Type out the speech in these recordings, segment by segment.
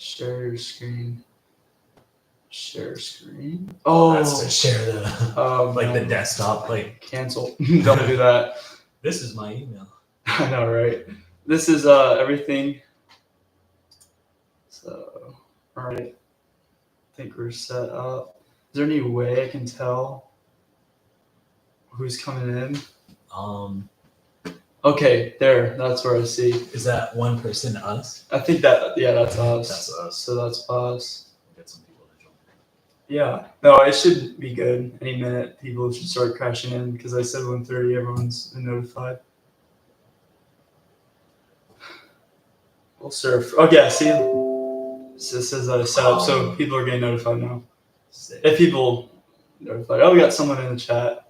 Share your screen. Share screen. Oh, that's to share the like the desktop. Like cancel. Don't do that. This is my email. I know, right? This is everything. So, all right. I think we're set up. Is there any way I can tell who's coming in? Okay, there. That's where I see. Is that one person us? I think that, yeah, that's us. That's us. So that's us. We'll get some people to join. Yeah. No, it should be good. Any minute, people should start crashing in because I said 1:30. Everyone's been notified. WillSurf. Oh yeah, see, this is set up, so people are getting notified now. Sick. If people notified, oh, we got someone in the chat.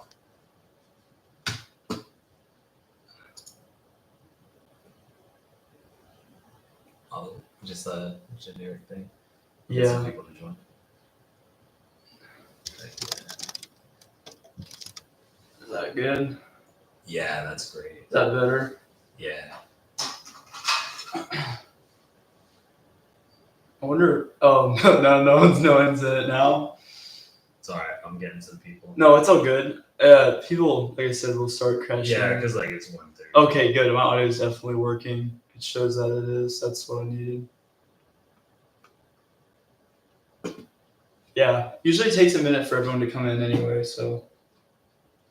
Oh, just a generic thing. Yeah. Some people to join. Is that good? Yeah, that's great. Is that better? Yeah. I wonder. Oh no one's in it now. It's all right. I'm getting some people. No, it's all good. People, like I said, will start crashing. Yeah, because like it's 1:30. Okay, good. My audio is definitely working. It shows that it is. That's what I needed. Yeah, usually it takes a minute for everyone to come in anyway, so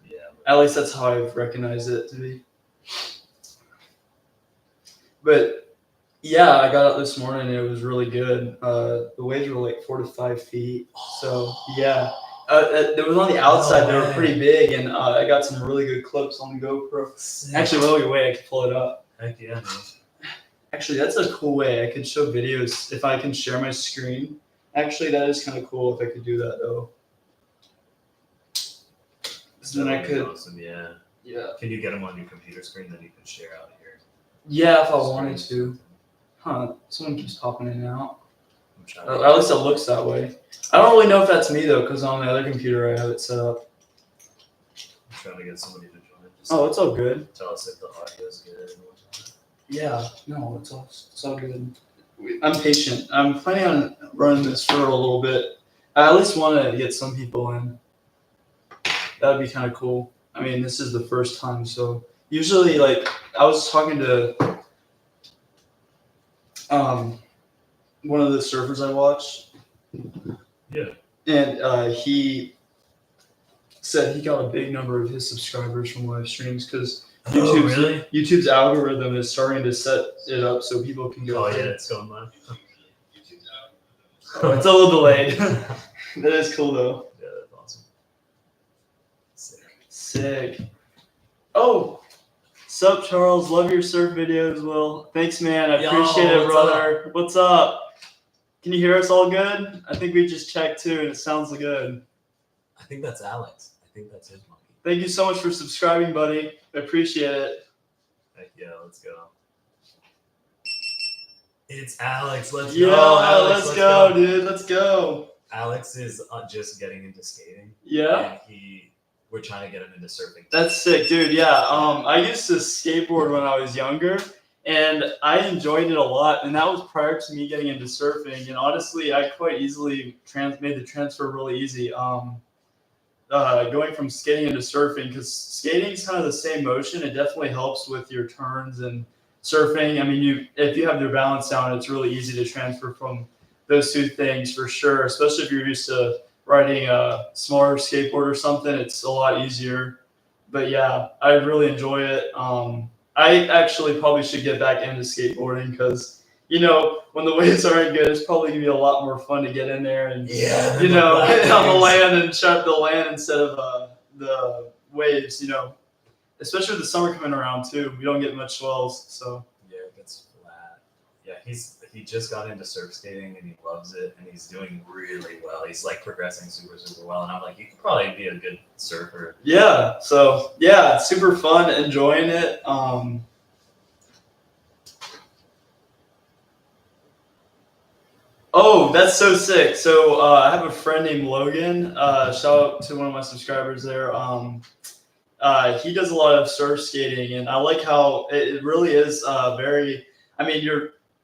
Yeah. at least that's how I've recognized it to be. But yeah, I got up this morning and it was really good. The waves were like 4 to 5 feet. So yeah, it was on the outside. They were pretty big, and I got some really good clips on the GoPro. Sick. Actually, while we wait, I could pull it up. Heck yeah, man. Actually, that's a cool way. I could show videos if I can share my screen. Actually, that is kind of cool if I could do that though. So then I could. Awesome, yeah. Yeah. Can you get them on your computer screen? Then you can share out here. Yeah, if I wanted to. Huh? Someone keeps popping in and out. I'm trying At least it looks that way. I don't really know if that's me though, because on the other computer I have it set up. I'm trying to get somebody to join. Just Oh, it's all good. tell us if the audio is good and whatnot. Yeah, no, it's all good. I'm patient. I'm planning on running this for a little bit. I at least want to get some people in. That would be kind of cool. I mean, this is the first time, so usually, like, I was talking to one of the surfers I watch. Yeah. And he said he got a big number of his subscribers from live streams because YouTube's algorithm is starting to set it up so people can go. Oh yeah, it's going live. Oh, it's a little delayed. That is cool though. Yeah, that's awesome. Sick. Oh, sup Charles? Love your surf videos, Will. Thanks, man. I appreciate it, brother. What's up? Can you hear us all good? I think we just checked too, and it sounds good. I think that's Alex. I think that's his monkey. Thank you so much for subscribing, buddy. I appreciate it. Heck yeah, let's go. It's Alex. Let's Yeah, go. Alex, let's go, dude. Let's go. Alex is just getting into skating. Yeah. And we're trying to get him into surfing. That's sick, dude. Yeah. I used to skateboard when I was younger, and I enjoyed it a lot. And that was prior to me getting into surfing. And honestly, I quite easily made the transfer really easy. Going from skating into surfing, because skating is kind of the same motion. It definitely helps with your turns, and surfing, I mean, if you have your balance down, it's really easy to transfer from those two things for sure. Especially if you're used to riding a smaller skateboard or something, it's a lot easier. But yeah, I really enjoy it. I actually probably should get back into skateboarding because, when the waves aren't good, it's probably gonna be a lot more fun to get in there and hit on the land and trap the land instead of the waves. Especially with the summer coming around too, we don't get much swells. So yeah, it gets flat. Yeah, he just got into surf skating and he loves it and he's doing really well. He's like progressing super well, and I'm like, you could probably be a good surfer. Yeah. So yeah, it's super fun, enjoying it. Oh, that's so sick. So I have a friend named Logan. Shout out to one of my subscribers there. He does a lot of surf skating, and I like how it really is very. I mean,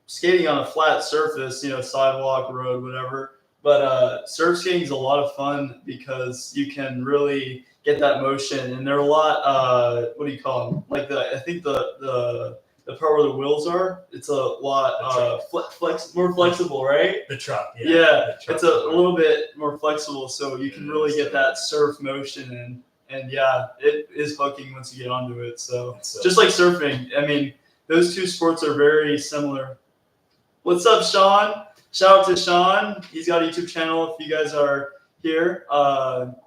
skating on a flat surface, you know, sidewalk, road, whatever. But surf skating is a lot of fun because you can really get that motion, and they're a lot. What do you call them? Like I think the part where the wheels are, it's a lot more flexible, right? The truck, yeah. Yeah, the truck it's a little bit more flexible, so you can really get that surf motion in. And yeah, it is hooking once you get onto it. So just like surfing, I mean, those two sports are very similar. What's up, Sean? Shout out to Sean. He's got a YouTube channel. If you guys are here,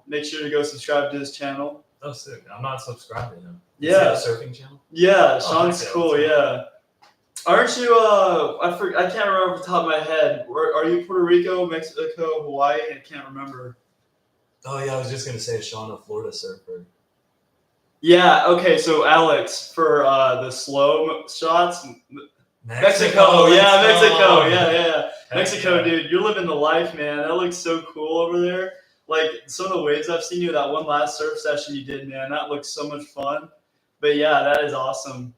make sure to go subscribe to his channel. Oh, sick. I'm not subscribed to him. Yeah. Is he a surfing channel? Yeah, Sean's cool. Yeah. Aren't you? I can't remember off the top of my head. Are you Puerto Rico, Mexico, Hawaii? I can't remember. Oh yeah, I was just gonna say Sean, a Florida surfer. Yeah. Okay. So Alex, for the slow shots. Mexico. Yeah, Mexico. Yeah. Heck Mexico, yeah. dude, you're living the life, man. That looks so cool over there. Like some of the waves I've seen you, that one last surf session you did, man, that looks so much fun. But yeah, that is awesome.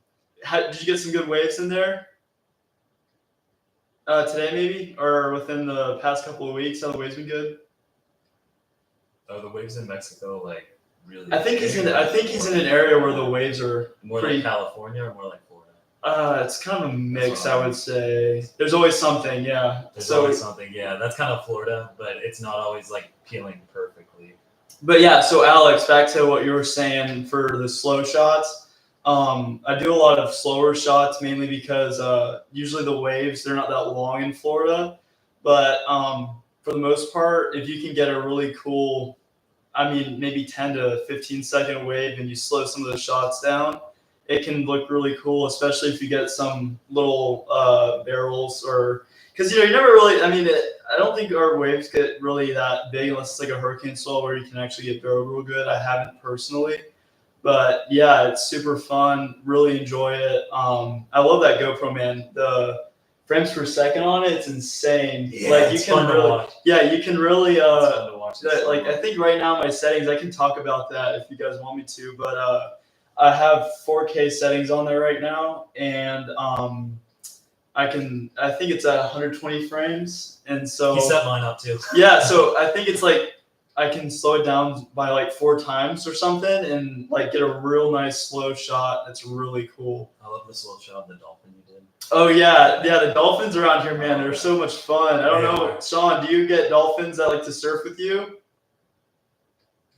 Did you get some good waves in there? Today maybe, or within the past couple of weeks? How the waves been good? Oh, the waves in Mexico, like really. I think he's in an area where the waves are more pretty. like California or more like Florida. It's kind of a mix, I would say. There's always something, yeah. There's always something, yeah. That's kind of Florida, but it's not always like peeling perfectly. But yeah, so Alex, back to what you were saying for the slow shots. I do a lot of slower shots mainly because usually the waves, they're not that long in Florida. But for the most part, if you can get a really cool, I mean, maybe 10 to 15 second wave and you slow some of the shots down, it can look really cool, especially if you get some little barrels or because, you know, you never really, I mean, I don't think our waves get really that big unless it's like a hurricane swell where you can actually get barreled real good. I haven't personally. But yeah, it's super fun. Really enjoy it. I love that GoPro, man. The frames per second on it, it's insane. Yeah, like it's you can fun really, to watch. yeah, you can really. It's fun to watch Like I think right now my settings, I can talk about that if you guys want me to. But I have 4K settings on there right now, and I think it's at 120 frames, and so He set mine up too. yeah. So I think it's like. I can slow it down by like 4 times or something and like get a real nice slow shot. That's really cool. I love the slow shot of the dolphin you did. Oh yeah, the dolphins around here, man, they're so much fun. I don't know, Sean, do you get dolphins that like to surf with you?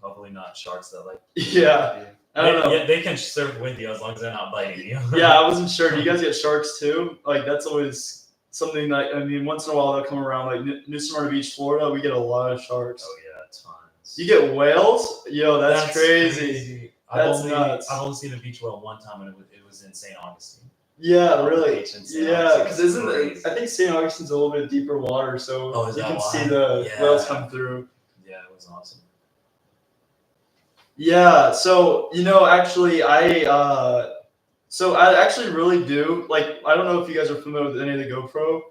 Hopefully not sharks that like. Yeah, I don't know. Yeah, they can surf with you as long as they're not biting you. Yeah, I wasn't sure. Do you guys get sharks too? Like that's always something that I mean, once in a while they'll come around. Like New Smyrna Beach, Florida, we get a lot of sharks. Oh yeah, tons. You get whales? Yo, that's crazy. That's nuts. I've only seen a beach whale one time, and it was in St. Augustine. Yeah, really. Yeah, because isn't crazy. I think St. Augustine's a little bit deeper water, so you can see the Yeah. whales come through. Yeah, it was awesome. Yeah, so you know, actually, I actually really do like. I don't know if you guys are familiar with any of the GoPro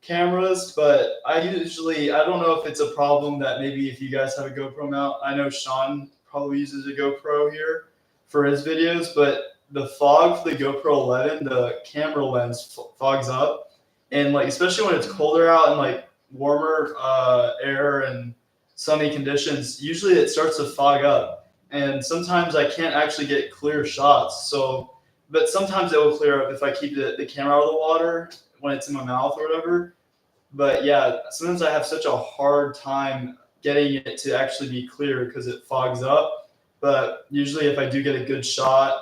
cameras, but I don't know if it's a problem that maybe if you guys have a GoPro mount. I know Sean probably uses a GoPro here for his videos, but the fog for the GoPro 11, the camera lens fogs up, and like especially when it's colder out and like warmer air and sunny conditions, usually it starts to fog up, and sometimes I can't actually get clear shots. So, but sometimes it will clear up if I keep the camera out of the water when it's in my mouth or whatever. But yeah, sometimes I have such a hard time getting it to actually be clear because it fogs up. But usually if I do get a good shot,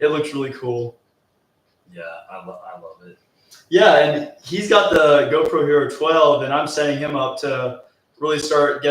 it looks really cool. Yeah, I love it. Yeah, and he's got the GoPro Hero 12, and I'm setting him up to really work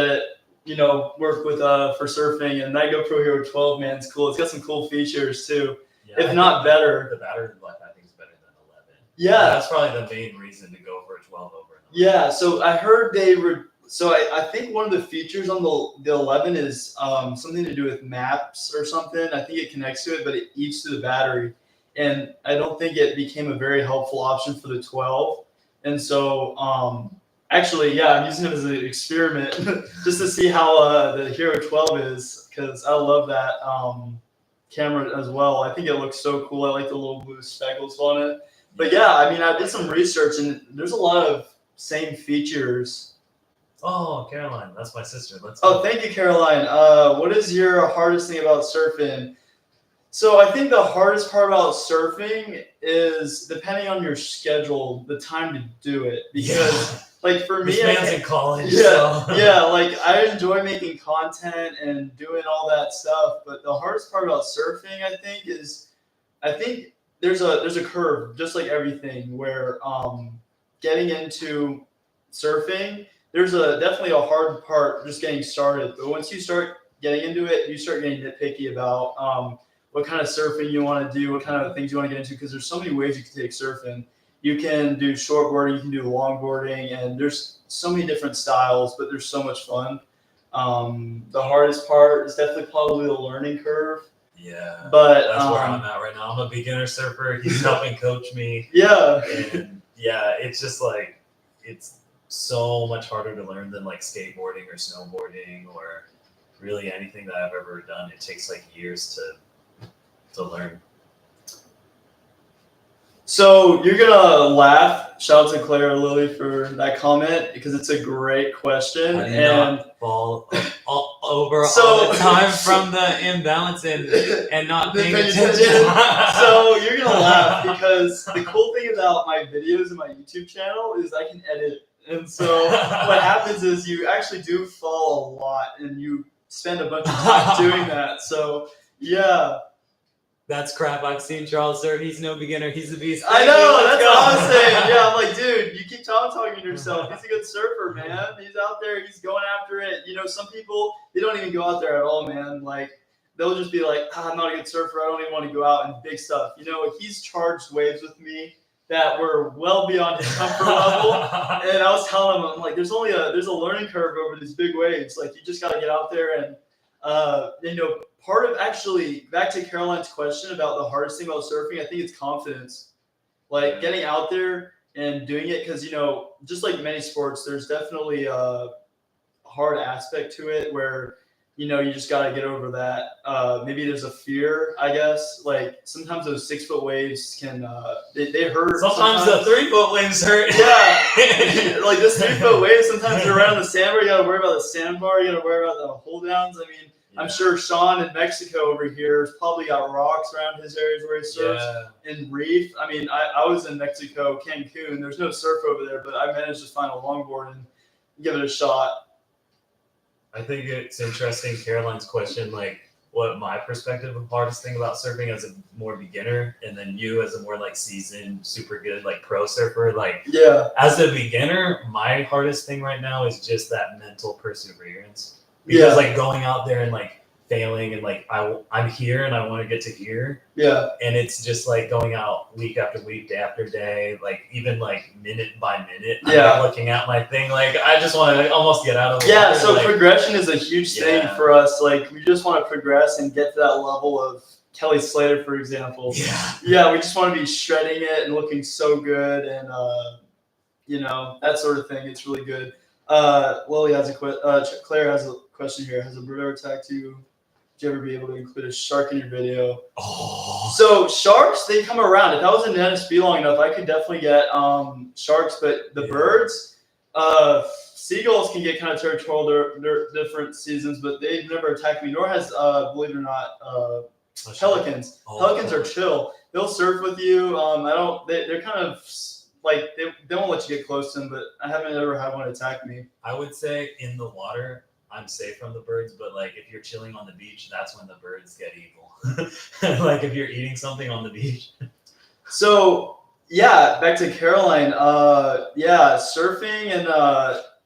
with for surfing. And that GoPro Hero 12, man, it's cool. It's got some cool features too, if not better. The battery life, I think, is better than 11. Yeah, that's probably the main reason to go for a 12 over an 11. Yeah, so I heard I think one of the features on the 11 is something to do with maps or something. I think it connects to it, but it eats to the battery. And I don't think it became a very helpful option for the 12. And so, actually, yeah, I'm using it as an experiment just to see how the Hero 12 is, because I love that. camera as well. I think it looks so cool. I like the little blue speckles on it. But yeah, I mean, I did some research, and there's a lot of same features. Oh, Caroline, that's my sister. Let's. Oh, thank you, Caroline. What is your hardest thing about surfing? So I think the hardest part about surfing is depending on your schedule, the time to do it. Because like for me, this man's in college. Yeah, so. yeah. Like I enjoy making content and doing all that stuff, but the hardest part about surfing, I think there's a curve, just like everything, where getting into surfing, there's definitely a hard part just getting started. But once you start getting into it, you start getting nitpicky about what kind of surfing you want to do, what kind of things you want to get into, because there's so many ways you can take surfing. You can do shortboarding, you can do longboarding, and there's so many different styles, but there's so much fun. The hardest part is definitely probably the learning curve. Yeah, but that's where I'm at right now. I'm a beginner surfer. He's helping coach me. Yeah. And yeah, it's just like it's so much harder to learn than like skateboarding or snowboarding or really anything that I've ever done. It takes like years to learn. So you're gonna laugh. Shout out to Claire and Lily for that comment because it's a great question. I did And not fall over So- all the time from the imbalance and not paying attention. So you're gonna laugh because the cool thing about my videos and my YouTube channel is I can edit. And so what happens is you actually do fall a lot and you spend a bunch of time doing that. So yeah. That's crap. I've seen Charles surf. He's no beginner. He's a beast. I know, Let's that's go. what I'm saying. Yeah, I'm like, dude, you keep talking to yourself. He's a good surfer, man. He's out there, he's going after it. You know, some people, they don't even go out there at all, man. Like, they'll just be like, I'm not a good surfer. I don't even want to go out and big stuff. You know, he's charged waves with me that were well beyond his comfort level. And I was telling him, I'm like, there's a learning curve over these big waves. Like, you just got to get out there and, you know, part of actually back to Caroline's question about the hardest thing about surfing, I think it's confidence. Like getting out there and doing it, because you know, just like many sports, there's definitely a hard aspect to it where you know you just got to get over that. Maybe there's a fear, I guess. Like sometimes those 6 foot waves can they hurt. Sometimes the 3 foot waves hurt. Yeah, like this 3 foot wave. Sometimes you're around the sandbar. You got to worry about the sandbar. You got to worry about the hold downs. I mean. Yeah. I'm sure Sean in Mexico over here has probably got rocks around his areas where he surfs. Yeah. And reef. I mean, I was in Mexico, Cancun. There's no surf over there, but I managed to find a longboard and give it a shot. I think it's interesting, Caroline's question, like what my perspective of hardest thing about surfing as a more beginner, and then you as a more like seasoned, super good, like pro surfer. Like Yeah. as a beginner, my hardest thing right now is just that mental perseverance. Because like going out there and like failing and like I'm here and I want to get to here. Yeah. And it's just like going out week after week, day after day, like even like minute by minute. I'm Yeah. like looking at my thing. Like I just want to almost get out of the Yeah. water. So like, progression is a huge thing Yeah. for us. Like we just want to progress and get to that level of Kelly Slater, for example. yeah. Yeah. We just want to be shredding it and looking so good and you know, that sort of thing. It's really good. Lily has Claire has a question here. Has a bird ever attacked you? Would you ever be able to include a shark in your video? Oh. So sharks, they come around. If I was in Tennessee long enough, I could definitely get sharks. But the birds, seagulls can get kind of territorial. They're different seasons, but they've never attacked me. Nor has, believe it or not, pelicans. Oh, Pelicans are chill. They'll surf with you. They're kind of like they won't let you get close to them. But I haven't ever had one attack me. I would say in the water, I'm safe from the birds, but like if you're chilling on the beach, that's when the birds get evil. Like if you're eating something on the beach. So yeah, back to Caroline. Yeah, surfing and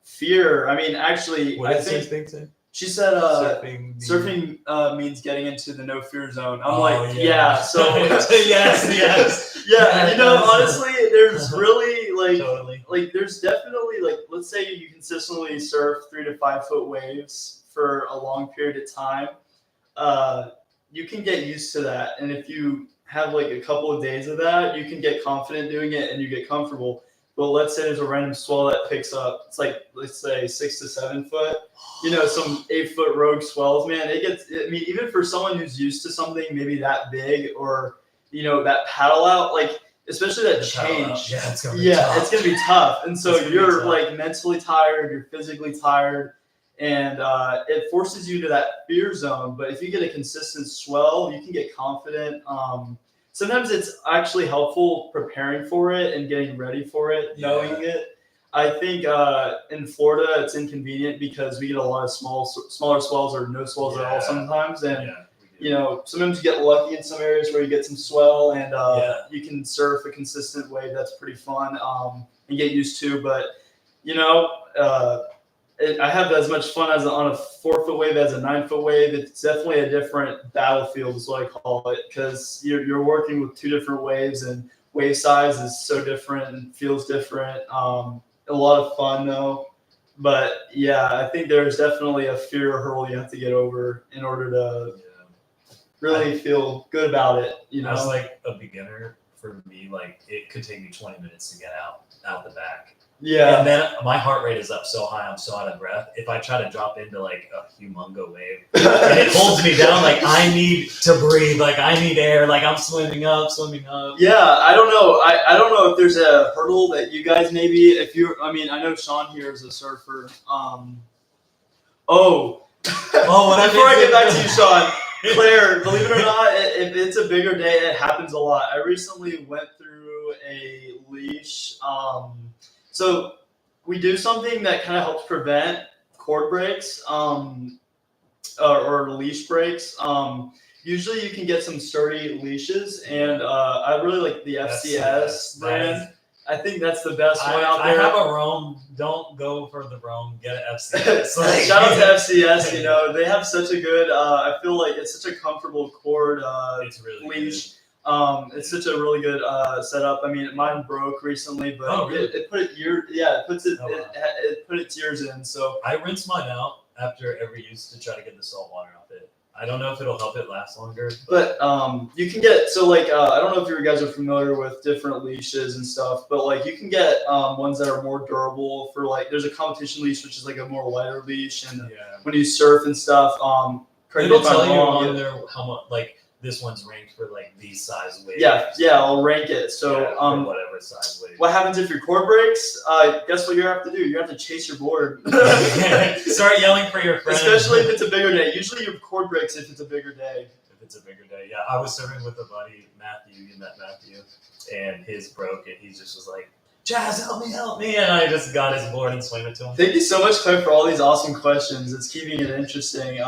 fear. I mean, actually, What I does think this thing say? she said Surfing. means getting into the no fear zone. I'm Oh, like, yeah. yeah. So yes. yeah, you know, honestly, there's really Totally. like there's definitely like let's say you consistently surf 3 to 5 foot waves for a long period of time, you can get used to that, and if you have like a couple of days of that, you can get confident doing it and you get comfortable. But let's say there's a random swell that picks up. It's like, let's say 6 to 7 foot. You know, some 8-foot rogue swells, man. It gets. I mean, even for someone who's used to something maybe that big, or you know, that paddle out, like especially that change. Yeah, it's gonna be tough. It's gonna be tough. And so you're like mentally tired, you're physically tired, and it forces you to that fear zone. But if you get a consistent swell, you can get confident. Sometimes it's actually helpful preparing for it and getting ready for it, knowing it. I think in Florida it's inconvenient because we get a lot of smaller swells or no swells at all sometimes, and you know, sometimes you get lucky in some areas where you get some swell and you can surf a consistent wave. That's pretty fun and get used to. But you know, I have as much fun as on a 4-foot wave as a 9-foot wave. It's definitely a different battlefield, is what I call it, because you're working with 2 different waves, and wave size is so different and feels different. A lot of fun though, but yeah, I think there's definitely a fear hurdle you have to get over in order to really feel good about it. You know, as like a beginner, for me, like it could take me 20 minutes to get out the back. Yeah. And then my heart rate is up so high, I'm so out of breath. If I try to drop into like a humongo wave, and it holds me down, like I need to breathe, like I need air, like I'm swimming up. Yeah, I don't know. I don't know if there's a hurdle that you guys maybe, if you, I mean, I know Sean here is a surfer. Before I get back to you, Sean, Claire, believe it or not, if it's a bigger day, it happens a lot. I recently went through a leash. So we do something that kind of helps prevent cord breaks or leash breaks. Usually you can get some sturdy leashes, and I really like the FCS brand. I think that's the best one out there. I have a Rome. Don't go for the Rome. Get an FCS. Shout out to FCS. You know, they have such a good. I feel like it's such a comfortable cord it's really leash. It's such a really good setup. I mean, mine broke recently, but it put its years in. So I rinse mine out after every use to try to get the salt water off it. I don't know if it'll help it last longer. But you can get, so like, I don't know if you guys are familiar with different leashes and stuff, but like you can get ones that are more durable for like, there's a competition leash, which is like a more lighter leash. And when you surf and stuff, it'll tell you on there how much, like this one's ranked for like these size waves. Yeah, I'll rank it. So for whatever size wave. What happens if your cord breaks? Guess what you have to do? You have to chase your board. Start yelling for your friends. Especially if it's a bigger day. Usually your cord breaks if it's a bigger day. If it's a bigger day, yeah. I was surfing with a buddy, Matthew. You met Matthew, and his broke, and he just was like, "Jazz, help me!" And I just got his board and swam it to him. Thank you so much, Claire, for all these awesome questions. It's keeping it interesting.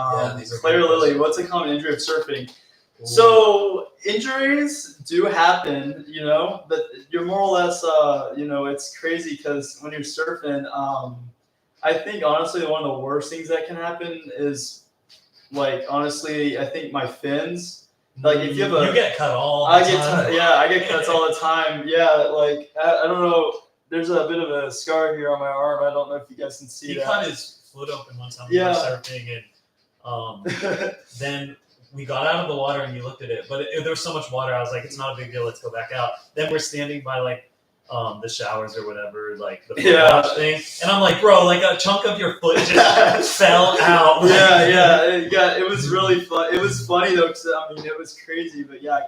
Claire Lilly, what's a common injury of surfing? Ooh. So injuries do happen, you know, but you're more or less, you know, it's crazy because when you're surfing, I think honestly one of the worst things that can happen is, like, honestly, I think my fins. Like if you have you get cut all the time. I get cuts all the time. Yeah, like I don't know. There's a bit of a scar here on my arm. I don't know if you guys can see that. He cut his foot open one time when we were surfing, and then we got out of the water and you looked at it, but there was so much water. I was like, it's not a big deal. Let's go back out. Then we're standing by like the showers or whatever, like the foot wash thing. And I'm like, bro, like a chunk of your foot just fell out. It was really fun. It was funny though, because I mean, it was crazy, but yeah,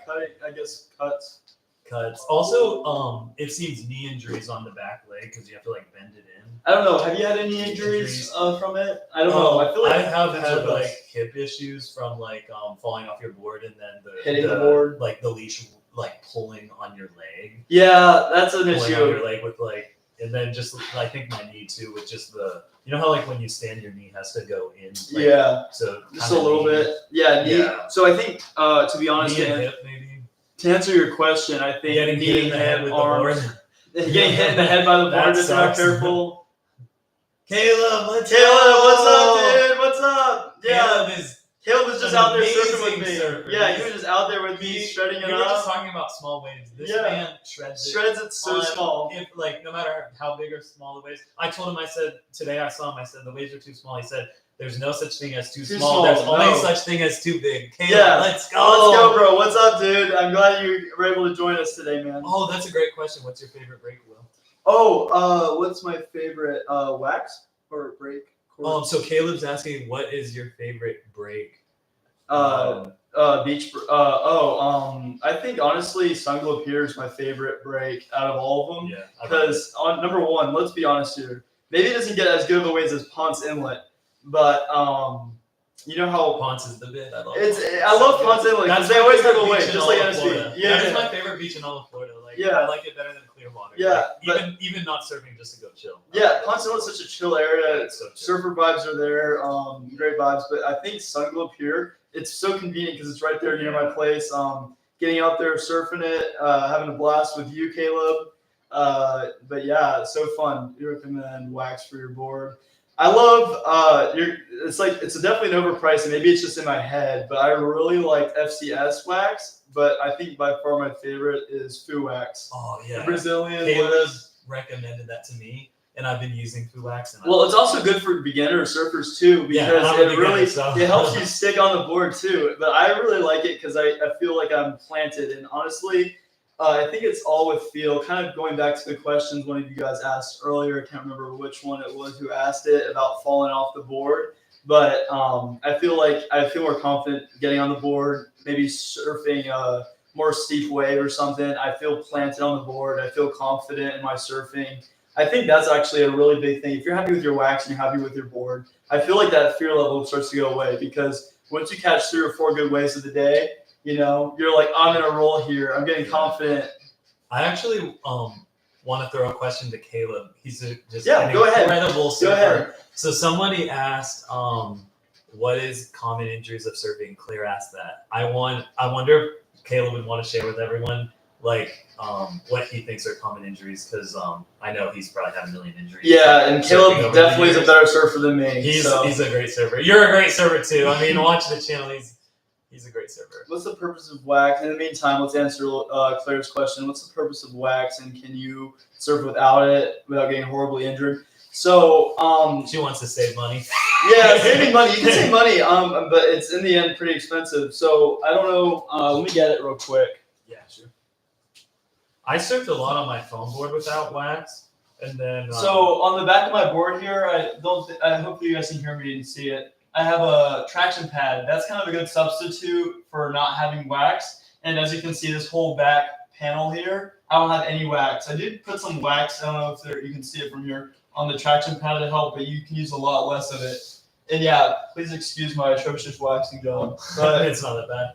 cuts. Also, it seems knee injuries on the back leg because you have to like bend it in. I don't know. Have you had any injuries from it? I don't know. I feel like I have had like hip issues from like falling off your board and then hitting the board, like the leash like pulling on your leg. Yeah, that's an issue. On your leg with like, and then just I think my knee too with just the, you know how like when you stand your knee has to go in. Like, so just a little bit. Yeah, knee. Yeah. So I think to be honest, knee and hip maybe. To answer your question, I think getting hit in the head with arms, the board. Getting hit in the head by the board if you're not careful. Caleb, what's up, dude? What's up? Yeah, Caleb was just out there surfing with me. Surfer. Yeah, he was just out there with me, shredding it up. We were just talking about small waves. This man shreds it so small. If, like, no matter how big or small the waves. I told him, I said, today I saw him, I said, the waves are too small. He said, there's no such thing as too small. There's only such thing as too big. Caleb, let's go. Let's go, bro. What's up, dude? I'm glad you were able to join us today, man. Oh, that's a great question. What's your favorite break, Will? What's my favorite wax or break? So Caleb's asking, what is your favorite break? Beach. I think honestly, Sunglow Pier is my favorite break out of all of them. Yeah. Because on number one, let's be honest here. Maybe it doesn't get as good of a waves as Ponce Inlet, but you know how Ponce is the bit. I love. I love Ponce Inlet because they always have a wave, just like NSV. Yeah, that is my favorite beach in all of Florida. Like, Yeah. I like it better than Clearwater. Yeah, like, even not surfing, just to go chill. Yeah, Ponce Inlet's such a chill area. It's so chill. Surfer vibes are there, great vibes. But I think Sunglow Pier, it's so convenient because it's right there near my place. Getting out there, surfing it, having a blast with you, Caleb. But yeah, it's so fun. You recommend wax for your board. I love it's definitely an overpriced, and maybe it's just in my head, but I really like FCS wax. But I think by far my favorite is Fu Wax. Oh yeah, the Brazilian. Caleb recommended that to me, and I've been using Fu Wax. And it's also good for beginner surfers too, because it helps you stick on the board too. But I really like it because I feel like I'm planted, and honestly, I think it's all with feel. Kind of going back to the questions one of you guys asked earlier. I can't remember which one it was who asked it about falling off the board. But I feel more confident getting on the board, maybe surfing a more steep wave or something. I feel planted on the board. I feel confident in my surfing. I think that's actually a really big thing. If you're happy with your wax and you're happy with your board, I feel like that fear level starts to go away, because once you catch 3 or 4 good waves of the day, you're like, I'm in a roll here. I'm getting confident. I actually want to throw a question to Caleb. He's an Go incredible surfer. ahead. So somebody asked, what is common injuries of surfing? Claire asked that. I wonder if Caleb would want to share with everyone what he thinks are common injuries, because I know he's probably had a million injuries. Yeah, and Caleb definitely is a better surfer than me. He's a great surfer. You're a great surfer too. I mean, watch the channel. He's a great surfer. What's the purpose of wax? In the meantime, let's answer Claire's question. What's the purpose of wax, and can you surf without it without getting horribly injured? So she wants to save money. Yeah, saving money. You can save money, but it's in the end pretty expensive. So I don't know. Let me get it real quick. Yeah, sure. I surfed a lot on my foam board without wax, and then so on the back of my board here, I hope you guys can hear me and see it. I have a traction pad. That's kind of a good substitute for not having wax. And as you can see, this whole back panel here, I don't have any wax. I did put some wax. I don't know if you can see it from here on the traction pad to help, but you can use a lot less of it. And yeah, please excuse my atrocious waxing job. But it's not that bad.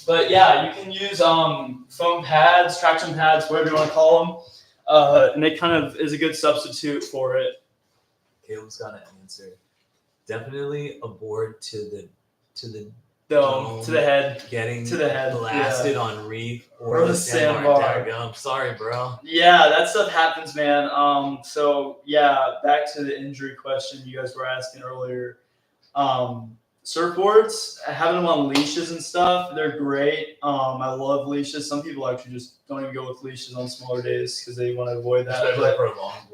But yeah, you can use foam pads, traction pads, whatever you want to call them. And it kind of is a good substitute for it. Caleb's got an answer. Definitely a board to the dome, to the head, getting to the head, blasted on reef or the sandbar. I'm sorry, bro. Yeah, that stuff happens, man. So yeah, back to the injury question you guys were asking earlier. Surfboards, having them on leashes and stuff, they're great. I love leashes. Some people actually just don't even go with leashes on smaller days because they want to avoid that.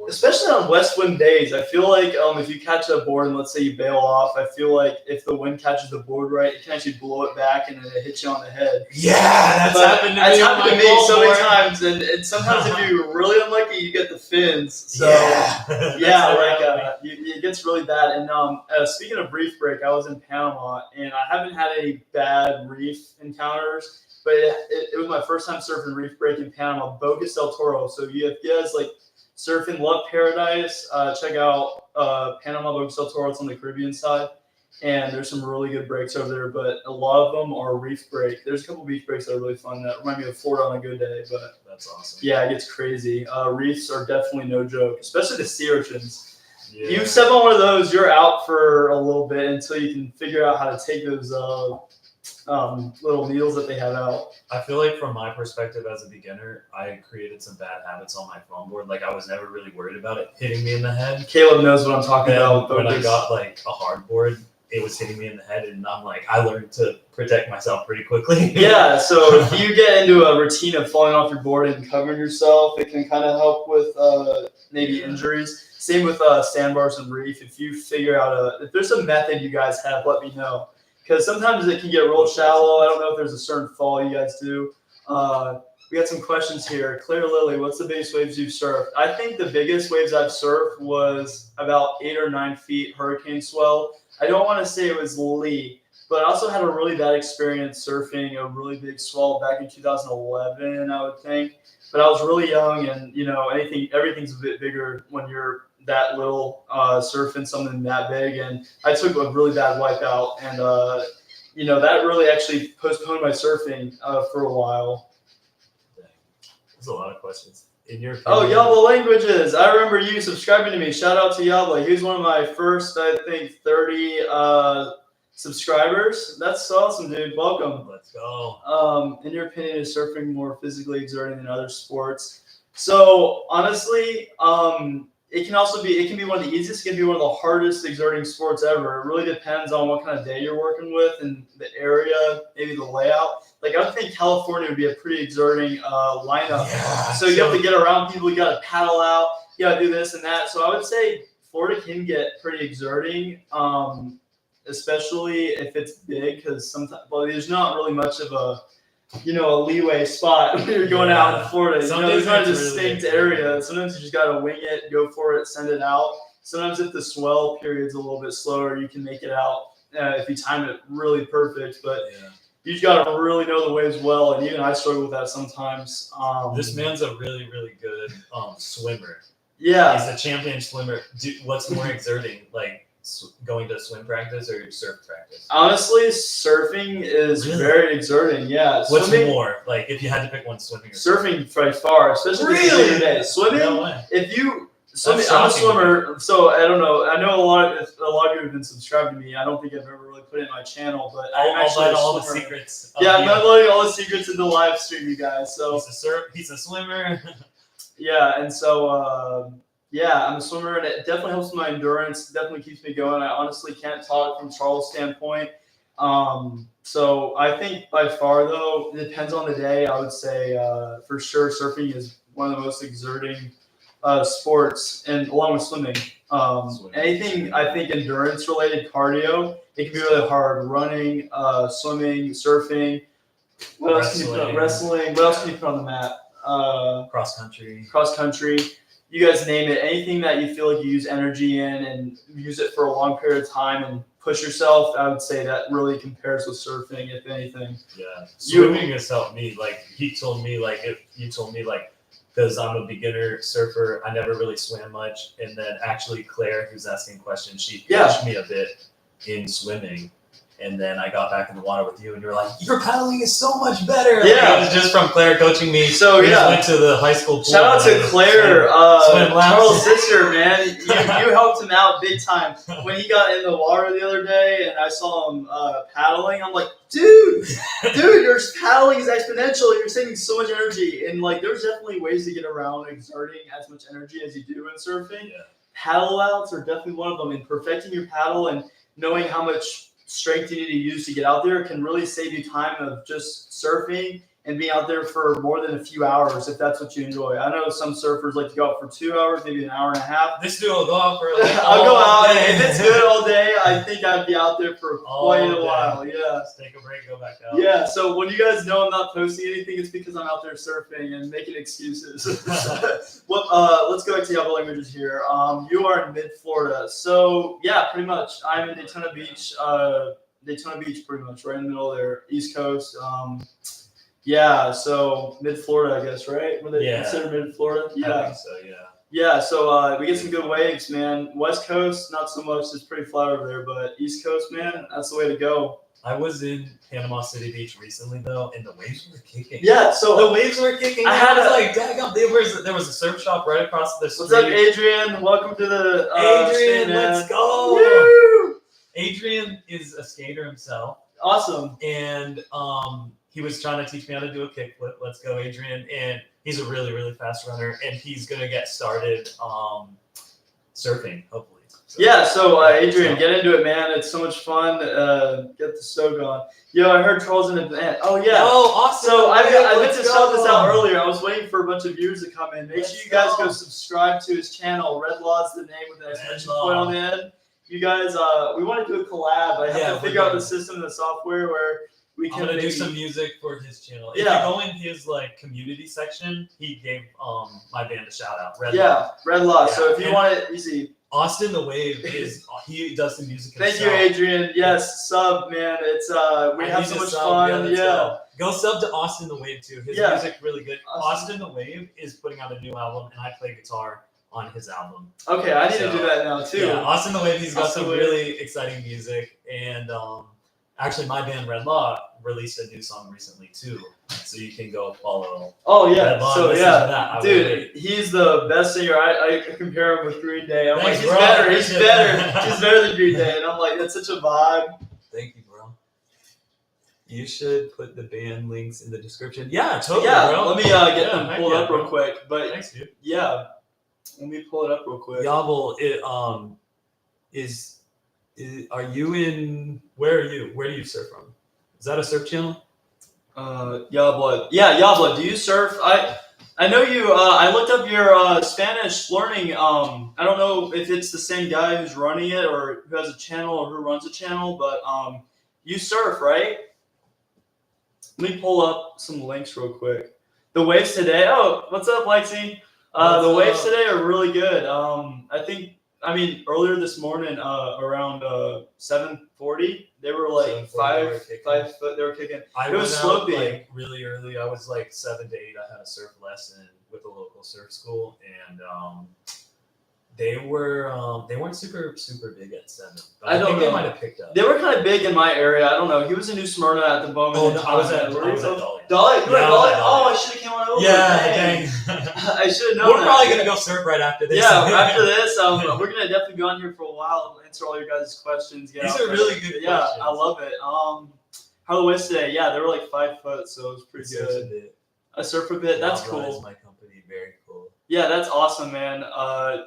Especially on west wind days, I feel like if you catch a board and let's say you bail off, I feel like if the wind catches the board right, it can actually blow it back and then it hits you on the head. Yeah, that's happened to me so many times. And sometimes if you're really unlucky, you get the fins. So it gets really bad. And speaking of reef break, I was in Panama and I haven't had any bad reef encounters. But it was my first time surfing reef break in Panama, Bocas del Toro. So if you guys like surfing Love Paradise, check out Panama, Bocas del Toro. It's on the Caribbean side. And there's some really good breaks over there, but a lot of them are reef break. There's a couple beach breaks that are really fun that remind me of Florida on a good day. But that's awesome. Yeah, it gets crazy. Reefs are definitely no joke, especially the sea urchins. Yeah. You step on one of those, you're out for a little bit until you can figure out how to take those little needles that they have out. I feel like from my perspective as a beginner, I created some bad habits on my foam board. Like I was never really worried about it hitting me in the head. Caleb knows what I'm talking about. When I got like a hard board, it was hitting me in the head, and I'm like, I learned to protect myself pretty quickly. Yeah, so if you get into a routine of falling off your board and covering yourself, it can kind of help with maybe injuries. Same with sandbars and reef. If you figure out if there's a method you guys have, let me know. Because sometimes it can get real shallow. I don't know if there's a certain fall you guys do. But We got some questions here. Claire Lilly, what's the biggest waves you've surfed? I think the biggest waves I've surfed was about 8 or 9 feet hurricane swell. I don't want to say it was Lee, but I also had a really bad experience surfing a really big swell back in 2011, I would think. But I was really young, and everything's a bit bigger when you're that little surfing something that big. And I took a really bad wipeout, and that really actually postponed my surfing for a while. There's a lot of questions. In your Oh, opinion, Yabla Languages. I remember you subscribing to me. Shout out to Yabla. He was one of my first, I think, 30 subscribers. That's awesome, dude. Welcome. let's go. In your opinion, is surfing more physically exerting than other sports? So honestly, it can be one of the easiest, it can be one of the hardest exerting sports ever. It really depends on what kind of day you're working with and the area, maybe the layout. Like I would think California would be a pretty exerting lineup. Yeah, So you have to get around people, you got to paddle out, you got to do this and that. So I would say Florida can get pretty exerting, especially if it's big, because sometimes there's not really much of a leeway spot when you're going out in Florida. There's not a distinct area. Sometimes you just got to wing it, go for it, send it out. Sometimes if the swell period's a little bit slower, you can make it out if you time it really perfect. But you just got to really know the waves well, and even I struggle with that sometimes. This man's a really, really good swimmer. Yeah. He's a champion swimmer. What's more exerting, like going to swim practice or surf practice? Honestly, surfing is very exerting. Yeah. What's Swimming, more, like if you had to pick one, swimming or surfing by far, especially if it's later day. Swimming, no way. Swimming, I'm a swimmer, so I don't know. I know a lot of you have been subscribed to me. I don't think I've ever really put it in my channel, but I'm actually all the secrets. I'm not letting all the secrets in the live stream, you guys. So he's a swimmer. Yeah, and so I'm a swimmer, and it definitely helps with my endurance. It definitely keeps me going. I honestly can't talk from Charles' standpoint. So I think by far, though, it depends on the day. I would say for sure surfing is one of the most exerting sports, and along with swimming. Anything I think endurance related cardio, it can be really hard. Running, swimming, surfing. What else can you put on? Wrestling. What else can you put on the mat? Cross country. You guys name it. Anything that you feel like you use energy in and use it for a long period of time and push yourself, I would say that really compares with surfing, if anything. Yeah, swimming has helped me. Like he told me, like if you told me, like because I'm a beginner surfer, I never really swam much, and then actually Claire, who's asking questions, she coached me a bit in swimming. And then I got back in the water with you, and you were like, "Your paddling is so much better." Yeah, like, it was just from Claire coaching me. So we just went to the high school pool. Shout out to Claire, Charles' sister, man. You helped him out big time when he got in the water the other day, and I saw him paddling. I'm like, dude, your paddling is exponential. You're saving so much energy, and like, there's definitely ways to get around exerting as much energy as you do in surfing. Yeah. Paddle outs are definitely one of them, and perfecting your paddle and knowing how much strength you need to use to get out there can really save you time of just surfing and being out there for more than a few hours if that's what you enjoy. I know some surfers like to go out for 2 hours, maybe an hour and a half. This dude will go out for I'll go out. If it's good all day, I think I'd be out there for quite a while. Yeah. Just take a break, go back out. Yeah. So when you guys know I'm not posting anything, it's because I'm out there surfing and making excuses. Let's go back to Yabba Languages here. You are in mid-Florida. So yeah, pretty much. I'm in Daytona Beach. Daytona Beach, pretty much, right in the middle there, East Coast. Yeah, so mid-Florida, I guess, right? Would they consider mid-Florida? Yeah. I think so, yeah. Yeah, so we get some good waves, man. West Coast, not so much. It's pretty flat over there, but East Coast, man, that's the way to go. I was in Panama City Beach recently, though, and the waves were kicking. Yeah, so the waves were kicking. I was like, daggum, there was a surf shop right across the street. What's up, Adrian? Welcome to the Adrian, stream, let's go. Woo! Adrian is a skater himself. Awesome. And he was trying to teach me how to do a kickflip. Let's go, Adrian. And he's a really, really fast runner, and he's going to get started surfing, hopefully. So Adrian, get into it, man. It's so much fun. Get the stoke on. Yo, I heard Charles in the band. Oh, yeah. Oh, awesome. So I meant to shout this out earlier. I was waiting for a bunch of viewers to come in. Make sure you guys go subscribe to his channel. Red Law's the name with an exclamation point on the end. You guys, we want to do a collab. I have to figure out the system and the software where we I'm can gonna do maybe- some music for his channel. If Yeah. you go in his like community section, he gave my band a shout out. Red Yeah, Law. Red Law. So Yeah, if you and- want it, easy. Austin the Wave is he does the music Thank you, himself. Adrian. Yes, sub man. It's we I have need so to much sub, fun. let's Yeah. go sub to Austin the Wave too. His Yeah. music really good. Austin. Austin the Wave is putting out a new album, and I play guitar on his album. Okay, I need to So, do that now too. Yeah, Austin the Wave. He's got Austin some the Wave. really exciting music, and actually, my band Red Law released a new song recently too, so you can go follow. Oh yeah. Red Law, So listen yeah, to that. I would dude, rate. he's the best singer. I compare him with Green Day. I'm Thanks, like, he's bro. better. He's Appreciate better. that. He's better than Green Day. And I'm like, that's such a vibe. Thank you, bro. You should put the band links in the description. Yeah, totally, Yeah. bro. Let me get Yeah, them heck pulled yeah, up real bro. quick. But Thanks, dude. yeah, let me pull it up real quick. Yabel, are you in? Where are you? Where do you surf from? Is that a surf channel? Yabla. Yeah, Yabla. Do you surf? I know you. I looked up your Spanish learning. I don't know if it's the same guy who's running it or who has a channel or who runs a channel, but you surf, right? Let me pull up some links real quick. The waves today. Oh, what's up, Lexi? What's The waves up? today are really good. I mean, earlier this morning, around 7:40, they were like 7:40 they were five kicking. foot. They were kicking. I It was went sloping. out like really early. I was like 7 to 8. I had a surf lesson with a local surf school, and they weren't super big at 7. But I don't think they know. might have picked up. They were kind of big in my area. I don't know. He was in New Smyrna at the moment. Oh, in no, time. I was at Where were you? Dolly. Dolly? You were Yeah, at I was Dolly? at Oh, Dolly. I should have came on over. Yeah, Dang. dang. I should have known We're that. probably gonna go surf right after this. Yeah, after this, we're gonna definitely be on here for a while and answer all your guys' questions. Get These out are there. really good Yeah, questions. I love it. How are the waves today? Yeah, they were like 5 foot, so it was pretty Surf's a good. bit. I surf a bit. That's Yabra is cool. my company. Very cool. Yeah, that's awesome, man.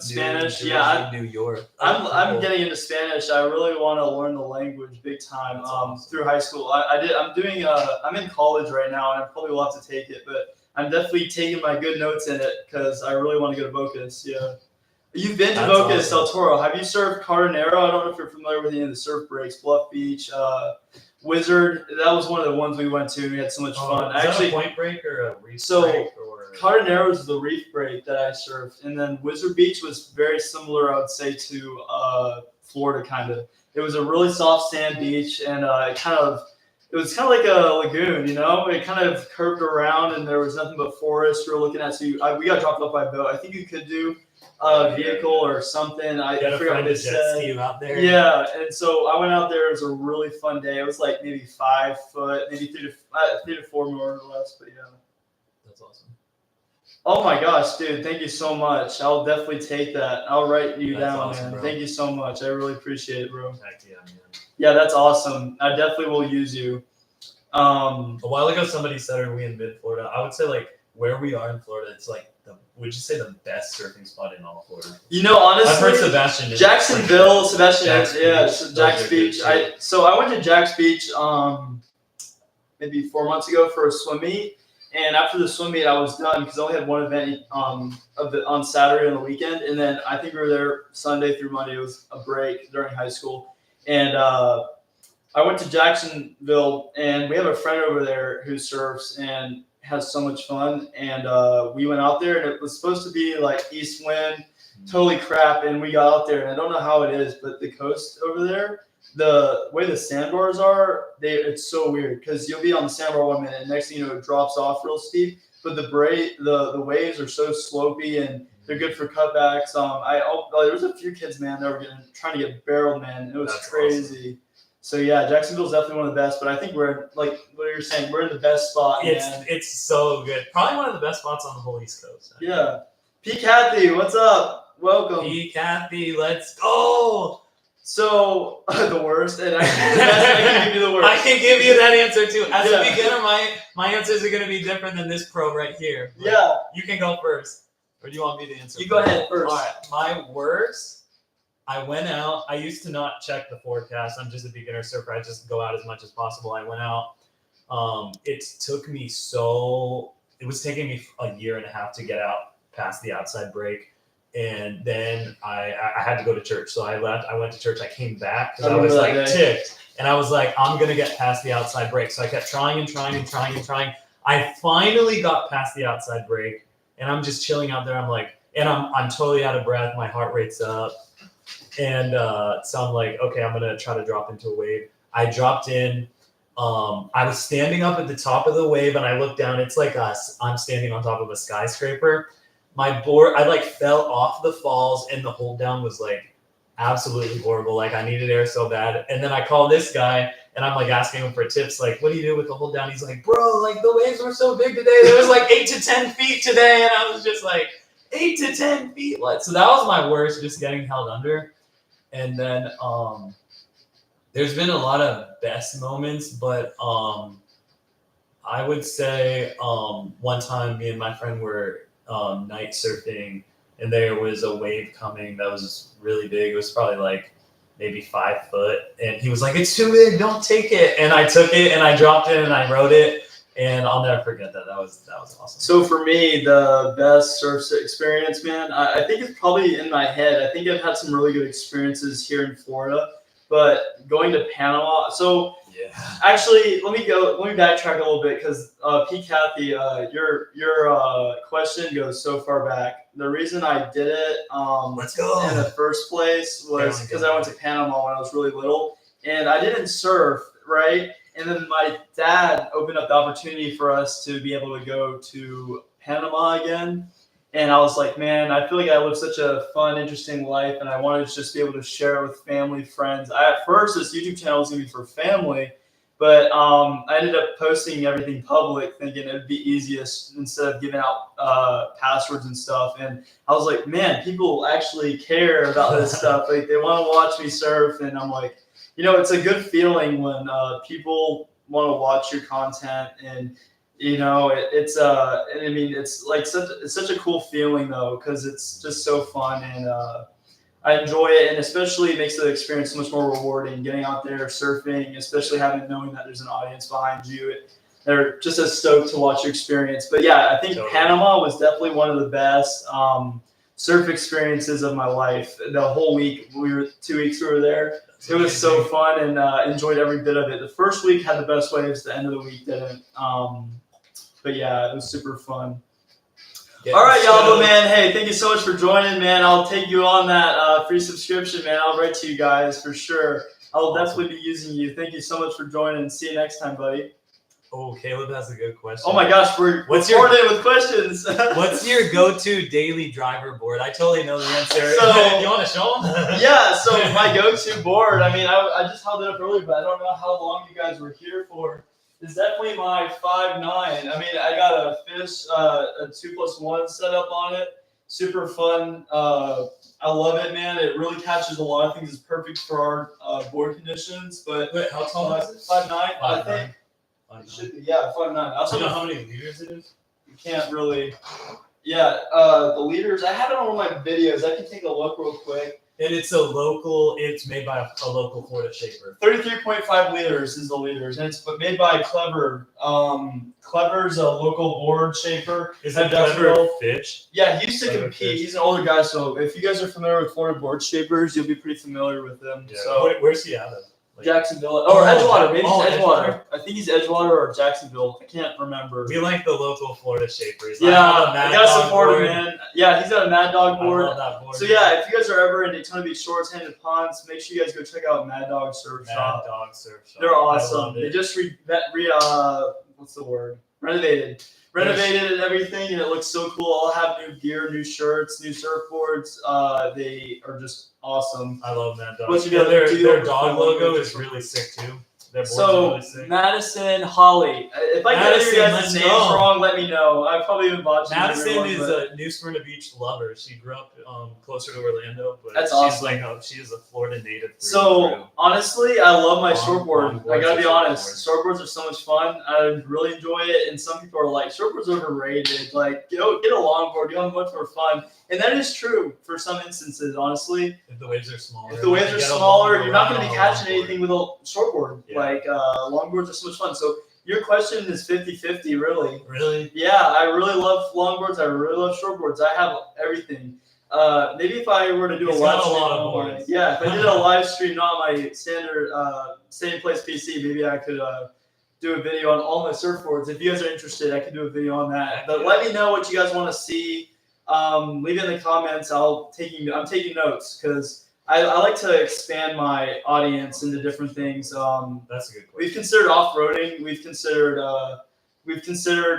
Spanish. New Yeah, Jersey, New York. I'm Cool. getting into Spanish. I really want to learn the language big time. That's awesome. Through high school, I'm in college right now, and I probably will have to take it, but I'm definitely taking my good notes in it because I really want to go to Bocas. Yeah, you've been to That's Bocas awesome. del Toro. Have you surfed Cardenero? I don't know if you're familiar with any of the surf breaks. Bluff Beach, Wizard. That was one of the ones we went to. We had so much fun. Is that Actually, a point break or a reef So, break or Cardenero is the reef break that I surfed, and then Wizard Beach was very similar, I would say, to Florida kind of. It was a really soft sand beach, and it was kind of like a lagoon, you know. It kind of curved around, and there was nothing but forest. We were looking at, so we got dropped off by boat. I think you could do a vehicle or something. I you got a forgot friend what to it jet said. ski you out there? Yeah, and so I went out there. It was a really fun day. It was like maybe 5 foot, maybe 3 to 4 more or less, but yeah. That's awesome. Oh my gosh, dude! Thank you so much. I'll definitely take that. I'll write you That's down, awesome, man. bro. Thank you so much. I really appreciate it, bro. Heck yeah, man. Yeah, that's awesome. I definitely will use you. A while ago, somebody said, "Are we in mid Florida?" I would say like where we are in Florida. It's like would you say the best surfing spot in all of Florida? You know, honestly, I've heard Sebastian. is Jacksonville, pretty Sebastian, Jack's yeah, Beach. so Those Jack's are good Beach. too. I went to Jack's Beach maybe 4 months ago for a swim meet, and after the swim meet, I was done because I only had one event on Saturday on the weekend, and then I think we were there Sunday through Monday. It was a break during high school, and I went to Jacksonville, and we have a friend over there who surfs and has so much fun, and we went out there, and it was supposed to be like east wind. Totally crap, and we got out there, and I don't know how it is, but the coast over there, the way the sandbars are, it's so weird because you'll be on the sandbar 1 minute, and next thing you know, it drops off real steep. But the waves are so slopey, and they're good for cutbacks. There was a few kids, man, that were trying to get barreled, man. It was That's crazy. awesome. So yeah, Jacksonville's definitely one of the best, but I think we're like what you're saying, we're in the best spot, man. It's so good. Probably one of the best spots on the whole East Coast. Yeah. P. Kathy, what's up? Welcome. Hey, Kathy, let's go. So the worst, and I can give you the worst. I can give you that answer too. As Yeah. a beginner, my answers are going to be different than this pro right here. But Yeah, you can go first, or do you want me to answer? you go ahead first. All right, my worst. I went out. I used to not check the forecast. I'm just a beginner surfer. I just go out as much as possible. I went out. It was taking me a year and a half to get out past the outside break. And then I had to go to church. So I left. I went to church. I came back because I was like ticked. And I was like, I'm gonna get past the outside brake. So I kept trying and trying and trying and trying. I finally got past the outside brake, and I'm just chilling out there. I'm like, and I'm totally out of breath. My heart rate's up, and so I'm like, okay, I'm gonna try to drop into a wave. I dropped in. I was standing up at the top of the wave, and I looked down. It's like I'm standing on top of a skyscraper. My board, I like fell off the falls, and the hold down was like absolutely horrible. Like I needed air so bad. And then I called this guy, and I'm like asking him for tips. Like, what do you do with the hold down? He's like, bro, like the waves were so big today. There was like 8 to 10 feet today, and I was just like 8 to 10 feet. What? So that was my worst, just getting held under. And then there's been a lot of best moments, but I would say one time me and my friend were night surfing, and there was a wave coming that was really big. It was probably like maybe 5 foot, and he was like, "It's too big, don't take it." And I took it, and I dropped it, and I rode it, and I'll never forget that. That was awesome. So for me, the best surf experience, man, I think it's probably in my head. I think I've had some really good experiences here in Florida, but going to Panama. So Yeah. actually, let me backtrack a little bit because Pete Cathy, your question goes so far back. The reason I did it Let's go. in the first place was because I went to Panama when I was really little, and I didn't surf, right? And then my dad opened up the opportunity for us to be able to go to Panama again. And I was like, man, I feel like I live such a fun, interesting life, and I wanted to just be able to share it with family, friends. At first, this YouTube channel was going to be for family, but I ended up posting everything public, thinking it would be easiest instead of giving out passwords and stuff. And I was like, man, people actually care about this stuff. Like, they want to watch me surf, and I'm like, you know, it's a good feeling when people want to watch your content, and you know, it's I mean, it's like such a cool feeling though, because it's just so fun, and I enjoy it, and especially it makes the experience so much more rewarding. Getting out there surfing, especially knowing that there's an audience behind you, they're just as stoked to watch your experience. But yeah, I think Totally. Panama was definitely one of the best surf experiences of my life. The whole week, 2 weeks we were there. It was so fun, and enjoyed every bit of it. The first week had the best waves. The end of the week didn't. But yeah, it was super fun. All right, y'all, man. Hey, thank you so much for joining, man. I'll take you on that free subscription, man. I'll write to you guys for sure. I'll definitely be using you. Thank you so much for joining. See you next time, buddy. Oh, Caleb has a good question. Oh my gosh, we're recording with questions. What's your go-to daily driver board? I totally know the answer. So, you want to show them? Yeah, so my go-to board, I mean, I just held it up earlier, but I don't know how long you guys were here for. It's definitely my 5'9". I mean, I got a fish, a 2+1 setup on it. Super fun. I love it, man. It really catches a lot of things. It's perfect for our board conditions. But Wait, how tall is it? 5'9", I think. It should be, yeah, 5'9". I also Do you know how many liters it is? You can't really. Yeah, the liters. I have it on one of my videos. I can take a look real quick. And it's a local. It's made by a local Florida shaper. 33.5 liters is the liters, and it's made by Clever. Clever's a local board shaper. Is that Clever Fish? Yeah, he used to Clever compete. Fish. He's an older guy, so if you guys are familiar with Florida board shapers, you'll be pretty familiar with them. Yeah. So Where's he out of? Like, Jacksonville or Edgewater? Maybe oh, it's Edgewater. Edgewater. I think he's Edgewater or Jacksonville. I can't remember. We like the local Florida shapers. Yeah, I I gotta support him, man. Yeah, he's got a Mad Dog board. I love that board. So yeah, if you guys are ever in Daytona Beach Shores, Hampton Ponds, make sure you guys go check out Mad Dog Surf Shop. Mad Dog Surf Shop. They're I awesome. love They it. just what's the word? Renovated and everything, and it looks so cool. I'll have new gear, new shirts, new surfboards. They are just awesome. I love Mad Dog. What's Yeah, your their dog logo is really sick too. Their board's So really sick. Madison Holly. If I get Madison, your guys' let's names go. wrong, let me know. I've probably been botching Madison everyone, is but- a New Smyrna Beach lover. She grew up closer to Orlando, but That's she's awesome. she is a Florida native. Through and So through. honestly, I love my shortboard. I longboards gotta be are honest. Shortboards are so much fun. I really enjoy it. And some people are like, shortboard's overrated. Like, get a longboard. You'll have much more fun. And that is true for some instances, honestly. If the waves are smaller, If the waves are you get a smaller, longer you're not run going to be on a catching longboard. anything with a shortboard. Yeah. Like, longboards are so much fun. So your question is 50-50, really. Really? Yeah, I really love longboards. I really love shortboards. I have everything. maybe if I were to do He's a live got a stream lot of on my, boards. yeah, if I did a live stream not on my standard same place PC, maybe I could do a video on all my surfboards. If you guys are interested, I could do a video on that. But let me know what you guys want to see. Leave it in the comments. I'm taking notes because I like to expand my audience into different things. That's a good question. We've considered off-roading. We've considered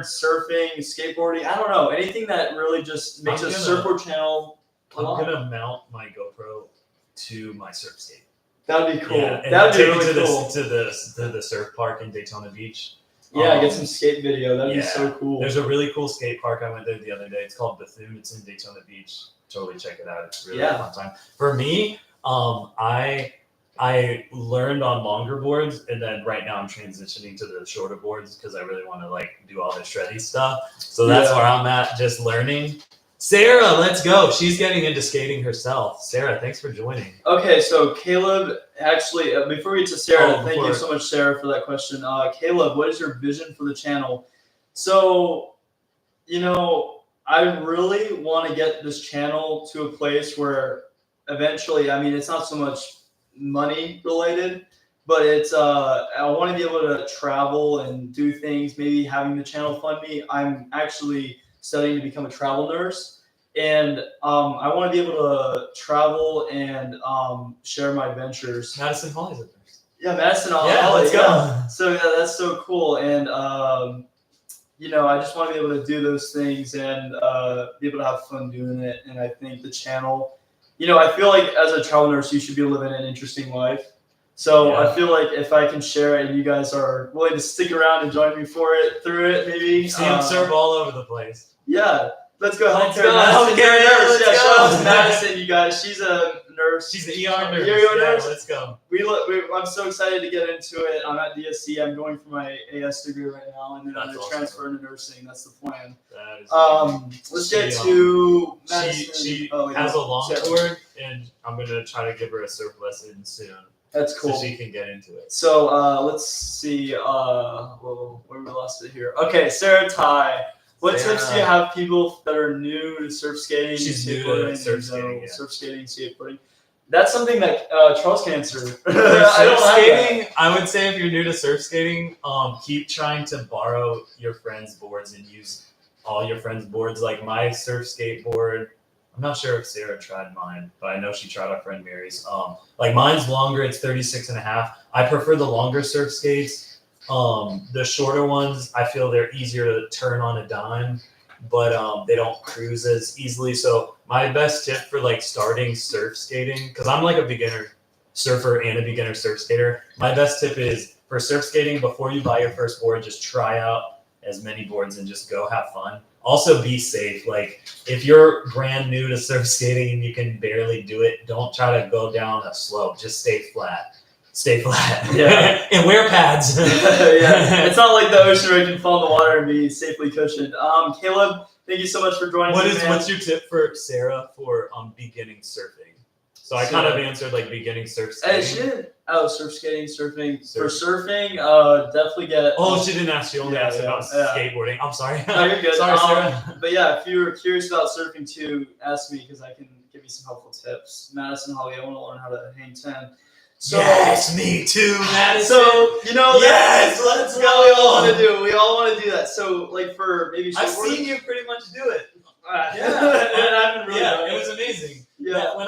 surfing, skateboarding. I don't know, anything that really just makes a surfboard channel. I'm gonna mount my GoPro to my surf skate. That'd be cool. Yeah, and That'd be take really it to cool. the surf park in Daytona Beach. Yeah, get some skate video. That'd be yeah. so cool. There's a really cool skate park. I went there the other day. It's called Bethune. It's in Daytona Beach. Totally check it out. It's really a fun time. For me, I learned on longer boards, and then right now I'm transitioning to the shorter boards because I really want to like do all the shreddy stuff. So that's where I'm at, just learning. Sarah, let's go. She's getting into skating herself. Sarah, thanks for joining. Okay, so Caleb, actually, before we get to Sarah, thank you so much, Sarah, for that question. Caleb, what is your vision for the channel? So, I really want to get this channel to a place where eventually, I mean, it's not so much money related, but it's I want to be able to travel and do things, maybe having the channel fund me. I'm actually studying to become a travel nurse, and I want to be able to travel and share my adventures. Madison Holly's a nurse. Yeah, Madison Holly. Yeah, let's go. So yeah, that's so cool, and I just want to be able to do those things and be able to have fun doing it. And I think the channel, I feel like as a travel nurse, you should be living an interesting life. So I feel like if I can share it and you guys are willing to stick around and join me through it, maybe. See him serve all over the place. Yeah. Let's go. Let's Healthcare go. Madison. Healthcare, Nurse. let's Yeah, shout out go. to Madison, you guys. She's a nurse. She's the ER nurse. ER nurse. Yeah, let's go. I'm so excited to get into it. I'm at DSC. I'm going for my AS degree right now, and then I'm going to transfer into nursing. That's the plan. That is let's get to Madison. She has a longboard, and I'm going to try to give her a surf lesson soon. That's cool. So she can get into it. So let's see. Where we lost it here. Okay, Sarah Ty. What tips do you have people that are new to surf skating? She's new to surf skating. Surf skating, skateboarding. That's something that Charles can answer. Surf skating, I would say if you're new to surf skating, keep trying to borrow your friends' boards and use all your friends' boards. Like my surf skateboard, I'm not sure if Sarah tried mine, but I know she tried our friend Mary's. Like mine's longer, it's 36.5. I prefer the longer surf skates. The shorter ones, I feel they're easier to turn on a dime, but they don't cruise as easily. So my best tip for like starting surf skating, because I'm like a beginner surfer and a beginner surf skater, my best tip is for surf skating, before you buy your first board, just try out as many boards and just go have fun. Also be safe. Like if you're brand new to surf skating and you can barely do it, don't try to go down a slope. Just stay flat. Stay flat. Yeah. And wear pads. Yeah. It's not like the ocean where you can fall in the water and be safely cushioned. Caleb, thank you so much for joining me. What's your tip for Sarah for beginning surfing? So I kind of answered like beginning surf skating. She did. Oh, surf skating, surfing. For surfing, definitely get. Oh, she didn't ask. She only asked about skateboarding. I'm sorry. No, you're good. Sorry, Sarah. But yeah, if you're curious about surfing too, ask me because I can give you some helpful tips. Madison Holly, I want to learn how to hang 10. So, yes, me too, Madison. So yes, let's go. We all want to do. We all want to do that. So like for maybe I've seen you pretty much do it. Yeah, it was amazing. Yeah, when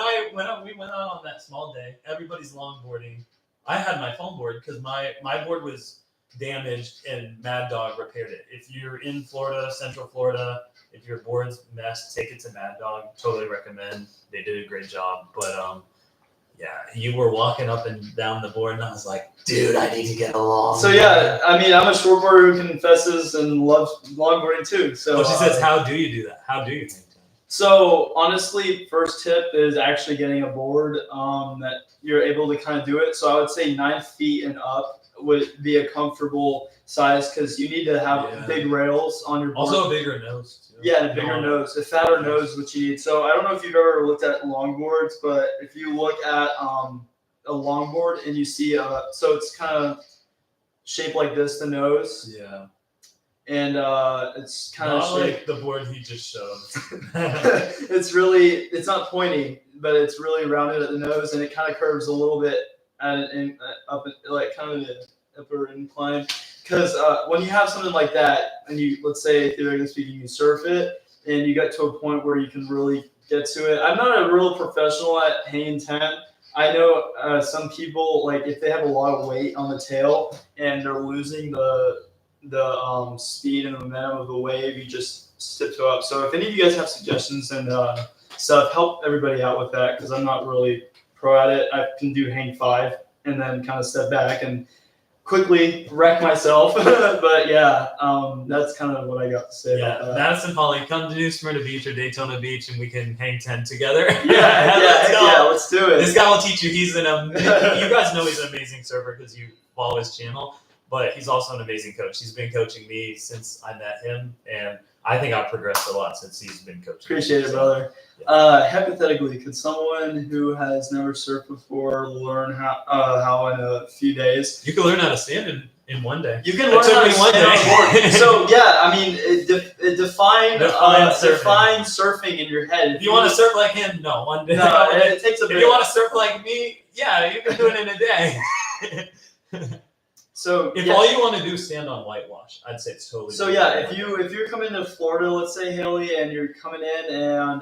we went out on that small day, everybody's longboarding. I had my foam board because my board was damaged and Mad Dog repaired it. If you're in Florida, Central Florida, if your board's messed, take it to Mad Dog. Totally recommend. They did a great job, but yeah, you were walking up and down the board, and I was like, dude, I need to get along. So, yeah, I mean, I'm a shortboarder who confesses and loves longboarding, too. So she says, how do you do that? How do you hang 10? So, honestly, first tip is actually getting a board that you're able to kind of do it. So, I would say 9 feet and up would be a comfortable size because you need to have big rails on your board. Also a bigger nose, too. Yeah, a bigger nose. A fatter nose is what you need. So I don't know if you've ever looked at longboards, but if you look at a longboard and you see so it's kind of shaped like this, the nose. Yeah. and it's kind of not like the board he just showed. it's not pointy, but it's really rounded at the nose, and it kind of curves a little bit up like kind of an upper incline. Because when you have something like that, and you, let's say theoretically speaking, you surf it, and you get to a point where you can really get to it. I'm not a real professional at hanging 10. I know some people, like if they have a lot of weight on the tail and they're losing the speed and the momentum of the wave, you just tiptoe up. So if any of you guys have suggestions and stuff, help everybody out with that, because I'm not really pro at it. I can do hang 5 and then kind of step back and quickly wreck myself. But yeah, that's kind of what I got to say about that. Madison Polly, come to New Smyrna Beach or Daytona Beach and we can hang 10 together. Let's do it. This guy will teach you. You guys know he's an amazing surfer because you follow his channel, but he's also an amazing coach. He's been coaching me since I met him, and I think I've progressed a lot since he's been coaching. Appreciate it, brother. Hypothetically, could someone who has never surfed before learn how in a few days? You can learn how to stand in one day. You can learn how to stand on board. So yeah, I mean, define surfing in your head. If you want to surf like him, no, one day. No, it takes a bit. If you want to surf like me, yeah, you can do it in a day. So if all you want to do is stand on whitewash, I'd say it's totally. So yeah, if you're coming to Florida, let's say Haley, and you're coming in and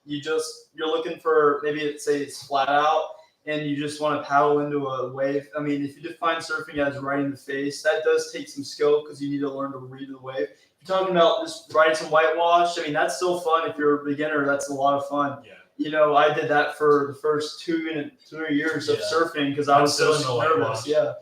you're looking for, maybe it's flat out and you just want to paddle into a wave. I mean, if you define surfing as riding the face, that does take some skill because you need to learn to read the wave. If you're talking about just riding some whitewash, I mean, that's still fun. If you're a beginner, that's a lot of fun. Yeah. You know, I did that for the first 2 to 3 years of surfing because I was so nervous. Yeah.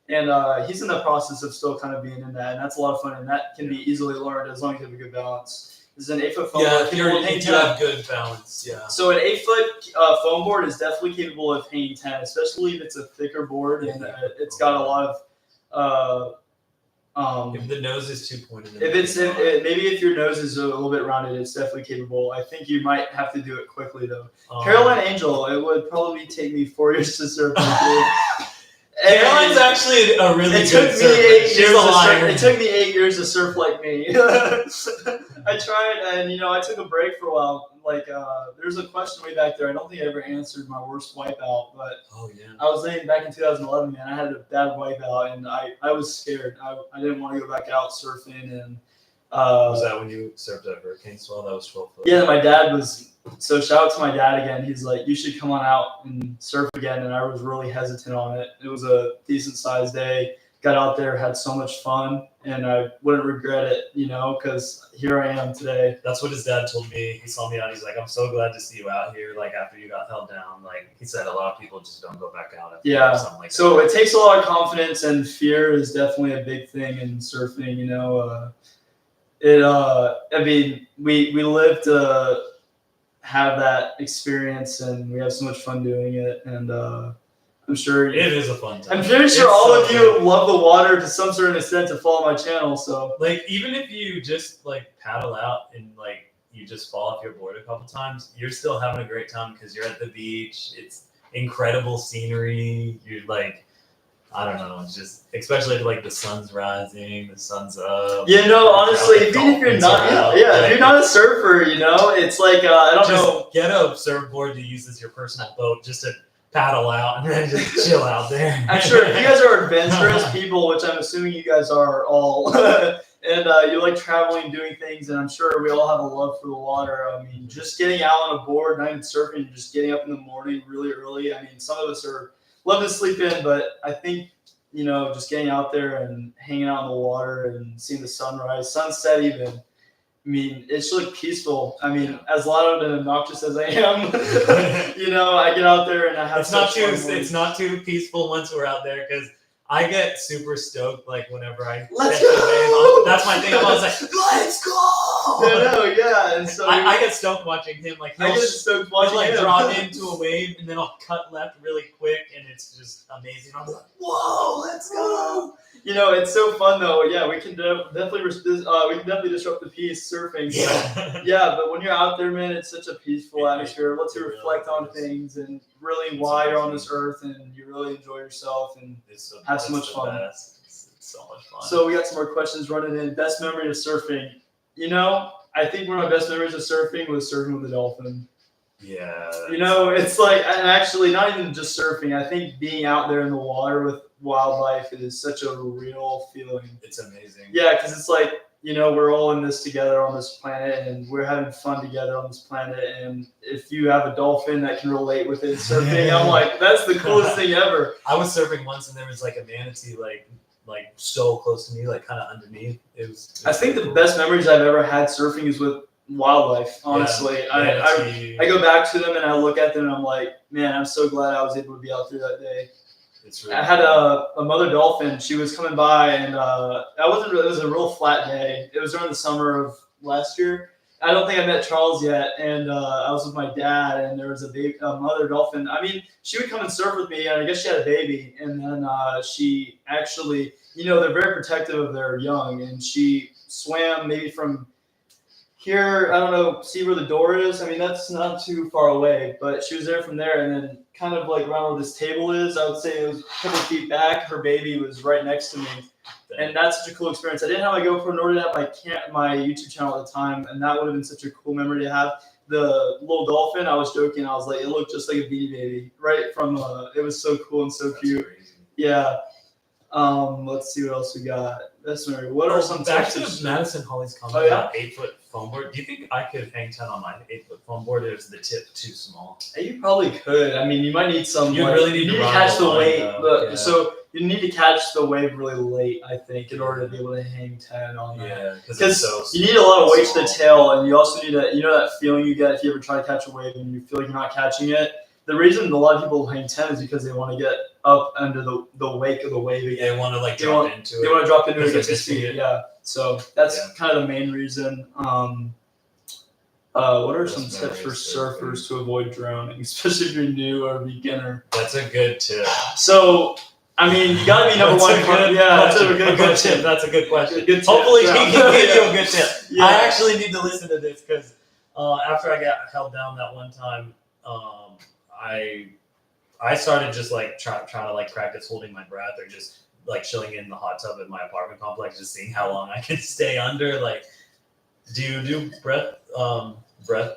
And he's in the process of still kind of being in that, and that's a lot of fun, and that can be easily learned as long as you have a good balance. This is an 8-foot foam board. Yeah, if you have good balance. Yeah. So an 8-foot foam board is definitely capable of hanging 10, especially if it's a thicker board and it's got a lot of. If the nose is too pointed. Maybe if your nose is a little bit rounded, it's definitely capable. I think you might have to do it quickly though. Caroline Angel, it would probably take me 4 years to surf. Caroline's actually a really good surfer. It took me 8 years to surf like me. I tried, and I took a break for a while. Like, there's a question way back there. I don't think I ever answered my worst wipeout, but I was saying back in 2011, man, I had a bad wipeout, and I was scared. I didn't want to go back out surfing, and was that when you surfed at Hurricane Swell? That was 12 foot. Yeah, my dad was. So shout out to my dad again. He's like, you should come on out and surf again. And I was really hesitant on it. It was a decent sized day. Got out there, had so much fun, and I wouldn't regret it, because here I am today. That's what his dad told me. He saw me out. He's like, I'm so glad to see you out here. Like after you got held down, like he said, a lot of people just don't go back out. Something like so that. It takes a lot of confidence, and fear is definitely a big thing in surfing. I mean, we live to have that experience, and we have so much fun doing it, and I'm sure it is a fun time. I'm pretty sure all of you love the water to some certain extent to follow my channel. So like, even if you just like paddle out and like you just fall off your board a couple times, you're still having a great time because you're at the beach. It's incredible scenery. You're like, I don't know, it's just, especially if like the sun's rising, the sun's up. Honestly, even if you're not, if you're not a surfer, it's like I don't know. Get a surfboard to use as your personal boat just to paddle out and then just chill out there. I'm sure if you guys are adventurous people, which I'm assuming you guys are all, and you like traveling, doing things, and I'm sure we all have a love for the water. I mean, just getting out on a board, not even surfing, just getting up in the morning really early. I mean, some of us love to sleep in, but I think, just getting out there and hanging out in the water and seeing the sunrise, sunset even. I mean, it's really peaceful. I mean, as loud and obnoxious as I am, I get out there and I have It's not too peaceful once we're out there because I get super stoked like whenever I let's go. That's my thing. I was like, let's go. And so I get stoked watching him. Like I get stoked watching him drop into a wave and then I'll cut left really quick and it's just amazing. I'm like, whoa, let's go. It's so fun though. Yeah, we can definitely disrupt the peace surfing. So, but when you're out there, man, it's such a peaceful atmosphere. It lets you reflect on things and really why you're on this earth, and you really enjoy yourself and have so much fun. so much fun. So we got some more questions running in. Best memory of surfing. You know, I think one of my best memories of surfing was surfing with a dolphin. Yeah. You know, it's like, and actually not even just surfing. I think being out there in the water with wildlife is such a real feeling. It's amazing. Yeah, because it's like, you know, we're all in this together on this planet, and we're having fun together on this planet. And if you have a dolphin that can relate with it surfing, I'm like, that's the coolest thing ever. I was surfing once, and there was like a manatee, like so close to me, like kind of underneath. It was I think really the cool. best memories I've ever had surfing is with wildlife. Honestly, Yeah, I go back to them and I look at them and I'm like, man, I'm so glad I was able to be out there that day. It's really I had cool. a mother dolphin. She was coming by, and it was a real flat day. It was during the summer of last year. I don't think I met Charles yet, and I was with my dad, and there was a mother dolphin. I mean, she would come and surf with me, and I guess she had a baby, and then she actually, you know, they're very protective of their young, and she swam maybe from here, I don't know, see where the door is. I mean, that's not too far away, but she was there from there, and then kind of like around where this table is, I would say it was a couple feet back. Her baby was right next to me, and that's such a cool experience. I didn't have my GoPro, nor did I have my YouTube channel at the time, and that would have been such a cool memory to have. The little dolphin, I was joking, I was like, it looked just like a Beanie Baby, right from. It was so cool and so That's cute. crazy. Yeah. Let's see what else we got. That's right. What are some back types of to Madison Holly's comment Oh, yeah? about 8-foot foam board? Do you think I could hang 10 on my 8-foot foam board, or is the tip too small? You probably could. I mean, you might need some. You like, really need you to need to ride catch the the line, weight. though. Yeah. So you need to catch the wave really late, I think, in order to be able to hang 10 on that. Yeah, Because so you need a lot of weight to the small. tail, and you also need to, you know, that feeling you get if you ever try to catch a wave and you feel like you're not catching it. The reason a lot of people hang 10 is because they want to get up under the wake of the wave again. They want to like They drop want- into They it. want to drop into it, Because get they're to speed. missing it. Yeah. So that's Yeah. kind of the main reason. What are Best some tips for memories surfers to avoid drowning, especially if you're new or a beginner? That's a good tip. So, I mean, you gotta be number one. That's a good question. tip. That's a good question. Good tip. Hopefully, he Yeah. can give you a good tip. Yeah. I actually need to listen to this because after I got held down that one time, I started just like trying to like practice holding my breath, or just like chilling in the hot tub in my apartment complex, just seeing how long I can stay under. Like, do you do breath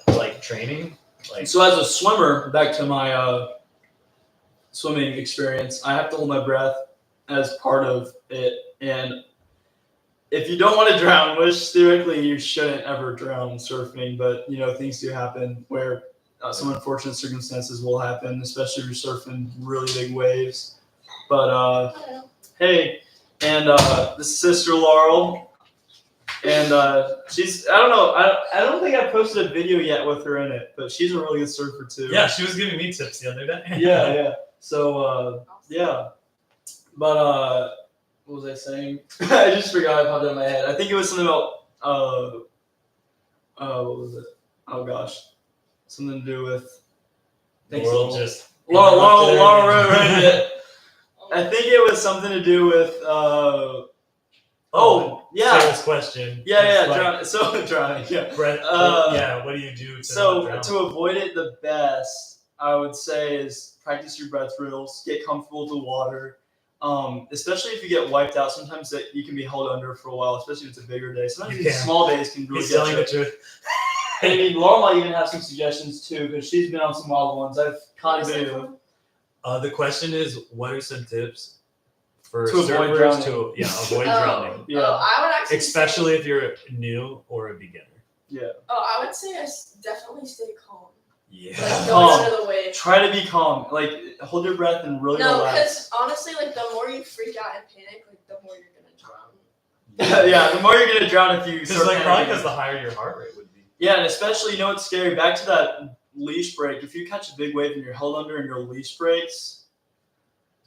like training? Like, So, as a swimmer, back to my swimming experience, I have to hold my breath as part of it. And if you don't want to drown, which theoretically you shouldn't ever drown surfing, but you know, things do happen where some unfortunate circumstances will happen, especially if you're surfing really big waves. But hey, and this is Sister Laurel, and she's, I don't know, I don't think I posted a video yet with her in it, but she's a really good surfer too. yeah, she was giving me tips the other day. Yeah. So yeah, but what was I saying? I just forgot. It popped out of my head. I think it was something about what was it? Oh gosh, something to do with. The world just Laurel ruined it. I think it was something to do with. Yeah. Sales question. Yeah. It's like, Drowning. Yeah. breath, Uh, what do you do to So not drown? to avoid it, the best I would say is practice your breath drills. Get comfortable with the water. Especially if you get wiped out, sometimes that you can be held under for a while, especially if it's a bigger day. Sometimes You these can. small days can really He's get telling you. the truth. I mean, Laura might even have some suggestions too, because she's been on some wild ones. I've kind of been. The question is, what are some tips for To avoid surfers drowning. to avoid drowning, Yeah. I would actually especially if you're new or a beginner? I would say definitely stay calm. Yeah. Like Calm. go into the wave. Try to be calm. Like, hold your breath and really No, relax. because honestly, like the more you freak out and panic, like the more you're gonna drown. Yeah, the more you're gonna drown if you Because start like probably panicking. because the higher your heart rate would be. Yeah, and especially, you know what's scary? Back to that leash break. If you catch a big wave and you're held under and your leash breaks,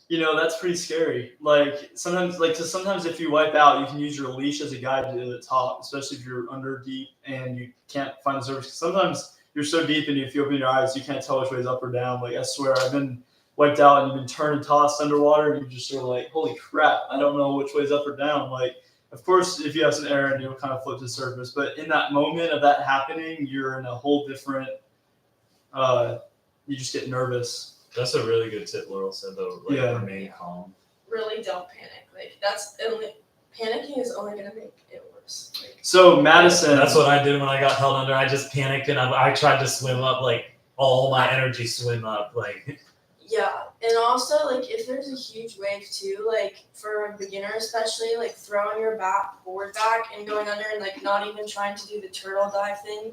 you know, that's pretty scary. Like, sometimes if you wipe out, you can use your leash as a guide to the top, especially if you're under deep and you can't find the surface. Sometimes you're so deep and if you open your eyes, you can't tell which way is up or down. Like, I swear, I've been wiped out and you've been turned and tossed underwater and you're just sort of like, holy crap, I don't know which way is up or down. Like, of course, if you have some air and you'll kind of float to the surface, but in that moment of that happening, you're in a whole different, you just get nervous. That's a really good tip Laurel said though. Like, Yeah. remain calm. really don't panic. Like panicking is only gonna make it worse. Like, So Madison, That's what I did when I got held under. I just panicked and I tried to swim up, like all my energy swim up, like. yeah, and also like if there's a huge wave too, like for a beginner especially, like throwing your board back and going under and like not even trying to do the turtle dive thing,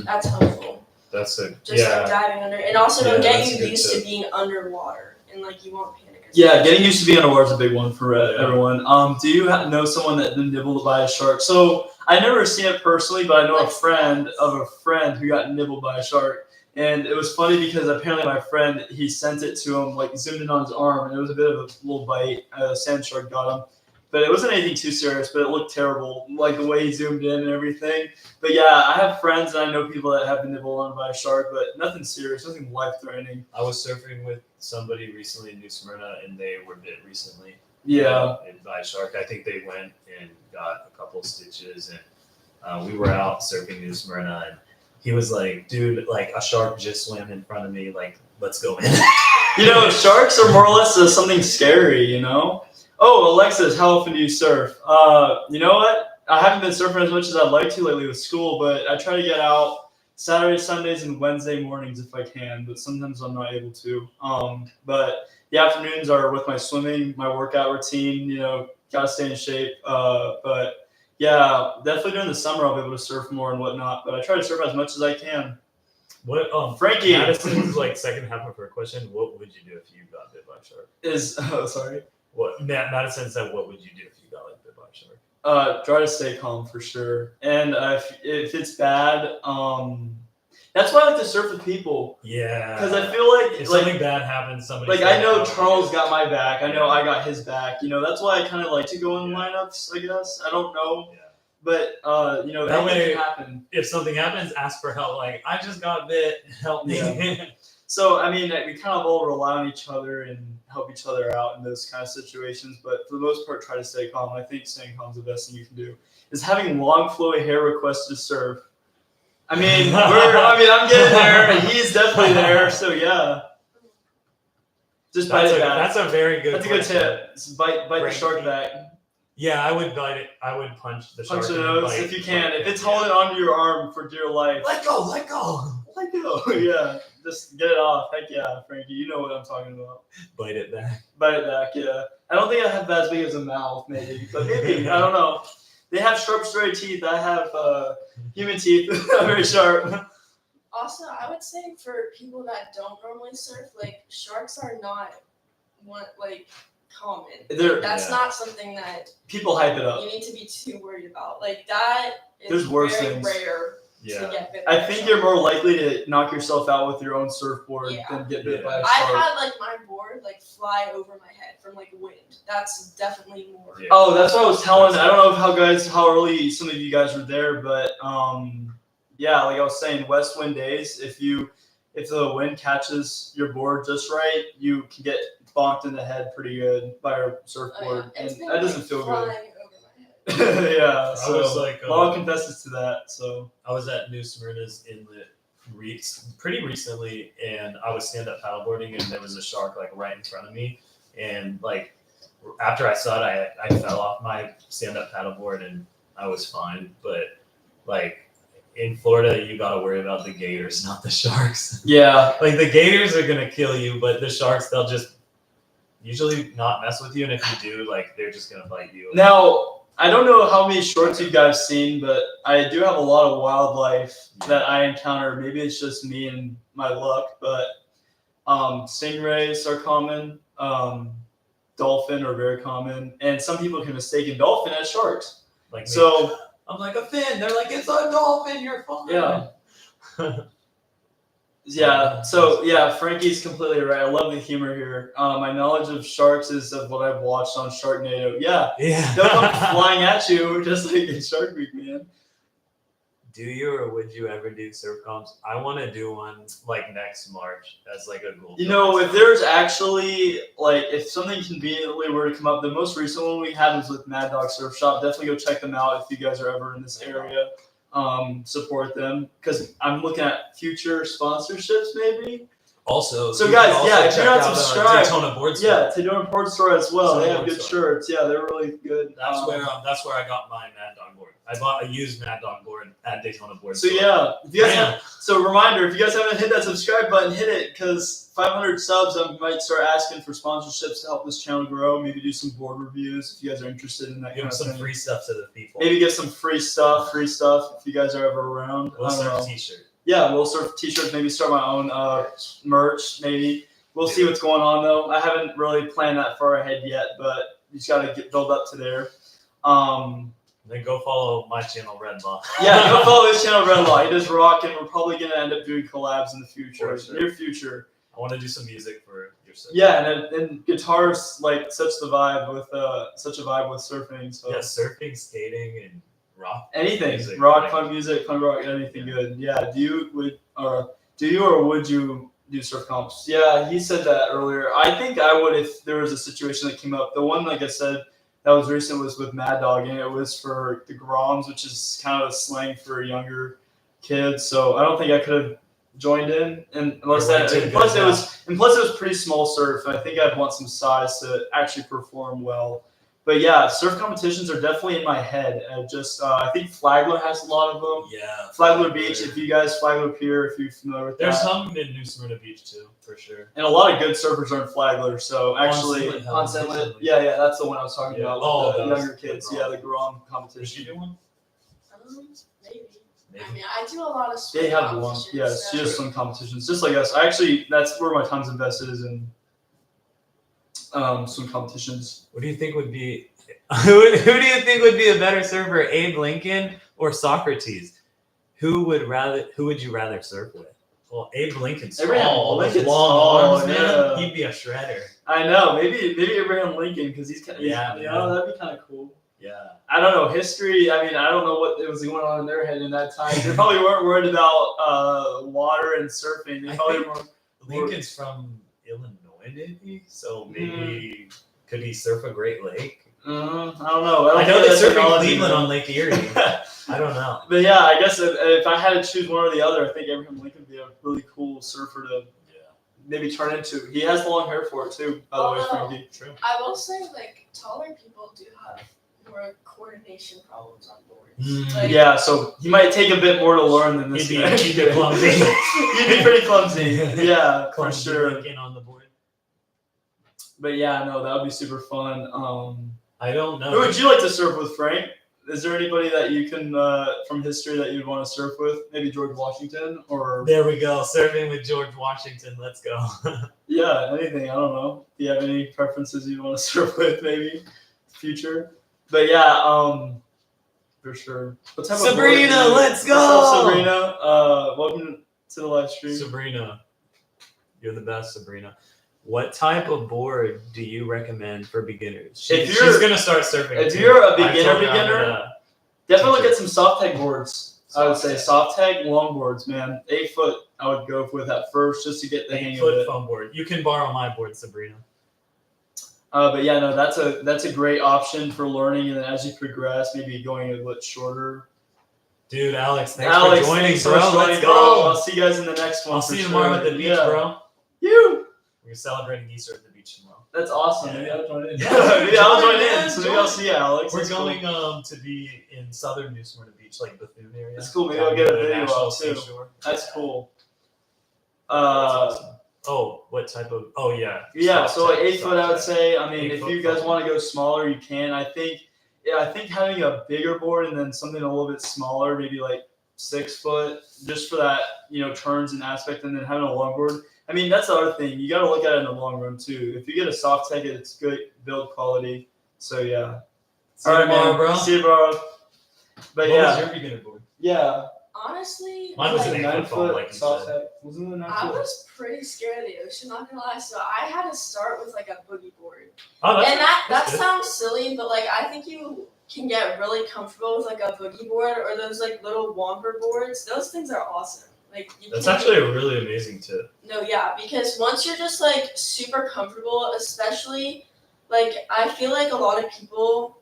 that's helpful. That's a Just like diving under, and also it'll Yeah, get that's a you good used to tip. being underwater, and like you won't panic. As yeah, much. getting used to being underwater is a big one for everyone. Do you know someone that been nibbled by a shark? So I never seen it personally, but I know a friend of a friend who got nibbled by a shark. And it was funny because apparently my friend, he sent it to him, like zoomed in on his arm, and it was a bit of a little bite. A sand shark got him. But it wasn't anything too serious, but it looked terrible, like the way he zoomed in and everything. But yeah, I have friends and I know people that have been nibbled on by a shark, but nothing serious, nothing life-threatening. I was surfing with somebody recently in New Smyrna, and they were bit recently. Yeah. By a shark. I think they went and got a couple stitches, and we were out surfing New Smyrna, and he was like, "Dude, like a shark just swam in front of me. Like, let's go in." You know, sharks are more or less something scary, you know? Oh, Alexis, how often do you surf? You know what? I haven't been surfing as much as I'd like to lately with school, but I try to get out Saturday, Sundays, and Wednesday mornings if I can, but sometimes I'm not able to. But the afternoons are with my swimming, my workout routine, you know, gotta stay in shape. But yeah, definitely during the summer I'll be able to surf more and whatnot, but I try to surf as much as I can. What Frankie. Madison's like second half of her question, what would you do if you got bit by a shark? Sorry. What Madison said, what would you do if you got like bit by a shark? Try to stay calm for sure. And if it's bad, that's why I like to surf with people. Yeah. Because I feel like if something bad happens, somebody. Like I know Charles got my back. I know I got his back. You know, that's why I kind of like to go in lineups. I guess I don't know, but you know, that way can happen. If something happens, ask for help. Like I just got bit, help me. Yeah. So I mean, we kind of all rely on each other and help each other out in those kind of situations. But for the most part, try to stay calm. I think staying calm is the best thing you can do. Is having long flowy hair requests to surf. I mean, I'm getting there, and he's definitely there. So yeah, just bite it back. That's a very good. That's a good tip. Just bite the shark back. Yeah, I would bite it. I would punch the shark. Punch the nose if you can. If it's holding onto your arm for dear life, let go, let go. Let go. Yeah, just get it off. Heck yeah, Frankie, you know what I'm talking about. Bite it back. Bite it back. Yeah. I don't think I have that as big as a mouth, maybe, but maybe I don't know. They have sharp, straight teeth. I have human teeth. Very sharp. Also, I would say for people that don't normally surf, like sharks are not common. That's not something that people hype it up. You need to be too worried about. Like that is There's worse very things. rare Yeah. to get bit by I a think shark. you're more likely to knock yourself out with your own surfboard than get bit by a I've shark. had like my board like fly over my head from like wind. That's definitely more. Yeah. Oh, that's what I was telling. I don't know how early some of you guys were there, but yeah, like I was saying, west wind days. If the wind catches your board just right, you can get bonked in the head pretty good by a surfboard, and that doesn't feel good. Over my head. Yeah, so I was like, Lala confesses to that. So I was at New Smyrna's Inlet pretty recently, and I was stand-up paddleboarding, and there was a shark like right in front of me, and like after I saw it, I fell off my stand-up paddleboard, and I was fine. But like in Florida, you got to worry about the gators, not the sharks. yeah, Like the gators are gonna kill you, but the sharks, they'll just usually not mess with you, and if you do, like they're just gonna bite you. Now, I don't know how many shorts you guys seen, but I do have a lot of wildlife that I encounter. Maybe it's just me and my luck, but stingrays are common. Dolphin are very common, and some people can mistake a dolphin as sharks. Like me. So I'm like a fin. They're like, it's a dolphin. You're fine. yeah. Yeah, so yeah, Frankie's completely right. I love the humor here. My knowledge of sharks is of what I've watched on Sharknado. Yeah, Yeah. they'll come flying at you just like in Shark Week, man. Do you or would you ever do surf comps? I want to do one like next March as like a goal. You know, if there's actually like if something conveniently were to come up, the most recent one we had was with Mad Dog Surf Shop. Definitely go check them out if you guys are ever in this area. Support them because I'm looking at future sponsorships maybe. Also, So you guys, can also yeah, if you're check not out, subscribed, Daytona Board Store. Yeah, Daytona Board Store as well. They have Board good Store. shirts. Yeah, they're really good. That's where I got my Mad Dog board. I bought a used Mad Dog board at Daytona Board So Store. yeah, if you guys Bam. have, so reminder, if you guys haven't hit that subscribe button, hit it, because 500 subs, I might start asking for sponsorships to help this channel grow. Maybe do some board reviews if you guys are interested in that Give kind them of some thing. free stuff to the people. Maybe get some free stuff if you guys are ever around. We'll I don't serve know. a t-shirt. Yeah, WillSurf t-shirts. Maybe start my own merch. Maybe we'll see what's going on though. I haven't really planned that far ahead yet, but you just gotta build up to there. Then go follow my channel, Redlaw. Yeah, go follow his channel, Redlaw. He does rock, and we're probably gonna end up doing collabs in the future, For sure. near future. I want to do some music for your surf. Yeah, and guitars like such a vibe with surfing. So Yeah, surfing, skating, and rock. anything, Music, rock, like- punk music, punk rock, anything good. Yeah. Do you or would you do surf comps? Yeah, he said that earlier. I think I would if there was a situation that came up. The one, like I said, that was recent was with Mad Dog, and it was for the Groms, which is kind of a slang for younger kids. So I don't think I could have joined in, and plus it was pretty small surf. And I think I'd want some size to actually perform well. But yeah, surf competitions are definitely in my head. I think Flagler has a lot of them. Yeah. Flagler Beach, if you guys Flagler Pier, if you're familiar with There's that. some in New Smyrna Beach too, for sure. And a lot of good surfers are in Flagler. So actually, On on Sunlit. Sunlit, yeah, that's the one I was talking Yeah. about. Oh, With the that was younger the kids, Grom. yeah, the Grom Did competition. you do one? Maybe. Maybe. I mean, I do a lot of swim They have one, competitions, yeah, so- just some competitions, just like us. That's where my time's invested is in some competitions. What do you think would be? Who do you think would be a better surfer, Abe Lincoln or Socrates? Who would you rather surf with? Well, Abe Lincoln's Abraham tall, those Lincoln's long tall, arms, man. yeah. He'd be a shredder. I know, maybe Abraham Lincoln because he's kind of Yeah, that'd be kind of cool. Yeah. I don't know history. I mean, I don't know what was going on in their head in that time. They probably weren't worried about water and surfing. They I probably think- were. Lincoln's from Illinois, maybe. So Mm-hmm. maybe could he surf a Great Lake? I don't know. I know they that's surf in technology, Cleveland man. on Lake Erie. I don't know. But yeah, I guess if I had to choose one or the other, I think Abraham Lincoln would be a really cool surfer to Yeah. maybe turn into. He has long hair for it too, by the way, Although- Frankie. True. I will say, like, taller people do have more coordination problems on boards. Mm. Like, Yeah, so he might take a bit more to learn than this He'd guy. be clumsy. He'd be pretty clumsy. Yeah, for Clumsy sure. Lincoln on the board. But yeah, no, that would be super fun. I don't know. Who would you like to surf with, Frank? Is there anybody that you can from history that you'd want to surf with? Maybe George Washington or There we go. Surfing with George Washington. Let's go. yeah, anything. I don't know. Do you have any preferences you want to surf with? Maybe future. But yeah, for sure. What type of board Sabrina, do you- let's go! What's up, Sabrina? Welcome to the live stream. Sabrina, you're the best, Sabrina. What type of board do you recommend for beginners? If She's you're- gonna start surfing. if too. you're a I told her I'm beginner, gonna- Definitely get some soft tag boards. I would say Soft soft tag longboards, man. 8 foot. I would go with at first just to get the hang of 8-foot it. foam board. You can borrow my board, Sabrina. But yeah, no, that's a great option for learning, and then as you progress, maybe going a bit shorter. Dude, Alex, thanks Alex, for joining, thanks so bro. much for Let's joining, bro. go. I'll see you guys in the next one. I'll for see you sure. tomorrow at the beach, Yeah. bro. You. We're celebrating Easter at the beach tomorrow. That's awesome. Yeah. Maybe I'll join in. Yeah. Maybe I'll join Join, in. So man, maybe I'll join. see you, Alex. We're That's cool. going to be in southern New Smyrna Beach, like Bethune area. That's cool. Maybe Down I'll get a near the video National out, too. Seashore. That's cool. That's awesome. Oh, what type of? Oh yeah. Yeah, Soft so like tag, 8 foot, soft I would tag. say. I mean, 8 if foot you guys foam. want to go smaller, you can. I think having a bigger board and then something a little bit smaller, maybe like 6 foot, just for that, turns and aspect, and then having a longboard. I mean, that's the other thing. You got to look at it in the long run too. If you get a soft tag, it's good build quality. So yeah. See you tomorrow, man. bro. See you, bro. But What yeah, was your beginner board? yeah. honestly, Mine was like, an 9 8 foot foam, foot like you soft said. tag. Wasn't it a 9 I foot? was pretty scared of the ocean, not gonna lie. So I had to start with like a boogie board, Oh, that's and that that's good. sounds silly, but like I think you can get really comfortable with like a boogie board or those like little womper boards. Those things are awesome. Like you That's can- actually a really amazing tip. No, yeah, because once you're just like super comfortable, especially like I feel like a lot of people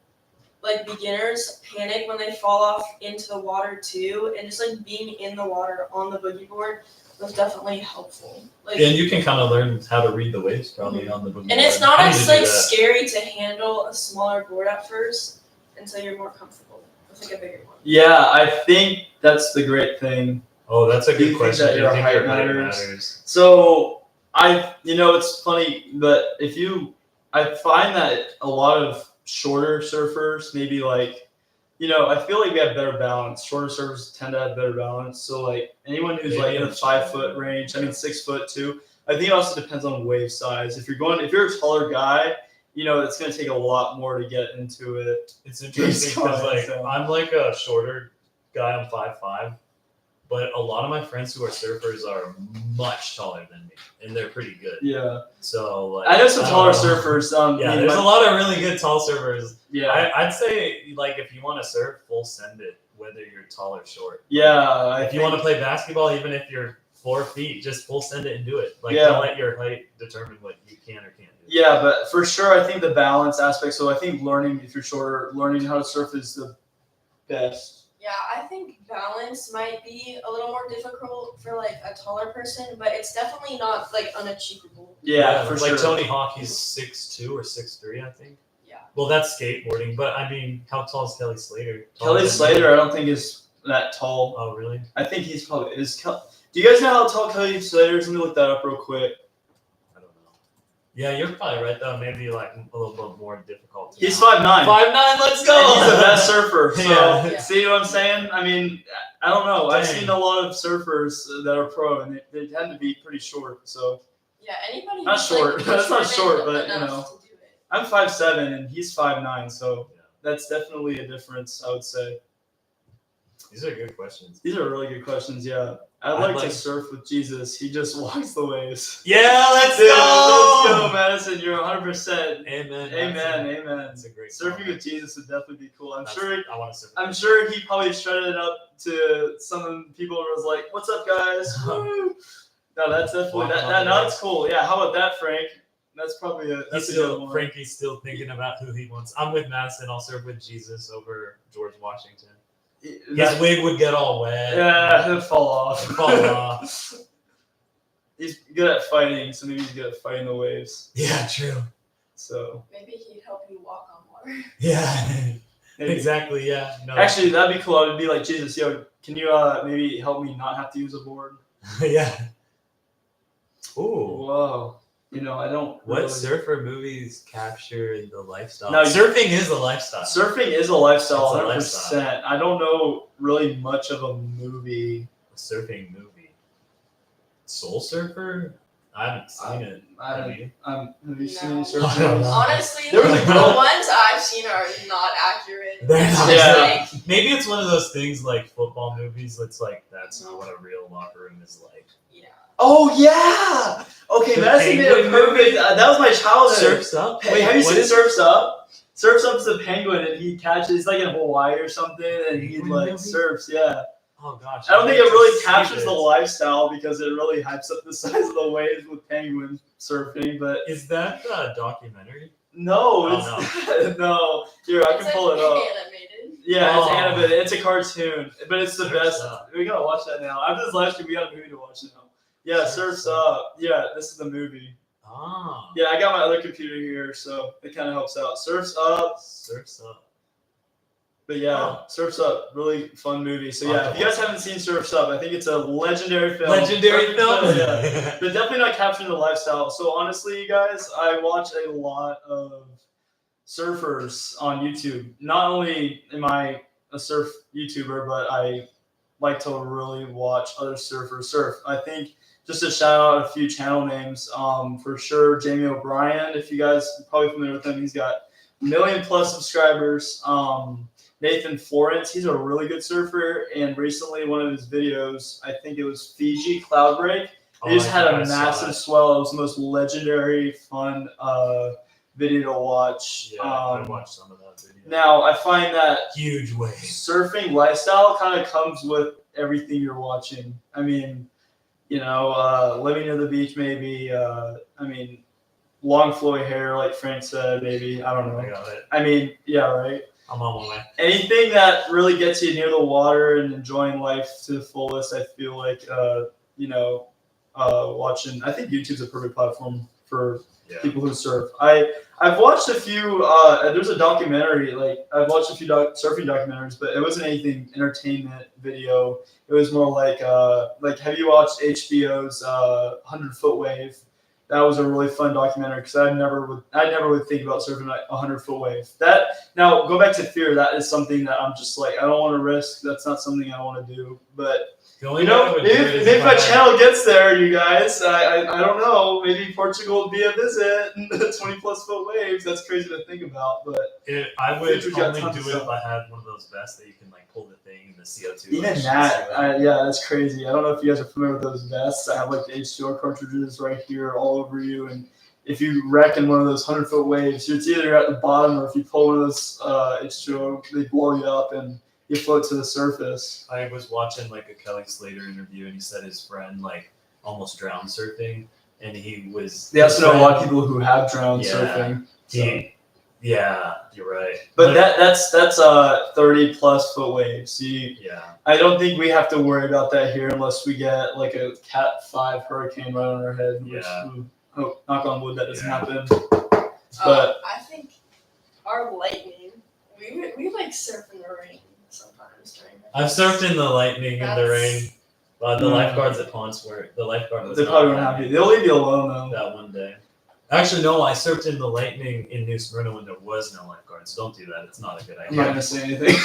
like beginners panic when they fall off into the water too, and just like being in the water on the boogie board was definitely helpful. Like, And you can kind of learn how to read the waves probably on the boogie and it's board. not I need as to do like that. scary to handle a smaller board at first until you're more comfortable with like a bigger one. Yeah, I think that's the great thing. Oh, that's a Do you good think question. that Do you your think height your height matters? matters? So it's funny, but I find that a lot of shorter surfers, maybe like, I feel like we have better balance. Shorter surfers tend to have better balance. So like anyone who's like in the 5 foot range, I mean 6 foot too. I think it also depends on wave size. If you're a taller guy, it's going to take a lot more to get into it. It's interesting because like I'm like a shorter guy. I'm 5'5", but a lot of my friends who are surfers are much taller than me, and they're pretty good. Yeah. So like I know some taller don't know. surfers. Yeah, there's a lot of really good tall surfers. Yeah. I'd say like if you want to surf, full send it, whether you're tall or short. Yeah. If you want to play basketball, even if you're 4 feet, just full send it and do it. Like Yeah. don't let your height determine what you can or can't do. Yeah, but for sure, I think the balance aspect. So I think if you're shorter, learning how to surf is the best. Yeah, I think balance might be a little more difficult for like a taller person, but it's definitely not like unachievable. Yeah, for like sure. Tony Hawk, he's 6'2" or 6'3", I think. Yeah. Well, that's skateboarding, but I mean, how tall is Kelly Slater? Kelly Slater, I don't think is that tall. Oh, really? I think he's probably Do you guys know how tall Kelly Slater is? Let me look that up real quick. I don't know. Yeah, you're probably right though. Maybe like a little bit more difficult. He's 5'9". 5'9", let's go. And he's the best surfer. So Yeah. see what I'm saying? I mean, I don't know. I've Dang. seen a lot of surfers that are pro, and they tend to be pretty short. So Yeah, anybody Not who's short. like That's not driven short, but, enough to do it. I'm 5'7", and he's 5'9", so Yeah. that's definitely a difference, I would say. These are good questions. These are really good questions. Yeah, I'd like to surf with Jesus. He just walks the waves. Yeah, let's Dude, go. let's go, Madison. You're 100%. Amen. Amen. That's a great Surfing comment. with Jesus would definitely be cool. I want to surf. I'm sure he probably shredded it up to some people and was like, "What's up, guys?" Woo! No, that's definitely that's cool. Yeah, how about that, Frank? That's probably a good one. Frankie's still thinking about who he wants. I'm with Madison. I'll surf with Jesus over George Washington. His wig would get all wet. Yeah, he'll fall off. Fall off. He's good at fighting, so maybe he's good at fighting the waves. Yeah, true. So Maybe he'd help you walk on water. Yeah, maybe. exactly. Yeah. No. Actually, that'd be cool. I'd be like, Jesus, yo, can you maybe help me not have to use a board? Yeah. Ooh. Whoa. I don't. What really... surfer movies capture the lifestyle? No, surfing is a lifestyle. Surfing is a lifestyle, It's a 100%. lifestyle. I don't know really much of a movie. A surfing movie. Soul Surfer? I haven't seen it. Have you? Have you seen No. any surf I don't movies? know. Honestly, There was a the girl- ones I've seen are not accurate. They're not. Yeah. Like, Maybe it's one of those things like football movies that's like, that's not what a real locker room is like. yeah. Oh, yeah! Okay, The Madison made a Penguin perfect. movie? That was my childhood. Surf's Up? Wait, have you what seen is Surf's Up? Surf's Up is a penguin, and he catches. He's like in Hawaii or something, and he Penguin like movie? surfs. Yeah. Oh gosh. I don't think it need to really see captures this. the lifestyle because it really hypes up the size of the waves with penguins surfing. But Is that a documentary? no, Oh, it's no. Here, I can pull it up. Animated. Yeah, it's Oh. animated. It's a cartoon, but it's the Surf's best. Up. We gotta watch that now. After this last year, we got a movie to watch now. Yeah, Surf's Surf's Up. Yeah, this is the movie. Ah. Yeah, I got my other computer here, so it kind of helps out. Surf's Up. Surf's Up. But yeah, Oh. Surf's Up, really fun movie. So I'll yeah, have if to you guys watch haven't seen Surf's Up, I think it's a legendary film. Legendary Perfect film? yeah. But definitely not capturing the lifestyle. So honestly, you guys, I watch a lot of surfers on YouTube. Not only am I a surf YouTuber, but I like to really watch other surfers surf. I think just to shout out a few channel names, for sure, Jamie O'Brien, if you guys are probably familiar with him, he's got 1 million+ subscribers. Nathan Florence, he's a really good surfer, and recently one of his videos, I think it was Fiji Cloud Break, Oh, he just had I a saw massive that. swell. It was the most legendary, fun video to watch. Yeah, I watched some of that video. Now, I find that Huge wave. surfing lifestyle kind of comes with everything you're watching. I mean, living near the beach, maybe. Long flowy hair, like Frank said, maybe. I don't know. I got it. I mean, yeah, right. I'm on my way. Anything that really gets you near the water and enjoying life to the fullest, I feel like, watching. I think YouTube's a perfect platform for people who surf. I've watched a few. There's a documentary. Like I've watched a few surfing documentaries, but it wasn't anything entertainment video. It was more like have you watched HBO's 100-Foot Wave? That was a really fun documentary because I never would think about surfing a 100-foot wave. That now go back to fear. That is something that I'm just like I don't want to risk. That's not something I want to do. But if my channel gets there, you guys, I don't know. Maybe Portugal would be a visit. 20+ foot waves. That's crazy to think about. But I would only do it if I had one of those vests that you can like pull the thing and the CO2. Even that, that's crazy. I don't know if you guys are familiar with those vests that have like the H2O cartridges right here all over you, and if you wreck in one of those 100-foot waves, it's either at the bottom or if you pull one of those H2O, they blow you up and you float to the surface. I was watching like a Kelly Slater interview, and he said his friend like almost drowned surfing, and he was. They also know a lot of people who have drowned surfing. Yeah, you're right. But that's 30+ foot waves. I don't think we have to worry about that here unless we get like a Cat 5 hurricane right on our head. Which, knock on wood, that doesn't happen. But I think our lightning, we like surf in the rain sometimes during. I've surfed in the lightning and the rain. The lifeguards at Ponce were the lifeguard was. They probably weren't happy. They'll leave you alone though. That one day. Actually, no. I surfed in the lightning in New Smyrna when there was no lifeguards. Don't do that. It's not a good idea. I'm not gonna say anything.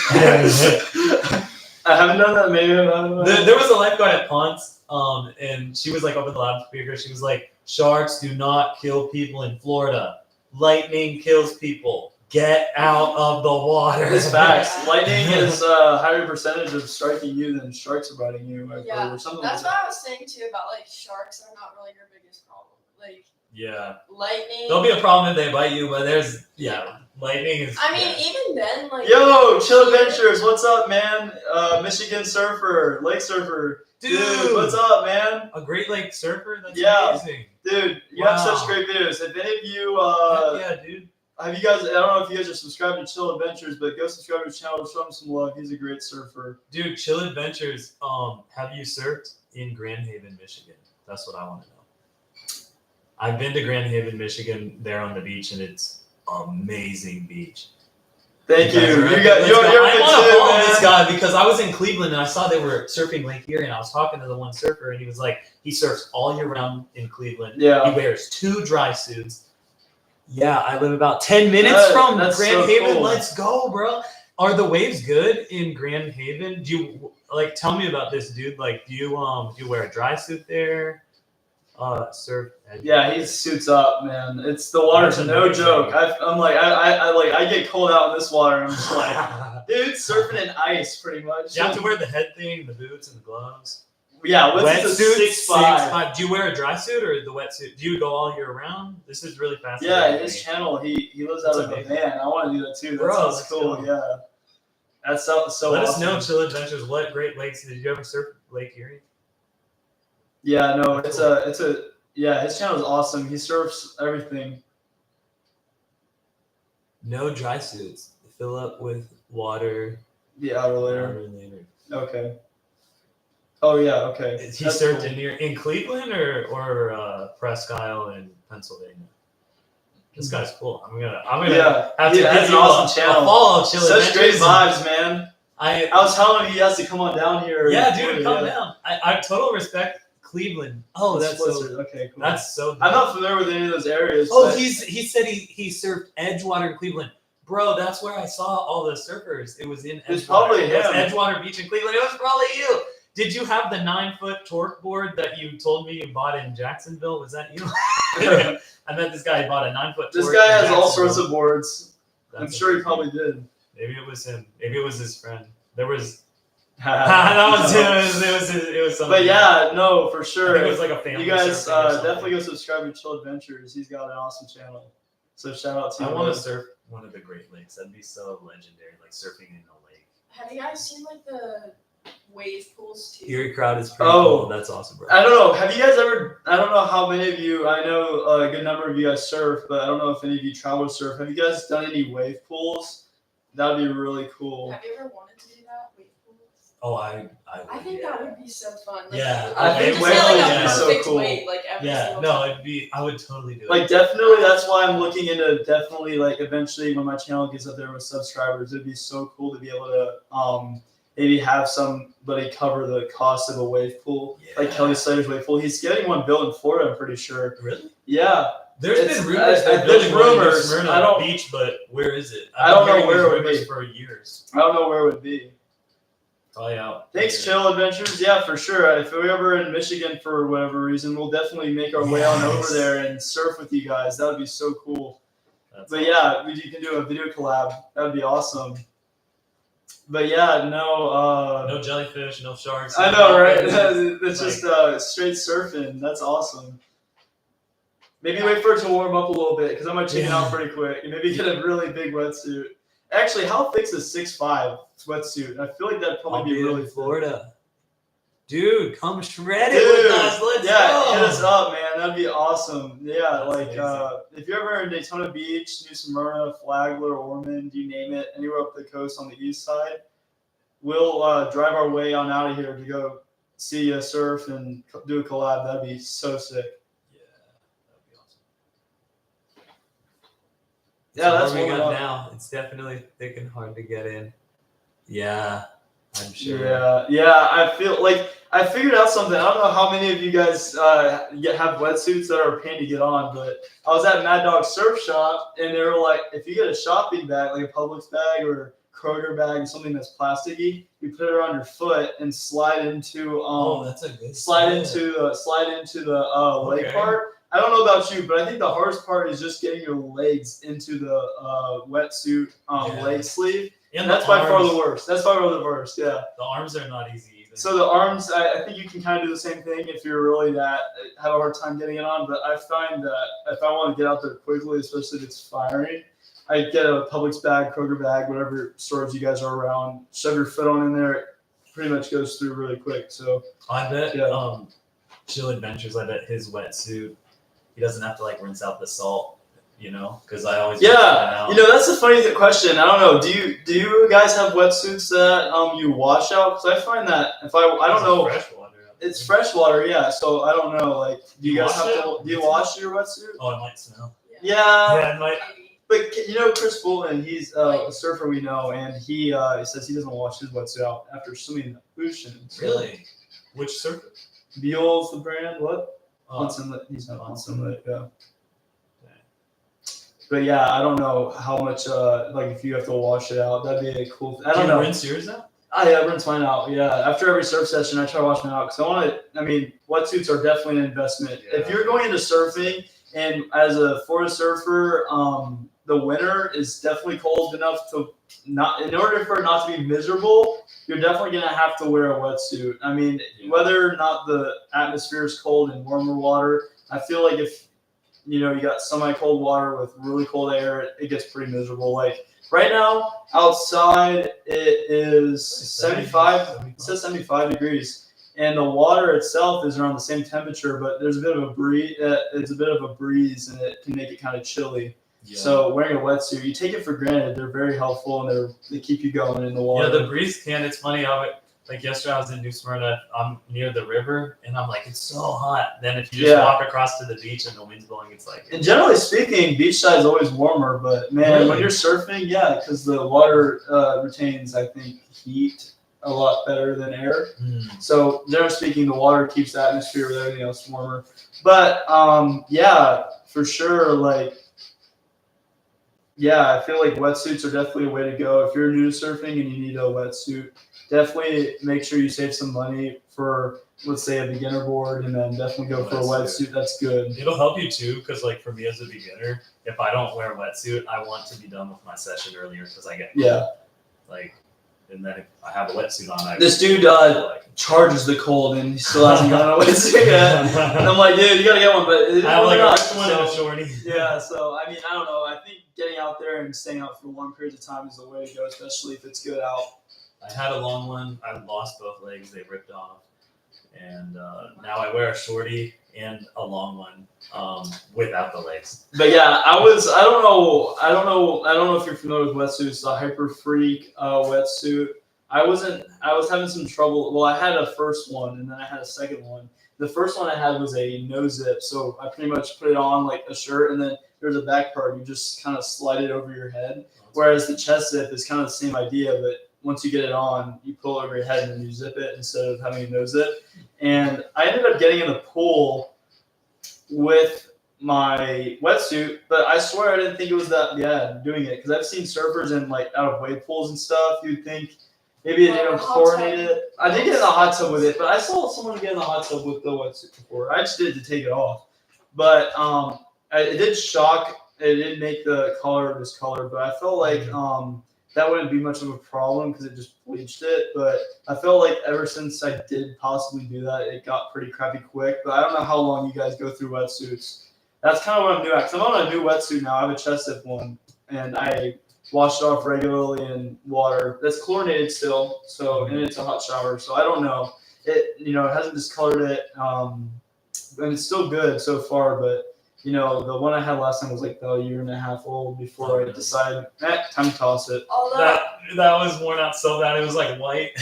I haven't done that. Maybe there was a lifeguard at Ponce, and she was like over the loudspeaker. She was like, "Sharks do not kill people in Florida. Lightning kills people. Get out of the water." It's facts. Lightning is a higher percentage of striking you than sharks are biting you. That's what I was saying too about like sharks are not really your biggest problem. Like. Yeah. Lightning. There'll be a problem if they bite you, but lightning is. I mean, even then, like. Yo, Chill Adventures, what's up, man? Michigan surfer, lake surfer. Dude, what's up, man? A Great Lake surfer? That's amazing. Dude, you have such great videos. If any of you, dude. Have you guys? I don't know if you guys are subscribed to Chill Adventures, but go subscribe to his channel. Show him some love. He's a great surfer. Dude, Chill Adventures. Have you surfed in Grand Haven, Michigan? That's what I want to know. I've been to Grand Haven, Michigan, there on the beach, and it's amazing beach. Thank you. You're I want to follow this guy because I was in Cleveland and I saw they were surfing Lake Erie, and I was talking to the one surfer, and he was like, he surfs all year round in Cleveland. Yeah. He wears 2 dry suits. Yeah, I live about 10 minutes from Grand Haven. Cool. Let's go, bro. Are the waves good in Grand Haven? Do you tell me about this, dude? Like, do you wear a dry suit there? Surf. Yeah, he suits up, man. It's the water's no joke. I get cold out in this water. And I'm just like, dude, surfing in ice, pretty much. You have to wear the head thing, the boots, and the gloves. Yeah, wetsuit 6'5". Do you wear a dry suit or the wetsuit? Do you go all year round? This is really fascinating. Yeah, his channel, he lives out of a van. I want to do that too. That sounds cool. Yeah, that's so. Let us awesome. know, Chill Adventures. What Great Lakes did you ever surf? Lake Erie. Yeah, no, his channel is awesome. He surfs everything. No dry suits. Fill up with water. The outer layer. Okay. Oh yeah, okay. He surfed in Cleveland or Presque Isle in Pennsylvania. This guy's cool. I'm gonna have to give an you awesome channel. A follow. Chill Such great Adventures. vibes, man. I was telling him he has to come on down here. Yeah, dude, come down. I total respect Cleveland. Oh, that's so okay. Cool. That's so. I'm not familiar with any of those areas. Oh, he said he surfed Edgewater in Cleveland. Bro, that's where I saw all the surfers. It was in Edgewater. It's probably him. It was Edgewater Beach in Cleveland. It was probably you. Did you have the 9-foot torque board that you told me you bought in Jacksonville? Was that you? I met this guy who bought a 9-foot torque. This guy has all sorts of boards. I'm sure he probably did. Maybe it was him. Maybe it was his friend. There was. That was him. It was something. But yeah, no, for sure. I think it was like a family. You guys definitely go subscribe to Chill Adventures. He's got an awesome channel. So shout out to you. I want to surf one of the Great Lakes. That'd be so legendary, like surfing in a lake. Have you guys seen like the wave pools too? Erie crowd is pretty cool. That's awesome, bro. I don't know. Have you guys ever? I don't know how many of you. I know a good number of you guys surf, but I don't know if any of you travel surf. Have you guys done any wave pools? That'd be really cool. Have you ever wanted to do that? Wave pool? Oh, I think that would be so fun. Like, Yeah, I think just wave get, like, pool a would be so perfect cool. wave, like, every Yeah, single no, time. I would totally do it. Like definitely, that's why I'm looking into definitely like eventually when my channel gets up there with subscribers, it'd be so cool to be able to maybe have somebody cover the cost of a wave pool, like Kelly Slater's wave pool. He's getting one built in Florida, I'm pretty sure. Really? Yeah. There's It's- been rumors there's they're building one in New rumors. Smyrna I don't- Beach, but where is it? I don't know I've been where it hearing would these be. rumors for years. I don't know where it would be. Probably out. Thanks, here. Chill Adventures. Yeah, for sure. If we're ever in Michigan for whatever reason, we'll definitely make our way on over Yes. there and surf with you guys. That would be so cool. That's But yeah, you can do a video collab. That would be awesome. But yeah, no jellyfish, no sharks. I no know, right? dolphins. It's Like- just straight surfing. That's awesome. Maybe wait for it to warm up a little bit because I might chicken out pretty quick and maybe get a really big wetsuit. Actually, how thick's a 6'5" wetsuit? I feel like that'd I'll probably be really in thick. Florida. Dude, come shred it Dude, with us. Let's yeah, go. hit us up, man. That'd be awesome. Yeah, That's like amazing. if you're ever in Daytona Beach, New Smyrna, Flagler, Ormond, you name it, anywhere up the coast on the east side, we'll drive our way on out of here to go see you surf and do a collab. That'd be so sick. Yeah, that'd be awesome. Yeah, So that's what we what got we now. It's definitely thick and hard to get in. Yeah, I'm sure. Yeah. I feel like I figured out something. I don't know how many of you guys have wetsuits that are a pain to get on, but I was at Mad Dog Surf Shop and they were like, if you get a shopping bag, like a Publix bag or Kroger bag, something that's plasticky, you put it around your foot and slide into Oh, that's a good slide tip. into the leg Okay. part. I don't know about you, but I think the hardest part is just getting your legs into the wetsuit Yeah. leg sleeve. And That's by far the worst. That's by far the worst. Yeah. The arms are not easy either. So the arms, I think you can kind of do the same thing if you're really have a hard time getting it on. But I find that if I want to get out there quickly, especially if it's firing, I get a Publix bag, Kroger bag, whatever stores you guys are around. Shove your foot on in there. It pretty much goes through really quick. So I bet Yeah. Chill Adventures, I bet his wetsuit, he doesn't have to like rinse out the salt, because I always rinse mine out. that's a funny question. I don't know. Do you guys have wetsuits that you wash out? Because I find that if I don't It's know. fresh water. It's fresh water, yeah. So I don't know. Like, do you You guys wash have it? to? Do you wash your wetsuit? Oh, it might smell. Yeah. Yeah, it might. But Chris Bolton, he's a surfer we know, and he says he doesn't wash his wetsuit out after swimming in the ocean. So, Really? Which surfer? Beal's the brand. What? Oh, Once Inlet. He's not Once Inlet. Yeah. Okay. But yeah, I don't know how much. Like if you have to wash it out, that'd be a cool. I Do don't you know. rinse yours out? I rinse mine out. Yeah, after every surf session, I try to wash mine out because I want to. I mean, wetsuits are definitely an investment. Yeah. If you're going into surfing, and as a Florida surfer, the winter is definitely cold enough to not. In order for it not to be miserable, you're definitely gonna have to wear a wetsuit. I mean, Yeah. whether or not the atmosphere is cold and warmer water, I feel like if you got semi-cold water with really cold air, it gets pretty miserable. Like right now, outside it is 75. It says 75 degrees. And the water itself is around the same temperature, but there's a bit of a breeze. It's a bit of a breeze, and it can make it kind of chilly. Yeah. So wearing a wetsuit, you take it for granted. They're very helpful, and they keep you going in the water. Yeah, the breeze can. It's funny how like yesterday I was in New Smyrna. I'm near the river, and I'm like, it's so hot. Then if you just Yeah. walk across to the beach and the wind's blowing, it's like. And generally speaking, beachside is always warmer. But man, Really? when you're surfing, yeah, because the water retains, I think, heat a lot better than air. So generally speaking, the water keeps the atmosphere with everything else warmer. But yeah, for sure, like. Yeah, I feel like wetsuits are definitely a way to go. If you're new to surfing and you need a wetsuit, definitely make sure you save some money for, let's say, a beginner board, and then definitely go for a wetsuit. That's good. It'll help you too, because like for me as a beginner, if I don't wear a wetsuit, I want to be done with my session earlier because I get Yeah. like, and then if I have a wetsuit on, This dude like, charges the cold, and he still hasn't gotten a wetsuit yet. And I'm like, dude, you gotta get one, but it's I have like a not, wrist one and a so- shorty. Yeah, so I mean, I don't know. I think getting out there and staying out for long periods of time is the way to go, especially if it's good out. I had a long one. I lost both legs. They ripped off. and now I wear a shorty and a long one without the legs. But yeah, I don't know if you're familiar with wetsuits, the Hyper Freak wetsuit. I was having some trouble. Well, I had a first one and then I had a second one. The first one I had was a no zip, so I pretty much put it on like a shirt, and then there's a back part. You just kind of slide it over your head. Whereas the chest zip is kind of the same idea, but once you get it on, you pull it over your head and then you zip it instead of having a no zip. And I ended up getting in the pool with my wetsuit, but I swear I didn't think it was that bad doing it, because I've seen surfers in like out of wave pools and stuff. You'd think maybe they don't chlorinate it. I did get in the hot tub with it, but I saw someone get in the hot tub with the wetsuit before. I just did it to take it off, but it did shock. It did make the color discolored, but I felt like that wouldn't be much of a problem because it just bleached it. But I felt like ever since I did possibly do that, it got pretty crappy quick. But I don't know how long you guys go through wetsuits. That's kind of what I'm new at, because I'm on a new wetsuit now. I have a chest zip one, and I wash it off regularly in water. That's chlorinated still, so, and it's a hot shower. So I don't know. It hasn't discolored it, and it's still good so far. But the one I had last time was like a year and a half old before I decided, time to toss it. That was worn out so bad it was like white.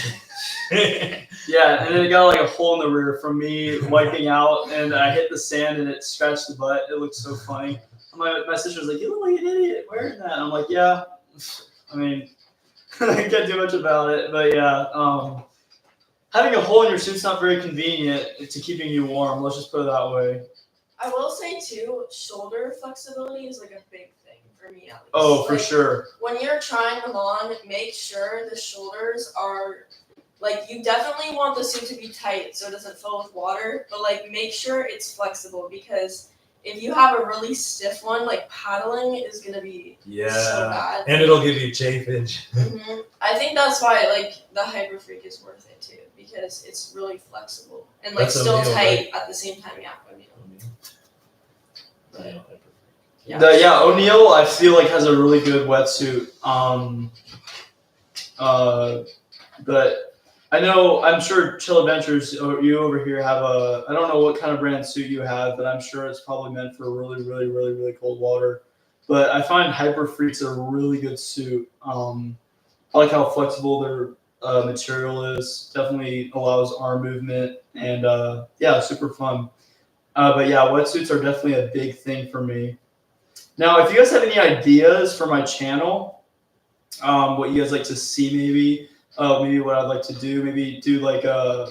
Yeah, and then it got like a hole in the rear from me wiping out, and I hit the sand and it scratched the butt. It looked so funny. My sister was like, "You look like an idiot wearing that." I'm like, "Yeah." I mean, I can't do much about it, but yeah, having a hole in your suit's not very convenient to keeping you warm. Let's just put it that way. I will say too, shoulder flexibility is like a big thing for me at least. Oh, for sure. When you're trying them on, make sure the shoulders are like, you definitely want the suit to be tight so it doesn't fill with water, but like make sure it's flexible, because if you have a really stiff one, like paddling is gonna be so bad. And it'll give you chafage. I think that's why like the Hyper Freak is worth it too, because it's really flexible and like That's still O'Neal, tight right? at the same time. Yeah, O'Neal. O'Neal I feel like has a really good wetsuit. But I'm sure Chill Adventures, you over here have I don't know what kind of brand suit you have, but I'm sure it's probably meant for really, really, really, really cold water. But I find Hyper Freaks a really good suit. I like how flexible their material is. Definitely allows arm movement, and super fun. But yeah, wetsuits are definitely a big thing for me. Now, if you guys have any ideas for my channel, what you guys like to see, maybe what I'd like to do, maybe do like I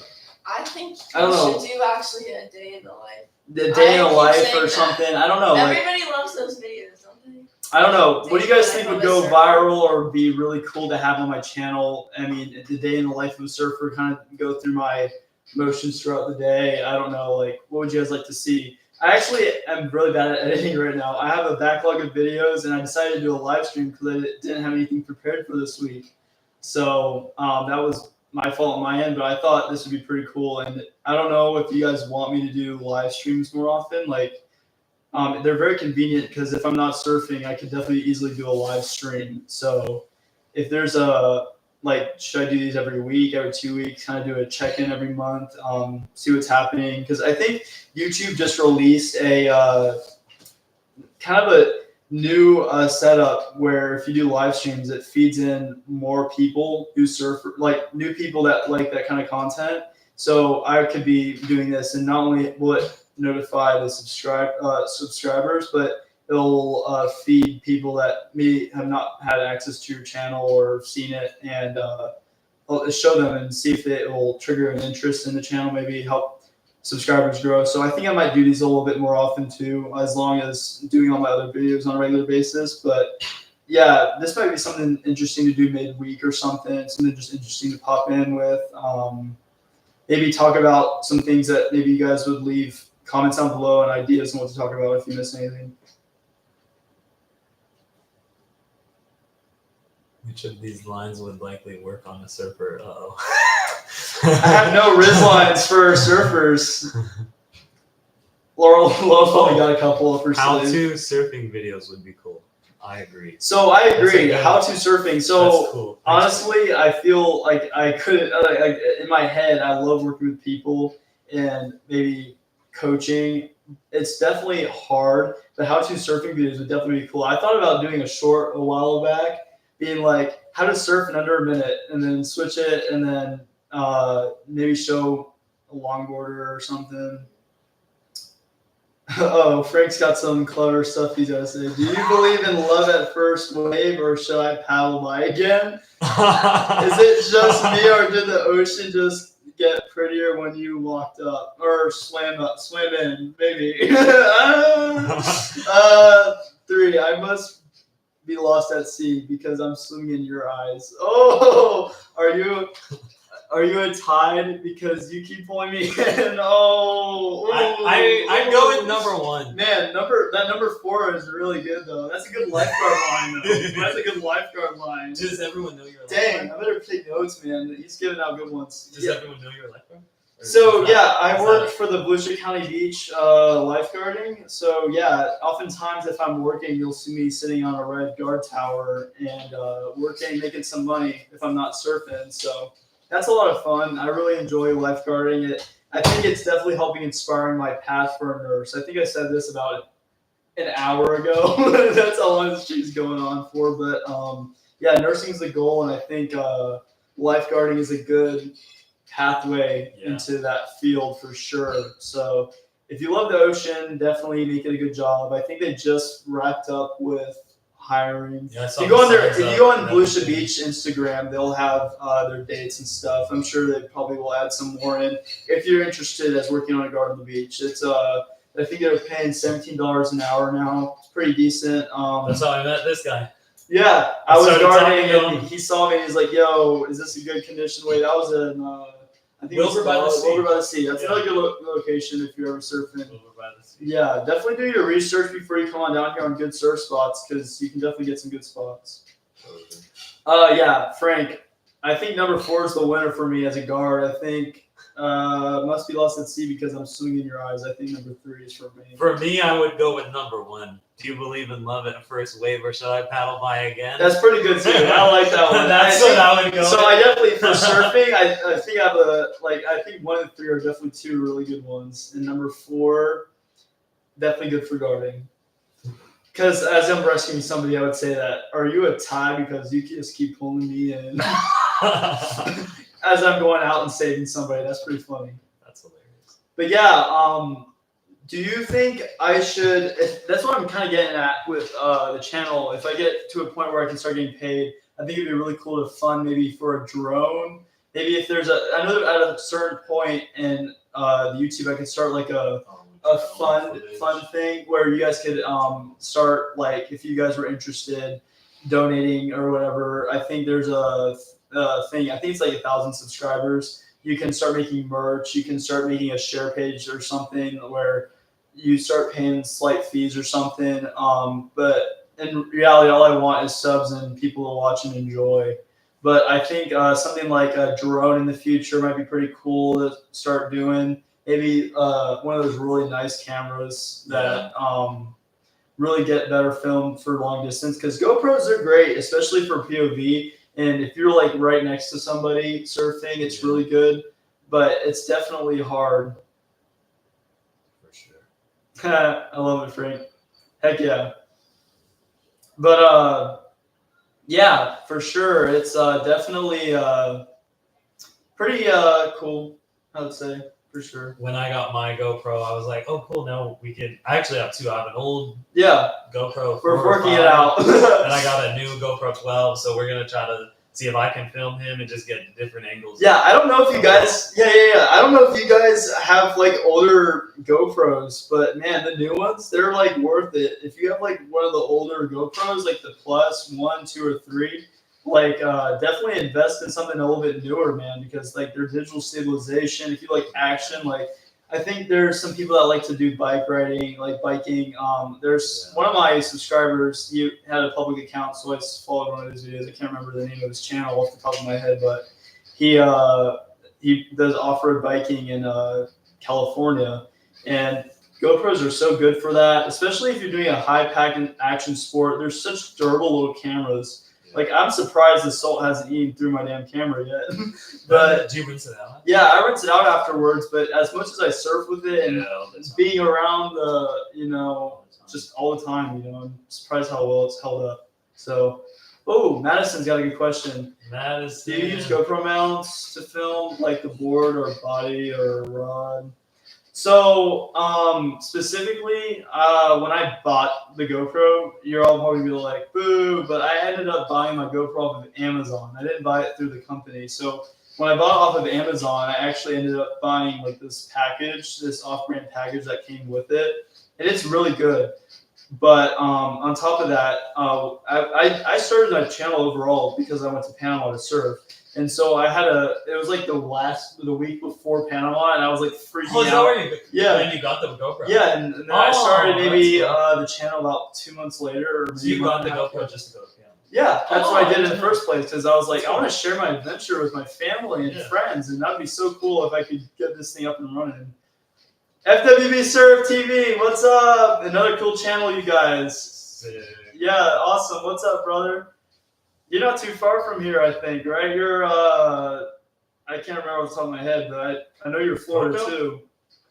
think you should do actually a day in the life. The day in the life or something. I don't know. Everybody loves those videos, don't they? I don't know. What do you guys think would go viral or be really cool to have on my channel? I mean, the day in the life of a surfer, kind of go through my motions throughout the day. I don't know. Like, what would you guys like to see? I actually am really bad at editing right now. I have a backlog of videos, and I decided to do a live stream because I didn't have anything prepared for this week. So that was my fault on my end, but I thought this would be pretty cool. And I don't know if you guys want me to do live streams more often. Like, they're very convenient because if I'm not surfing, I could definitely easily do a live stream. So if there's should I do these every week, every 2 weeks, kind of do a check-in every month, see what's happening? Because I think YouTube just released a kind of a new setup where if you do live streams, it feeds in more people who surf, like new people that like that kind of content. So I could be doing this, and not only will it notify the subscribers, but it'll feed people that may have not had access to your channel or seen it, and I'll show them and see if it will trigger an interest in the channel, maybe help subscribers grow. So I think I might do these a little bit more often too, as long as doing all my other videos on a regular basis. But yeah, this might be something interesting to do midweek or something just interesting to pop in with. Maybe talk about some things that maybe you guys would leave comments down below and ideas on what to talk about if you miss anything. Which of these lines would likely work on a surfer? I have no Riz lines for surfers. Laurel probably got a couple for How-to surfing videos would be cool. I agree. So I agree. How-to surfing. So that's cool. Honestly, I feel like I couldn't. In my head, I love working with people, and maybe coaching. It's definitely hard. The how-to surfing videos would definitely be cool. I thought about doing a short a while back, being like how to surf in under a minute, and then switch it, and then maybe show a longboarder or something. Oh, Frank's got some clever stuff he's got to say. Do you believe in love at first wave, or should I paddle by again? Is it just me, or did the ocean just get prettier when you walked up or swam in? Maybe. 3. I must be lost at sea because I'm swimming in your eyes. Oh, are you a tide because you keep pulling me in? Oh, I'd go with number 1. Man, number 4 is really good though. That's a good lifeguard line though. That's a good lifeguard line. Does everyone know you're a Dang, lifeguard? I better take notes, man. He's giving out good ones. Does everyone know you're a lifeguard? Or So is yeah, I is work for the Volusia County Beach lifeguarding. So yeah, oftentimes if I'm working, you'll see me sitting on a red guard tower and working, making some money if I'm not surfing. So that's a lot of fun. I really enjoy lifeguarding. I think it's definitely helping inspiring my path for a nurse. I think I said this about an hour ago. That's how long this streak's going on for. But yeah, nursing is the goal, and I think lifeguarding is a good pathway into that field for sure. So if you love the ocean, definitely make it a good job. I think they just wrapped up with hiring. Yeah, If you go on Volusia Beach Instagram, they'll have their dates and stuff. I'm sure they probably will add some more in if you're interested as working on a guard on the beach. It's I think they're paying $17 an hour now. It's pretty decent. That's how I met this guy. Yeah, I was started guarding talking to and he saw me and he's like, "Yo, is this a good condition?" Wait, that was in I think Wilbur by the Sea. Wilbur by the Sea. That's Yeah. another good location if you're ever surfing. Over by the sea. Yeah, definitely do your research before you come on down here on good surf spots because you can definitely get some good spots. Yeah, Frank, I think number 4 is the winner for me as a guard. I think must be lost at sea because I'm swimming in your eyes. I think number 3 is for me. For me, I would go with number 1. Do you believe in love at first wave, or should I paddle by again? That's pretty good too. I like that one. That's what I would go So with. I definitely for surfing, I think I have I think 1 and 3 are definitely 2 really good ones, and number 4 definitely good for guarding. Because as I'm rescuing somebody, I would say that, are you a tie because you just keep pulling me in as I'm going out and saving somebody? That's pretty funny. That's hilarious. But yeah, do you think I should? That's what I'm kind of getting at with the channel. If I get to a point where I can start getting paid, I think it'd be really cool to fund maybe for a drone. Maybe if there's I know that at a certain point in the YouTube, I could start like a fun thing where you guys could start, like, if you guys were interested, donating or whatever. I think there's a thing. I think it's like 1,000 subscribers. You can start making merch. You can start making a share page or something where you start paying slight fees or something. But in reality, all I want is subs and people to watch and enjoy. But I think something like a drone in the future might be pretty cool to start doing. Maybe one of those really nice cameras that really get better film for long distance. Because GoPros are great, especially for POV. And if you're like right next to somebody surfing, it's really good. But it's definitely hard. For sure. I love it, Frank. Heck yeah. But yeah, for sure. It's definitely pretty cool, I would say. For sure. When I got my GoPro, I was like, "Oh, cool! Now we could." I actually have 2. I have an old GoPro. We're 4 or working 5, it out. and I got a new GoPro 12, so we're gonna try to see if I can film him and just get different angles. Yeah, I don't know if you guys. Yeah. I don't know if you guys have like older GoPros, but man, the new ones, they're like worth it. If you have like one of the older GoPros, like the Plus 1, 2, or 3. Like definitely invest in something a little bit newer, man, because like their digital stabilization, if you like action, like I think there's some people that like to do bike riding, like biking. There's one of my subscribers, he had a public account, so I followed one of his videos. I can't remember the name of his channel off the top of my head, but he does off-road biking in California, and GoPros are so good for that, especially if you're doing a high-pack action sport. They're such durable little cameras. Like I'm surprised the salt hasn't eaten through my damn camera yet. But did you rinse it out? yeah, I rinse it out afterwards. But as much as I surf with it and being around the, just all the time, I'm surprised how well it's held up. So, Madison's got a good question. Madison. Do you use GoPro mounts to film, like the board or body or rod? So, specifically, when I bought the GoPro, you're all probably gonna be like, boo, but I ended up buying my GoPro off of Amazon. I didn't buy it through the company. So when I bought it off of Amazon, I actually ended up buying like this package, this off-brand package that came with it. And it's really good. But on top of that, I started my channel overall because I went to Panama to surf. And so it was like the week before Panama, and I was like freaking Oh, is that out. where you, Yeah. when you got the GoPro? Yeah, and then I started maybe that's the channel about 2 months later. Or So you got the maybe a month and a GoPro half. just to go to Panama? Yeah, that's what I did in the that's first place because I was like, I want to share my adventure with my family and Yeah. friends, and that'd be so cool if I could get this thing up and running. FWB Surf TV, what's up? Another cool channel, you guys. Sick. Yeah, awesome. What's up, brother? You're not too far from here, I think, right? You're, I can't remember off the top of my head, but I know you're Florida Cocoa? too.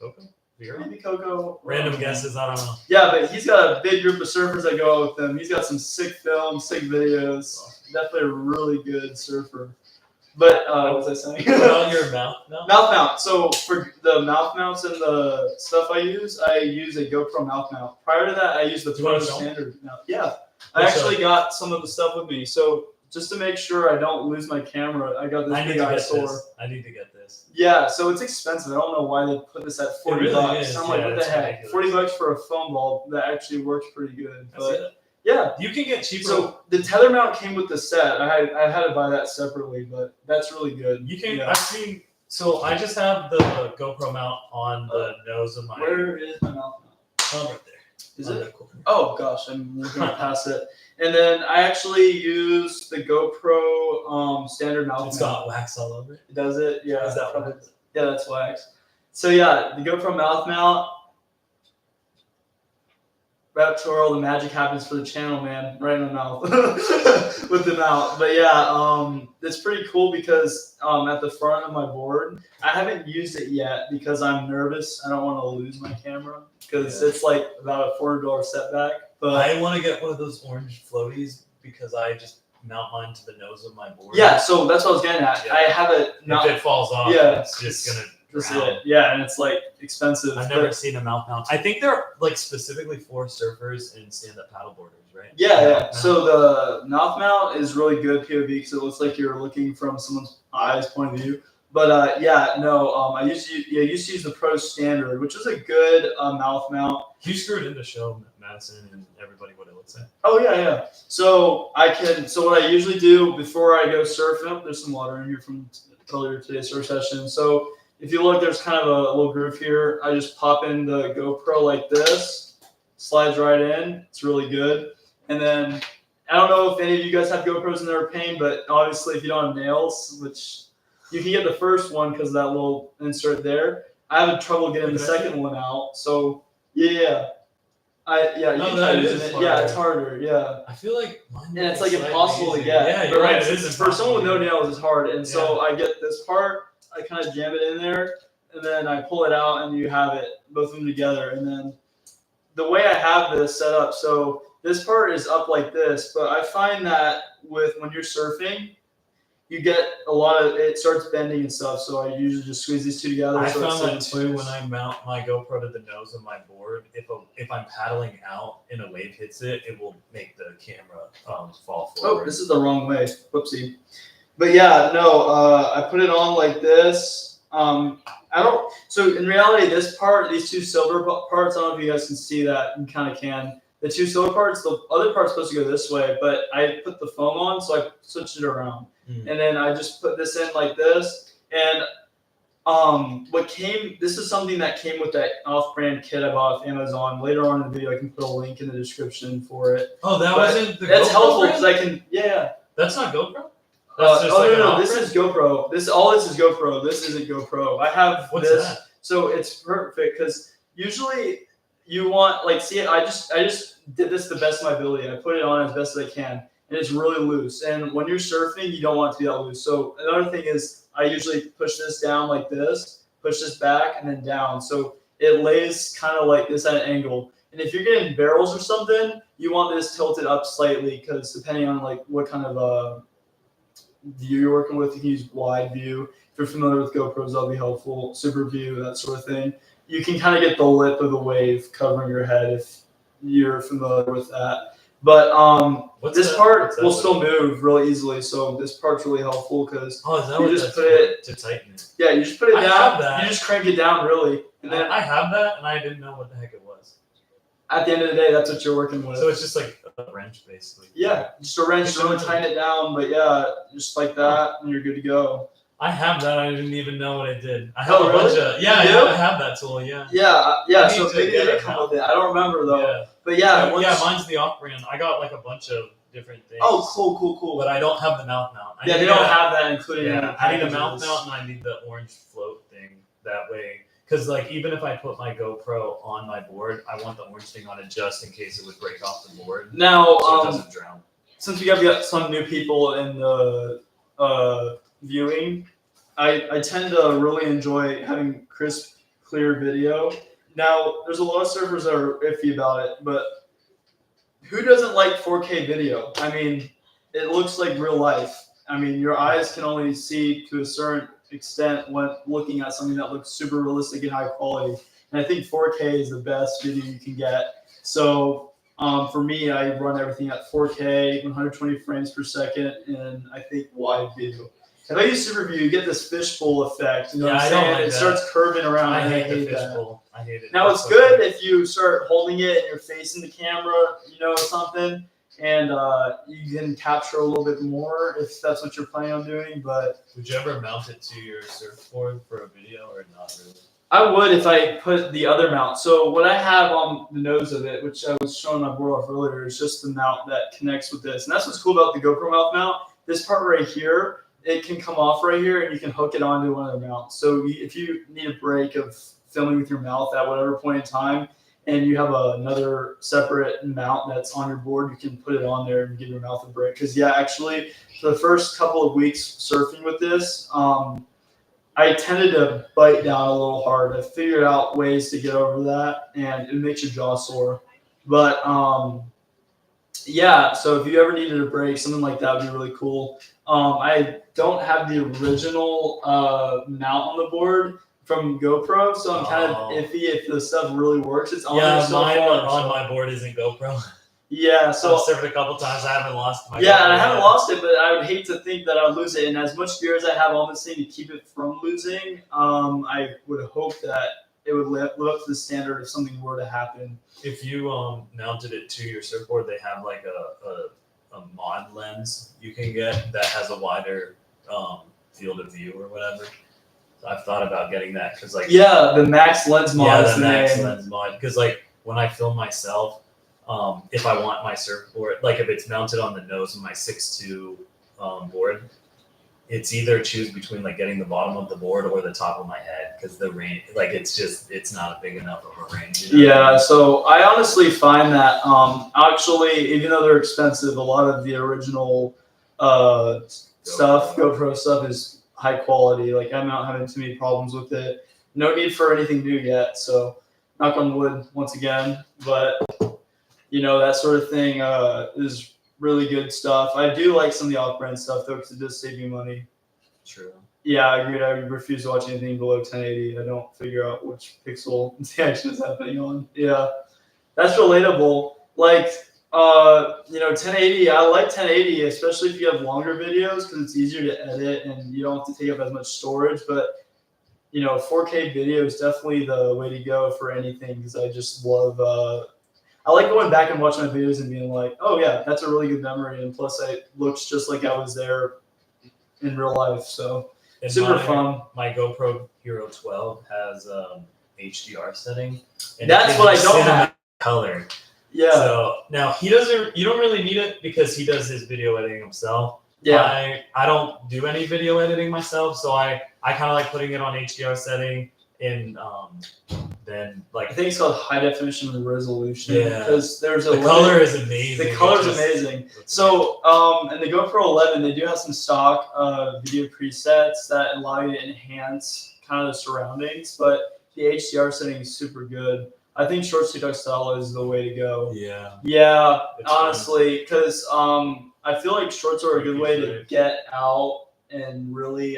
Coco? Vero? Maybe Coco. Random guesses, I don't know. Yeah, but he's got a big group of surfers that go out with him. He's got some sick films, sick videos. Definitely a really good surfer. But what was I saying? What about your mouth now? Mouth mount. So for the mouth mounts and the stuff I use a GoPro mouth mount. Prior to that, I used the Do you want Pro to show 'em? standard mount. Yeah, I What's actually got some of the stuff with me. So just to make sure I don't lose my camera, I got this I need big to get eyesore. this. I need to get this. Yeah, so it's expensive. I don't know why they put this at 40 really bucks. is. I'm like, Yeah, what the it's heck? ridiculous. 40 bucks for a foam ball that actually works pretty good. That's But it. yeah. You can get cheaper. So the tether mount came with the set. I had to buy that separately, but that's really good. you can. Yeah. I've seen. So I just have the GoPro mount on the nose of my. Where is my mount mount? Right there. Is On it? the corner. Oh gosh, I'm looking past it. And then I actually use the GoPro standard mount It's mount. got wax all over it. Does it? Yeah. Is that probably. wax? Yeah, that's wax. So yeah, the GoPro mouth mount. Rap twirl, the magic happens for the channel, man. Right in the mouth. With the mount. But yeah, it's pretty cool because at the front of my board, I haven't used it yet because I'm nervous. I don't want to lose my camera because it's like about a $400 setback. But I want to get one of those orange floaties because I just mount mine to the nose of my board. yeah, so that's what I was getting at. Yeah. I have it If not. it falls off, Yeah. it's just gonna That's drown. it. Yeah, and it's like expensive. I've but- never seen a mouth mount. I think they're like specifically for surfers and stand-up paddleboarders, right? Yeah. Mount. So the mouth mount is really good POV because it looks like you're looking from someone's eyes point of view. But I used to use the Pro Standard, which is a good mouth mount. You screwed in to show Madison and everybody what it looks like. Oh yeah. So what I usually do before I go surfing, there's some water in here from earlier today's surf session. So if you look, there's kind of a little groove here. I just pop in the GoPro like this, slides right in. It's really good. And then I don't know if any of you guys have GoPros and they're a pain, but obviously if you don't have nails, which you can get the first one because of that little insert there. I have trouble getting the second one out. So yeah. You can try using it. Yeah, it's harder. Yeah. I feel like mine And it's looks like impossible to easy. get. Yeah, But you're right. like, It is for someone with no impossible. nails, it's hard. And so I get this part, I kind of jam it in there, and then I pull it out, and you have it, both of them together. And then the way I have this set up, so this part is up like this, but I find that when you're surfing, you get a lot of, it starts bending and stuff. So I usually just squeeze these two together. I so found it's that in too place. when I mount my GoPro to the nose of my board. If I'm paddling out and a wave hits it, it will make the camera fall forward. Oh, this is the wrong way. Whoopsie. But yeah, no, I put it on like this. So in reality, this part, these two silver parts, I don't know if you guys can see that. You kind of can. The two silver parts, the other part's supposed to go this way, but I put the foam on, so I switched it around. And then I just put this in like this. And this is something that came with that off-brand kit I bought off Amazon. Later on in the video, I can put a link in the description for it. Oh, that But wasn't the That's GoPro helpful brand? because I can, yeah. That's not GoPro? That's just like an no, off this brand? is GoPro. This is GoPro. This isn't GoPro. I have What's this, that? so it's perfect because usually you want I just did this the best of my ability. I put it on as best as I can. and it's really loose. And when you're surfing, you don't want it to be that loose. So another thing is I usually push this down like this, push this back, and then down. So it lays kind of like this at an angle. And if you're getting barrels or something, you want this tilted up slightly because depending on like what kind of view you're working with, you can use wide view. If you're familiar with GoPros, that'll be helpful. Super view, that sort of thing. You can kind of get the lip of the wave covering your head if you're familiar with that. But this part will still move really easily, so this part's really helpful because you just put it to tighten it. Yeah, you just put it I down. have that. You just crank it down really, and then I have that, and I didn't know what the heck it was. at the end of the day, that's what you're working with. So it's just like a wrench, basically. Yeah, just a wrench, really tighten it down, but yeah, just like that, and you're good to go. I have that. I didn't even know what it did. I Oh, have a really? bunch of I have that tool. Yeah. Yeah. I So need to maybe get they it come now. with it. I don't remember though. Yeah. But yeah, Mine's the off-brand. I got like a bunch of different things. Oh, cool. But I don't have the mouth mount. Yeah, they don't have that included. Yeah, in the I need a packages. mouth mount, and I need the orange float thing. That way, because like even if I put my GoPro on my board, I want the orange thing on it just in case it would break off the board. Now, so it doesn't drown. Since we got some new people in the viewing, I tend to really enjoy having crisp, clear video. Now, there's a lot of surfers that are iffy about it, but who doesn't like 4K video? I mean, it looks like real life. I mean, your eyes can only see to a certain extent when looking at something that looks super realistic and high quality. And I think 4K is the best video you can get. So for me, I run everything at 4K, 120 frames per second, and I think wide video. If I use super view, you get this fishbowl effect. You know what I'm saying? Like it starts curving around. I and hate the that. fishbowl. I hate it. Now it's good if you start holding it and you're facing the camera, you know, something, and you can capture a little bit more if that's what you're planning on doing. But would you ever mount it to your surfboard for a video or not really? I would if I put the other mount. So what I have on the nose of it, which I was showing my board off earlier, is just the mount that connects with this. And that's what's cool about the GoPro mount. This part right here, it can come off right here and you can hook it onto one of the mounts. So if you need a break of filming with your mouth at whatever point in time and you have another separate mount that's on your board, you can put it on there and give your mouth a break. Because yeah, actually for the first couple of weeks surfing with this, I tended to bite down a little hard. I figured out ways to get over that and it makes your jaw sore. But yeah, so if you ever needed a break, something like that would be really cool. I don't have the original mount on the board from GoPro, so I'm kind of iffy if the stuff really works. It's on there so mine far, on my board isn't GoPro. Yeah, so I've surfed a couple times. I haven't lost my. Yeah, and I haven't lost it, but I would hate to think that I'd lose it. And as much gear as I have on this thing to keep it from losing, I would hope that it would live up to the standard if something were to happen. If you mounted it to your surfboard, they have like a mod lens you can get that has a wider field of view or whatever. So I've thought about getting that because like the max lens mod. Yeah, the max lens mod because like when I film myself, if I want my surfboard, like if it's mounted on the nose of my 6'2" board, it's either choose between like getting the bottom of the board or the top of my head because the range, like it's not a big enough of a range. You know? Yeah, so I honestly find that actually, even though they're expensive, a lot of the original GoPro stuff is high quality. Like I'm not having too many problems with it. No need for anything new yet. So knock on wood once again, but you know, that sort of thing is really good stuff. I do like some of the off-brand stuff though, because it does save you money. True. Yeah, I agree. I refuse to watch anything below 1080. I don't figure out which pixel the action is happening on. Yeah, that's relatable. Like, you know, 1080. I like 1080, especially if you have longer videos, because it's easier to edit and you don't have to take up as much storage. But you know, 4K video is definitely the way to go for anything, because I just love. I like going back and watching my videos and being like, oh yeah, that's a really good memory, and plus it looks just like I was there in real life. So and super fun. My GoPro Hero 12 has HDR setting. And that's what I don't have. Color. Yeah. So now you don't really need it because he does his video editing himself. Yeah. I don't do any video editing myself, so I kind of like putting it on HDR setting in then I like think it's called high definition resolution. Yeah. Because there's a the color is amazing. The color's It just amazing. looks So, in the GoPro 11, they do have some stock video presets that allow you to enhance kind of the surroundings, but the HDR setting is super good. I think short stick style is the way to go. yeah. Yeah, It's honestly, because I feel like shorts are a good way to Right. get out and really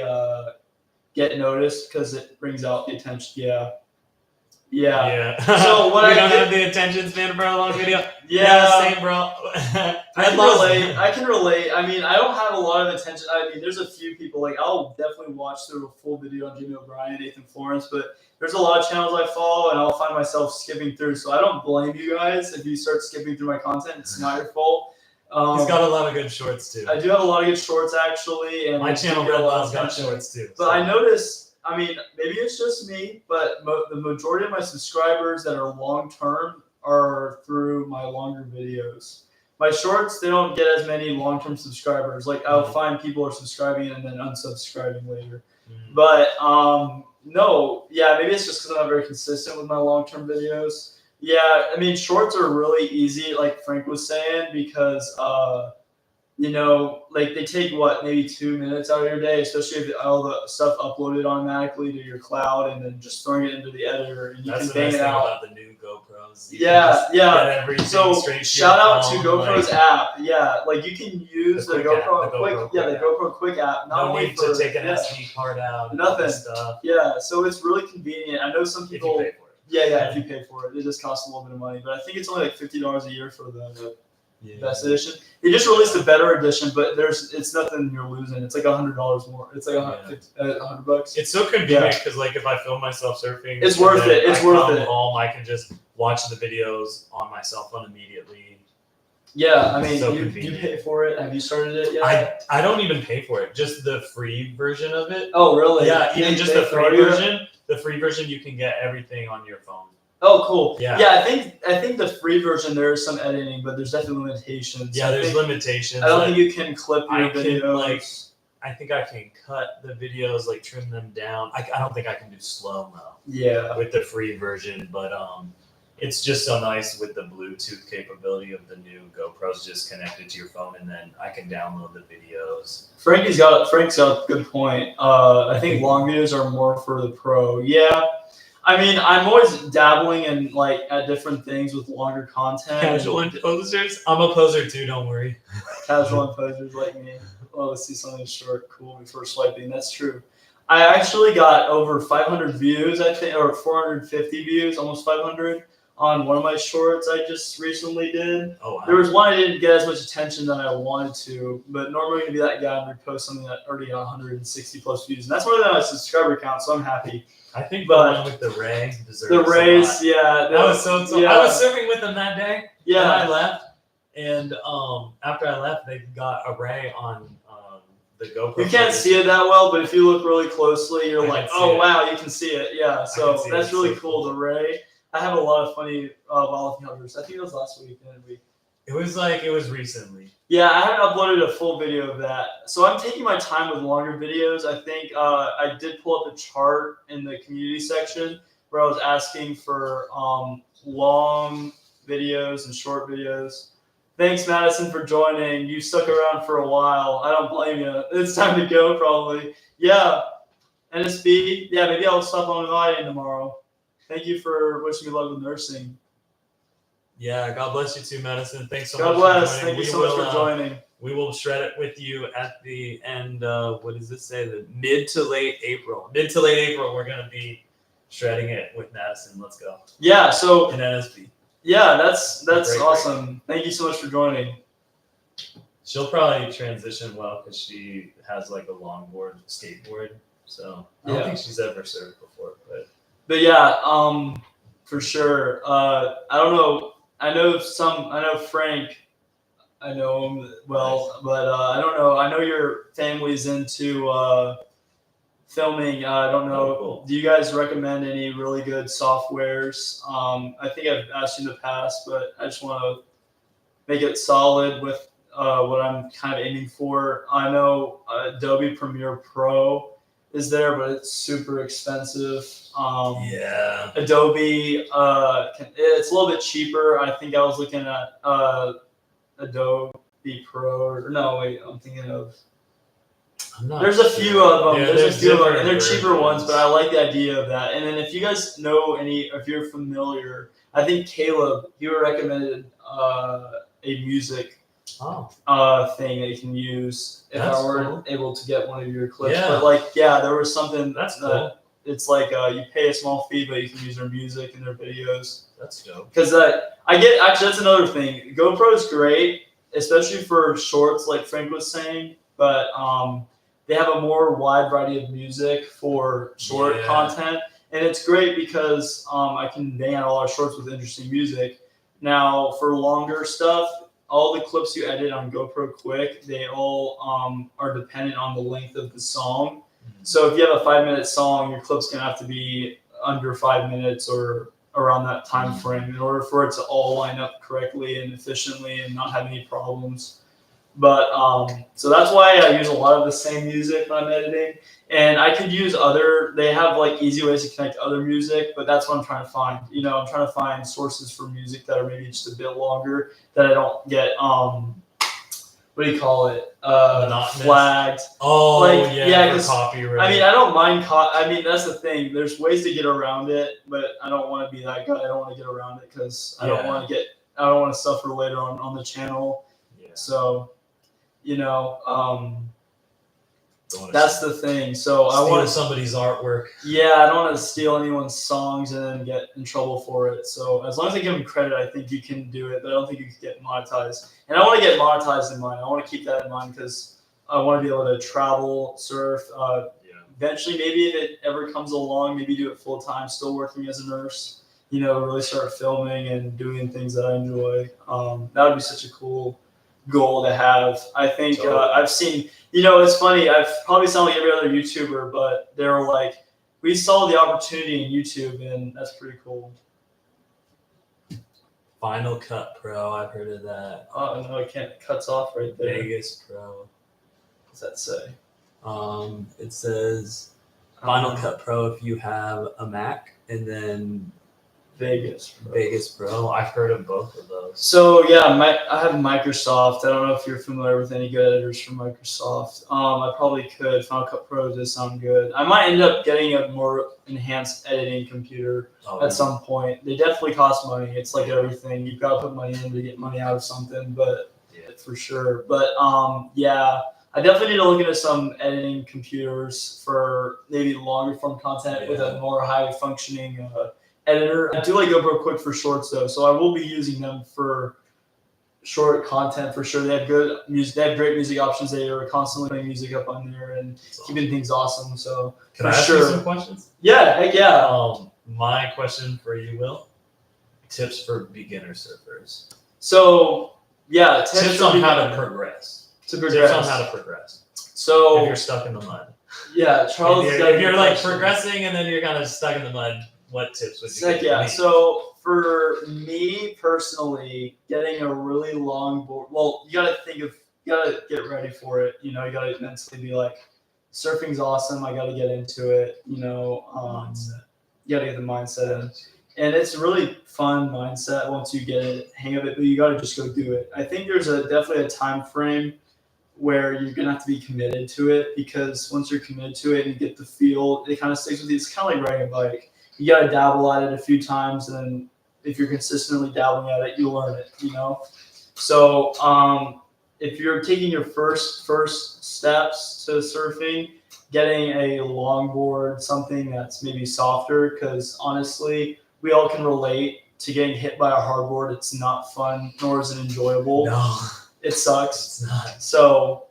get noticed because it brings out the attention. Yeah. Yeah. So what you I don't did- have the attention span for a long video. Yeah. Same, bro. I can relate. I mean, I don't have a lot of attention. I mean, there's a few people like I'll definitely watch through a full video on Jimmy O'Brien, Nathan Florence, but there's a lot of channels I follow, and I'll find myself skipping through. So I don't blame you guys if you start skipping through my content. It's not your fault. He's got a lot of good shorts too. I do have a lot of good shorts actually, and My I channel do get a lot of Redball's got attention. shorts too. But I noticed, I mean, maybe it's just me, but the majority of my subscribers that are long term are through my longer videos. My shorts, they don't get as many long term subscribers. Like I'll find people are subscribing and then unsubscribing later. But no, yeah, maybe it's just because I'm not very consistent with my long term videos. Yeah, I mean, shorts are really easy, like Frank was saying, because you know, like they take what, maybe 2 minutes out of your day, especially if all the stuff uploaded automatically to your cloud and then just throwing it into the editor and you That's can the bang nice it thing out. about the new GoPros. You Yeah, can just yeah. Get everything So straight to shout your out to phone, GoPro's like, app. Yeah, like you can use the quick GoPro app, the quick, GoPro yeah, quick the app. GoPro quick app. Not No only need for, to take an yeah, SD card out. And Nothing. all this stuff. Yeah, so it's really convenient. I know some If you people. pay for it. Yeah, if you pay for it, it just costs a little bit of money. But I think it's only like $50 a year for the best edition. They just released a better edition, but it's nothing you're losing. It's like $100 more. It's like $100. It's so convenient because, like, if I film myself surfing, It's and worth then it. It's I worth come it. home, I can just watch the videos on my cell phone immediately. Yeah, I mean, So you convenient. pay for it. Have you started it yet? I don't even pay for it. Just the free version of it. Oh, really? Yeah, even just the throw free you- version. The free version, you can get everything on your phone. Oh, cool. Yeah. Yeah, I think the free version there is some editing, but there's definitely limitations. Yeah, I there's think- limitations. I don't like, think you can clip your I can, videos. like, I think I can cut the videos, like trim them down. I don't think I can do slow mo Yeah. with the free version, but it's just so nice with the Bluetooth capability of the new GoPros just connected to your phone, and then I can download the videos. Frank's got a good point. I think long videos are more for the pro. Yeah. I mean, I'm always dabbling in like at different things with longer content. Casual and posers. I'm a poser too. Don't worry. Casual and posers like me. Oh, let's see something short, cool before swiping. That's true. I actually got over 500 views, I think, or 450 views, almost 500 on one of my shorts I just recently did. Oh wow. There was one I didn't get as much attention that I wanted to, but normally I'm gonna be that guy and repost something that already got 160 plus views, and that's more than my subscriber count, so I'm happy. I think but- the one with the Ray deserves The a race, lot. yeah, That was so. yeah. I was surfing with them that day. yeah. And I left, and after I left, they got a Ray on the GoPro. You can't footage. see it that well, but if you look really closely, you're I like, can see oh it. wow, you can see it. Yeah, so see it. that's It's really so cool. cool. The Ray. I have a lot of funny wildlife encounters. I think it was last week. It was recently. Yeah, I haven't uploaded a full video of that. So I'm taking my time with longer videos. I think I did pull up a chart in the community section where I was asking for long videos and short videos. Thanks, Madison, for joining. You stuck around for a while. I don't blame you. It's time to go, probably. Yeah. NSB. Yeah, maybe I'll stop on by tomorrow. Thank you for wishing me luck with nursing. Yeah, God bless you too, Madison. Thanks so God much. bless. For Thank joining. you so much for joining. We will shred it with you at the end. What does this say? The mid to late April. Mid to late April, we're gonna be shredding it with Madison. Let's go. Yeah. So And NSB. yeah, that's Great. awesome. Thank you so much for joining. She'll probably transition well because she has like a longboard, skateboard. So I don't Yeah. think she's ever surfed before, But yeah, for sure. I don't know. I know Frank. I know him well, but I don't know. I know your family's into filming. I don't know. Oh, cool. Do you guys recommend any really good softwares? I think I've asked you in the past, but I just want to make it solid with what I'm kind of aiming for. I know Adobe Premiere Pro is there, but it's super expensive. Yeah. Adobe, it's a little bit cheaper. I think I was looking at Adobe Pro. Or no, wait, I'm thinking of. There's a few of them. Yeah, there's a few of them, and they're different cheaper ones. versions. But I like the idea of that. And then if you guys know if you're familiar, I think Caleb, you recommended a music Oh. thing that you can use if That's I were cool. able to get one of your clips. Yeah. But like, yeah, there was something That's that cool. it's like you pay a small fee, but you can use their music and their videos. That's dope. Because actually that's another thing. GoPro is great, especially for shorts, like Frank was saying. But they have a more wide variety of music for short Yeah. content, and it's great because I can bang out a lot of shorts with interesting music. Now for longer stuff, all the clips you edit on GoPro Quick, they all are dependent on the length of the song. So if you have a 5-minute song, your clip's gonna have to be under 5 minutes or around that time frame in order for it to all line up correctly and efficiently and not have any problems. But so that's why I use a lot of the same music when I'm editing. And I could use they have like easy ways to connect other music, but that's what I'm trying to find. You know, I'm trying to find sources for music that are maybe just a bit longer that I don't get what do you call it? Monotonous. Flagged. Oh, Like, yeah, for 'cause, copyright. I mean, I don't mind. I mean, that's the thing. There's ways to get around it, but I don't want to be that guy. I don't want to get around it because I don't want to suffer later on the channel. Yeah. So, you know, Don't wanna that's the thing. So I steal want to. somebody's artwork. Yeah, I don't want to steal anyone's songs and then get in trouble for it. So as long as I give them credit, I think you can do it. But I don't think you can get monetized. And I want to get monetized in mind. I want to keep that in mind because I want to be able to travel, surf. Eventually, maybe if it ever comes along, maybe do it full time, still working as a nurse. You know, really start filming and doing things that I enjoy. That would be such a cool goal to have. I think Totally. I've seen. You know, it's funny. I've probably sound like every other YouTuber, but they were like, we saw the opportunity in YouTube, and that's pretty cool. Final Cut Pro. I've heard of that. Oh no, it can't. It cuts off right there. Vegas Pro. What's that say? It says Final Cut Pro if you have a Mac, and then Vegas. Bro. Vegas Pro. I've heard of both of those. So yeah, I have Microsoft. I don't know if you're familiar with any good editors from Microsoft. I probably could. Final Cut Pro does sound good. I might end up getting a more enhanced editing computer at some point. They definitely cost money. It's like everything. You've got to put money in to get money out of something, but for sure. But yeah, I definitely need to look into some editing computers for maybe longer form content with a more high functioning editor. I do like GoPro Quick for shorts though, so I will be using them for short content for sure. They have good music. They have great music options. They are constantly putting music up on there and keeping things awesome. So Can I ask you some questions? Yeah, heck yeah. My question for you, Will. Tips for beginner surfers. So yeah, tips on how to progress. Tips on how to progress. So if you're stuck in the mud. Yeah, Charles. If you're like progressing and then you're kind of stuck in the mud, what tips would you give? Yeah, so for me personally, getting a really long board. Well, you gotta get ready for it. You know, you gotta mentally be like, surfing's awesome. I gotta get into it. You know, you gotta get the mindset in. And it's a really fun mindset once you get a hang of it, but you gotta just go do it. I think there's definitely a time frame where you're gonna have to be committed to it, because once you're committed to it and you get the feel, it kind of sticks with you. It's kind of like riding a bike. You gotta dabble at it a few times, and then if you're consistently dabbling at it, you learn it. You know. So if you're taking your first steps to surfing, getting a longboard, something that's maybe softer, because honestly, we all can relate to getting hit by a hardboard. It's not fun, nor is it enjoyable. No, it sucks. It's not. So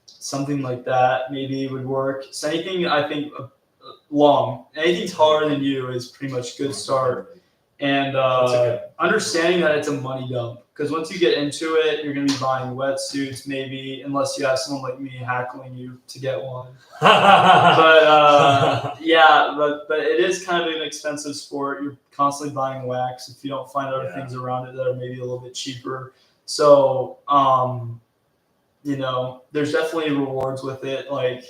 something like that maybe would work. So anything, I think, long, anything taller than you is pretty much good start. And understanding that it's a money dump, because once you get into it, you're going to be buying wetsuits maybe, unless you have someone like me hackling you to get one. But yeah, but it is kind of an expensive sport. You're constantly buying wax if you don't find other things around it that are maybe a little bit cheaper. So you know, there's definitely rewards with it. Like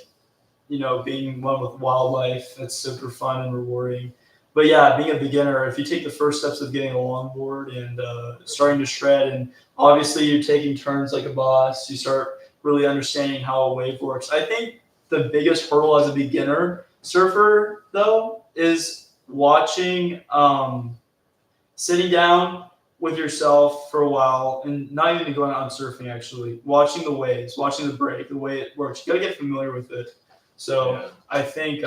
being one with wildlife, that's super fun and rewarding. But yeah, being a beginner, if you take the first steps of getting a longboard and starting to shred, and obviously you're taking turns like a boss, you start really understanding how a wave works. I think the biggest hurdle as a beginner surfer, though, is watching, sitting down with yourself for a while, and not even going out and surfing, actually, watching the waves, watching the break, the way it works. You got to get familiar with it. So I think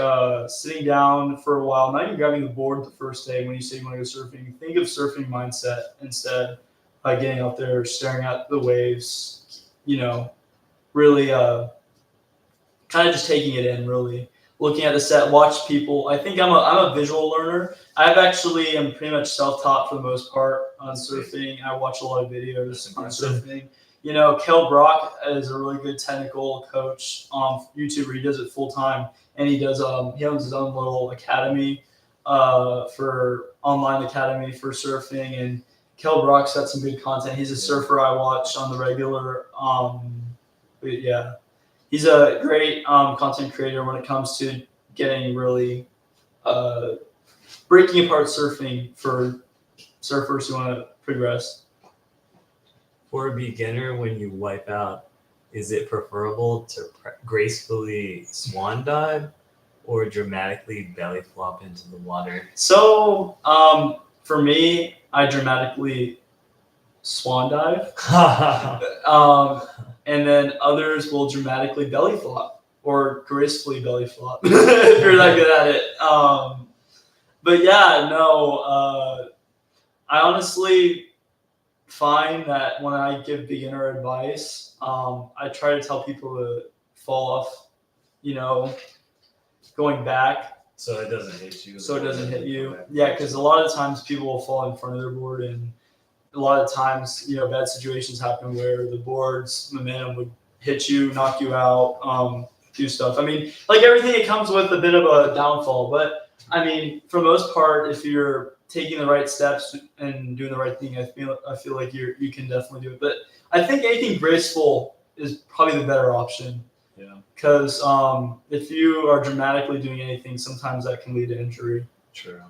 sitting down for a while, not even grabbing the board the first day when you say you want to go surfing, think of surfing mindset instead, by getting out there, staring at the waves, really kind of just taking it in, really looking at the set, watch people. I think I'm a visual learner. I'm pretty much self-taught for the most part on surfing. I watch a lot of videos on surfing. Kel Brock is a really good technical coach on YouTube. He does it full time, and he owns his own little academy, for online academy for surfing. And Kel Brock's got some good content. He's a surfer I watch on the regular. But yeah, he's a great content creator when it comes to getting really breaking apart surfing for surfers who want to progress. For a beginner, when you wipe out, is it preferable to gracefully swan dive or dramatically belly flop into the water? So for me, I dramatically swan dive. And then others will dramatically belly flop or gracefully belly flop if you're that good at it. But yeah, no, I honestly find that when I give beginner advice, I try to tell people to fall off, going back. So it doesn't hit you. So it doesn't hit you. Yeah, because a lot of times people will fall in front of their board, and a lot of times, bad situations happen where the board's momentum would hit you, knock you out, do stuff. I mean, like everything, it comes with a bit of a downfall. But I mean, for the most part, if you're taking the right steps and doing the right thing, I feel like you can definitely do it. But I think anything graceful is probably the better option. Yeah. Because if you are dramatically doing anything, sometimes that can lead to injury. True.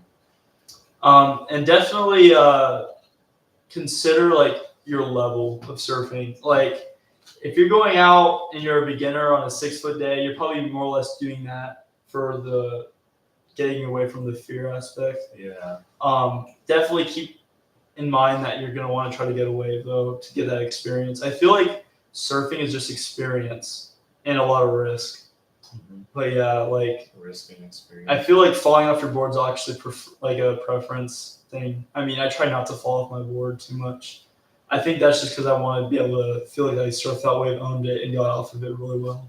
And definitely consider like your level of surfing. Like if you're going out and you're a beginner on a 6 foot day, you're probably more or less doing that for the getting away from the fear aspect. Yeah. Definitely keep in mind that you're gonna want to try to get a wave though to get that experience. I feel like surfing is just experience and a lot of risk. Mm-hmm. But yeah, like risk and experience. I feel like falling off your board is actually like a preference thing. I mean, I try not to fall off my board too much. I think that's just because I want to be able to feel like I surfed that wave, owned it, and got off of it really well.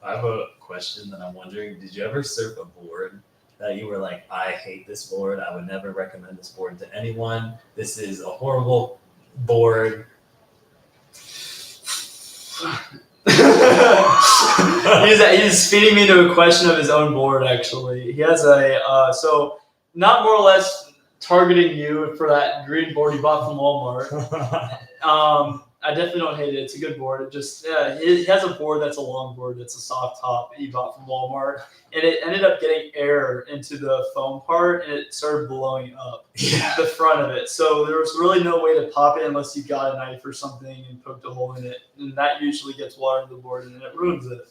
I have a question that I'm wondering. Did you ever surf a board that you were like, I hate this board. I would never recommend this board to anyone. This is a horrible board. He's feeding me to a question of his own board, actually. He has so not more or less targeting you for that green board he bought from Walmart. I definitely don't hate it. It's a good board. It just, he has a board that's a long board that's a soft top he bought from Walmart, and it ended up getting air into the foam part, and it started blowing up the front of it. So there was really no way to pop it unless you got a knife or something and poked a hole in it, and that usually gets water into the board and it ruins it.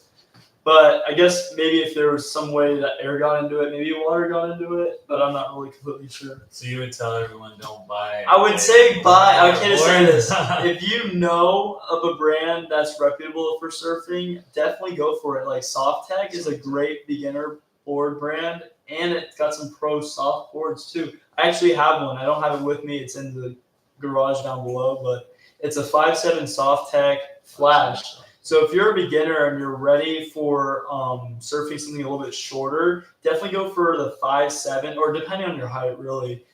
But I guess maybe if there was some way that air got into it, maybe water got into it, but I'm not really completely sure. So you would tell everyone don't buy. I would say buy. I can't say this. If you know of a brand that's reputable for surfing, definitely go for it. Like Softtech is a great beginner board brand, and it's got some pro soft boards too. I actually have one. I don't have it with me. It's in the garage down below, but it's a 5.7 Softtech Flash. So if you're a beginner and you're ready for surfing something a little bit shorter, definitely go for the 5.7, or depending on your height, really.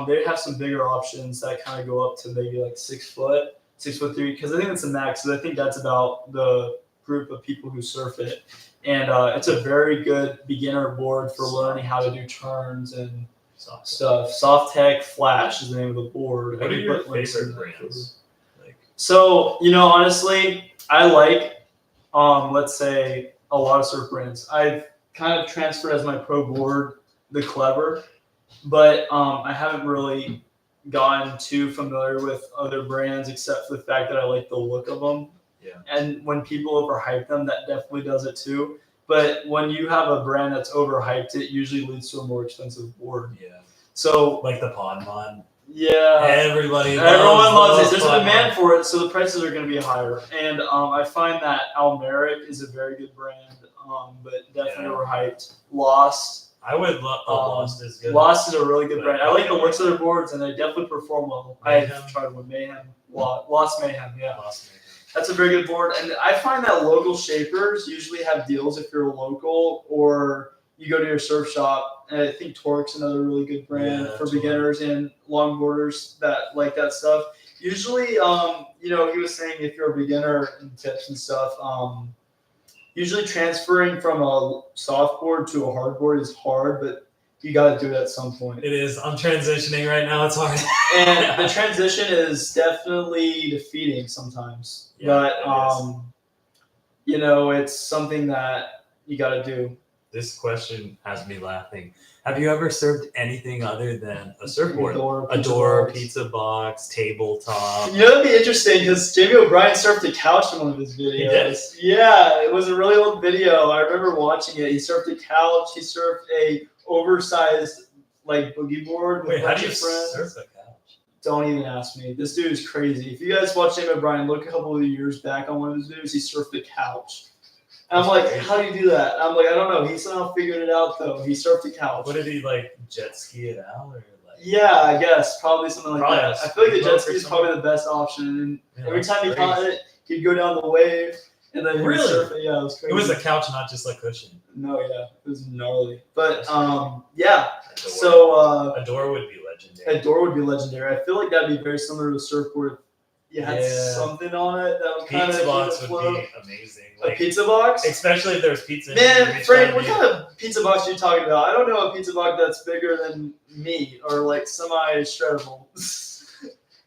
They have some bigger options that kind of go up to maybe like 6 foot, 6'3", because I think that's the max. So I think that's about the group of people who surf it. And it's a very good beginner board for learning how to do turns and stuff. Softtech Flash is the name of the board. What are your favorite brands? So, honestly, I like, let's say, a lot of surf brands. I've kind of transferred as my pro board the Clever, but I haven't really gotten too familiar with other brands except for the fact that I like the look of them. Yeah. And when people overhype them, that definitely does it too. But when you have a brand that's overhyped, it usually leads to a more expensive board. Yeah. So Like the Pond Mod. yeah, Everyone loves loves it. There's a Pond demand Mod. for it, so the prices are going to be higher. And I find that Almeric is a very good brand, but definitely overhyped. Lost. I would love Lost is good. Lost is a really good But brand. I like the looks of their boards, and they definitely perform well. Mayhem? I've tried one, Mayhem. Lost Mayhem, yeah. Lost Mayhem. That's a very good board. And I find that local shapers usually have deals if you're local or you go to your surf shop. And I think Torque's another really good brand for Torque. beginners and longboarders that like that stuff. Usually, he was saying if you're a beginner in tips and stuff, usually transferring from a soft board to a hard board is hard, but you got to do it at some point. It is. I'm transitioning right now. It's hard. And the transition is definitely defeating sometimes. Yeah, But, it's something that you got to do. This question has me laughing. Have you ever served anything other than a surfboard? A door, pizza box, tabletop. That'd be interesting because Jamie O'Brien surfed a couch in one of his videos. He did? Yeah, it was a really old video. I remember watching it. He surfed a couch. He surfed a oversized boogie board with Wait, a how bunch do you of friends. surf a couch? Don't even ask me. This dude is crazy. If you guys watch Jamie O'Brien, look a couple of years back on one of his videos. He surfed a couch. And I'm like, That's crazy. how do you do that? I'm like, I don't know. He somehow figured it out though. He surfed a couch. What did he jet ski it out or Yeah, I guess probably something like Probably that. a I feel like the speedboat jet ski or is probably the best option. And Yeah, every that's time he crazy. caught it, he'd go down the wave and then he'd Really? surf it. Yeah, it was crazy. It was a couch, not just a cushion. No, yeah, it was gnarly. But A yeah. door. So A door would be legendary. a door would be legendary. I feel like that'd be very similar to a surfboard. If you had something on it that would kind of Pizza box keep it would float. be amazing. A pizza box? Especially if there's pizza in it, you Man, reach Frank, down what and kind of pizza box are you talking about? I don't know a pizza box that's bigger than me or semi-shreddable.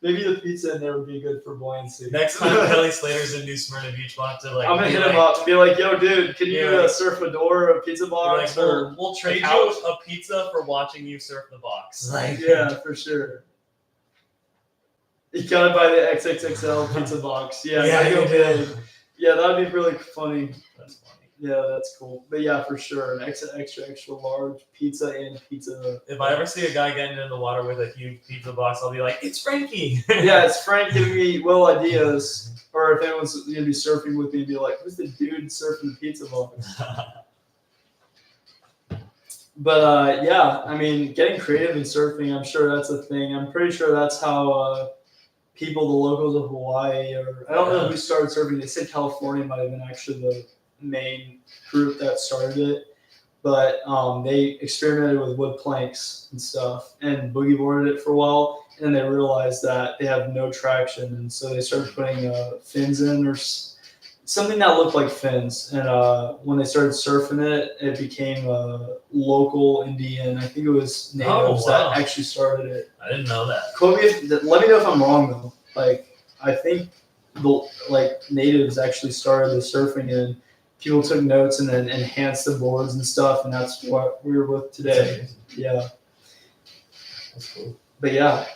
Maybe the pizza in there would be good for buoyancy. Next time Kelly Slater's in New Smyrna Beach, we'll have to I'm gonna hit him up and be like, "Yo, dude, can you surf a door or a pizza box?" We'll trade you couch? a pizza for watching you surf the box. Yeah, for sure. You gotta buy the XXXL pizza box. Yeah, Yeah, you you big. do. Yeah, that'd be really funny. That's funny. Yeah, that's cool. But yeah, for sure, an extra large pizza and pizza. If I ever see a guy getting in the water with a huge pizza box, I'll be like, "It's Frankie." Yeah, it's Frank giving me Will ideas. Or if anyone's gonna be surfing with me, be like, "Who's the dude surfing the pizza box?" But yeah, I mean, getting creative in surfing, I'm sure that's a thing. I'm pretty sure that's how people, the locals of Hawaii, or I don't know who started surfing. They said California might have been actually the main group that started it. But they experimented with wood planks and stuff and boogie boarded it for a while. And then they realized that they have no traction. And so they started putting fins in or something that looked like fins. And when they started surfing it, it became a local Indian. I think it was natives that actually started it. I didn't know that. Let me know if I'm wrong though. I think the natives actually started the surfing and people took notes and then enhanced the boards and stuff, and that's what we're with today. Yeah. That's cool. But yeah.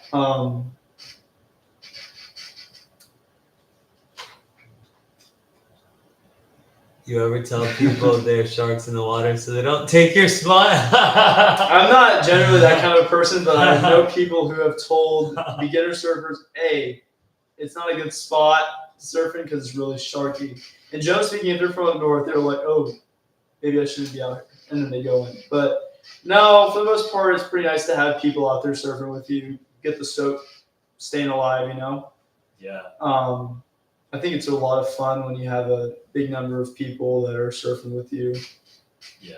You ever tell people there's sharks in the water so they don't take your spot? I'm not generally that kind of person, but I know people who have told beginner surfers, hey, it's not a good spot surfing because it's really sharky. And generally speaking, if they're from up north, they're like, oh, maybe I shouldn't be out here. And then they go in. But no, for the most part, it's pretty nice to have people out there surfing with you, get the soak, staying alive, Yeah. I think it's a lot of fun when you have a big number of people that are surfing with you. Yeah.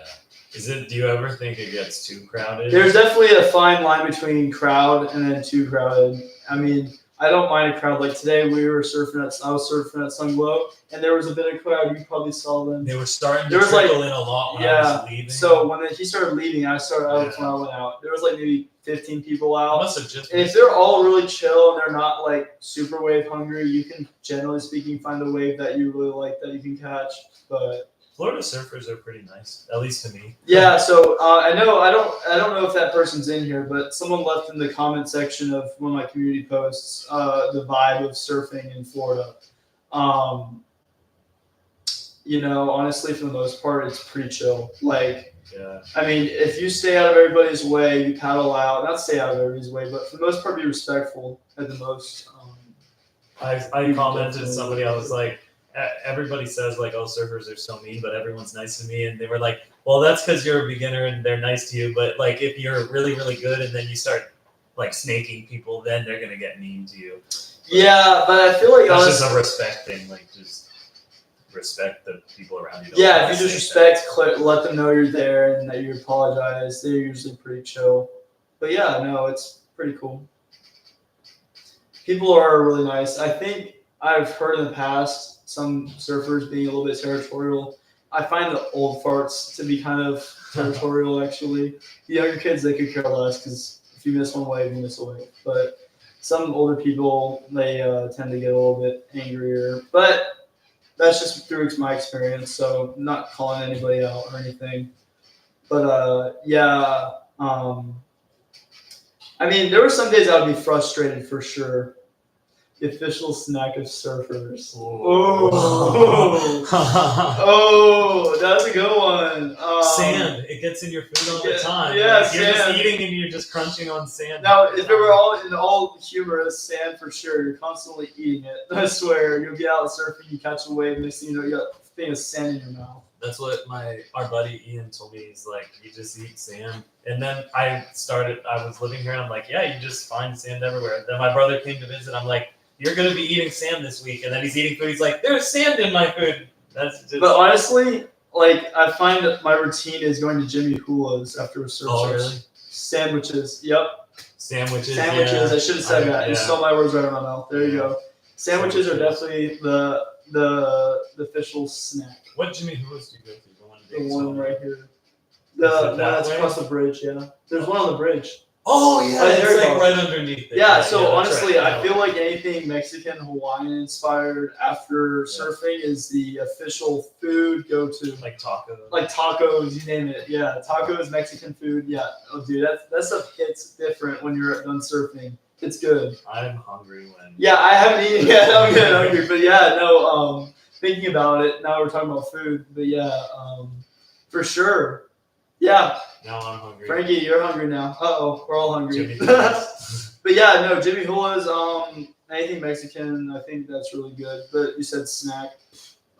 Do you ever think it gets too crowded? There's definitely a fine line between crowd and then too crowded. I mean, I don't mind a crowd. Like today, I was surfing at Sunglow, and there was a bit of crowd. You probably saw them. They were starting to trickle in a lot when I was leaving. So when he started leaving, I started out when I went out. There was maybe 15 people out. Must have just and if they're all really chill and they're not super wave hungry, you can, generally speaking, find a wave that you really like that you can catch. But Florida surfers are pretty nice, at least to me. Yeah, so I don't know if that person's in here, but someone left in the comment section of one of my community posts the vibe of surfing in Florida. Honestly, for the most part, it's pretty chill. Like, Yeah. I mean, if you stay out of everybody's way, you paddle out. Not stay out of everybody's way, but for the most part, be respectful at the most. I commented to somebody, I was like, everybody says like, oh, surfers are so mean, but everyone's nice to me. And they were like, well, that's because you're a beginner and they're nice to you. But like, if you're really, really good and then you start like snaking people, then they're going to get mean to you. Yeah, but I feel like That's honestly, just a respect thing. Like, just respect the people around you. yeah, if you just respect, let them know you're there and that you apologize. They're usually pretty chill. But yeah, no, it's pretty cool. People are really nice. I think I've heard in the past some surfers being a little bit territorial. I find the old farts to be kind of territorial, actually. The younger kids, they could care less because if you miss one wave, you miss a wave. But some older people, they tend to get a little bit angrier. But that's just through my experience, so I'm not calling anybody out or anything. But I mean, there were some days I would be frustrated for sure. The official snack of surfers. Oh, that's a good one. Sand. It gets in your food all the time. Yeah, like, you're just sand. eating and you're just crunching on sand. Now, if it were all humorous, sand for sure. You're constantly eating it. I swear. You'll get out surfing, you catch a wave, next thing you know, you got a thing of sand in your mouth. That's what our buddy Ian told me. He's like, you just eat sand. And then I was living here and I'm like, yeah, you just find sand everywhere. Then my brother came to visit. I'm like, you're going to be eating sand this week. And then he's eating food. He's like, there's sand in my food. That's just... But honestly, like, I find that my routine is going to Jimmy Hula's after a surf. Oh, really? Sandwiches. Yep. Sandwiches. Yeah. I should have said that. You stole my words right out of my mouth. There you go. Sandwiches are definitely the official snack. What Jimmy Hula's do you go to? The one right here. The one that's across the bridge, yeah. There's one on the bridge. Oh, yeah. Oh, it's there you like go. right underneath it. Yeah, so honestly, right. I feel like anything Mexican, Hawaiian inspired after surfing is the official food go-to. Like tacos. Like tacos, you name it. Yeah, tacos, Mexican food. Yeah, oh, dude, that stuff hits different when you're done surfing. It's good. I'm hungry when... Yeah, I haven't eaten yet. I'm getting hungry. But yeah, no, thinking about it, now we're talking about food. But yeah, for sure. Yeah. Now I'm hungry. Frankie, you're hungry now. Uh-oh, we're all hungry. Jimmy But yeah, no, Jimmy Hula's, anything Mexican, I think that's really good. But you said snack.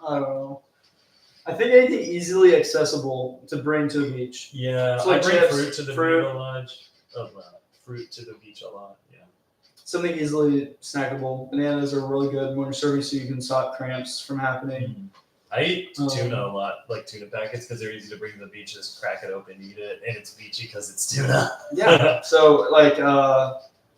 I don't know. I think anything easily accessible to bring to the beach. Yeah, So like I bring chips, fruit to the fruit. beach a lot. Fruit to the beach a lot, yeah. Something easily snackable. Bananas are really good when you're serving so you can stop cramps from happening. I eat tuna a lot, like tuna packets, because they're easy to bring to the beach. Just crack it open, eat it, and it's beachy because it's tuna. Yeah. So like,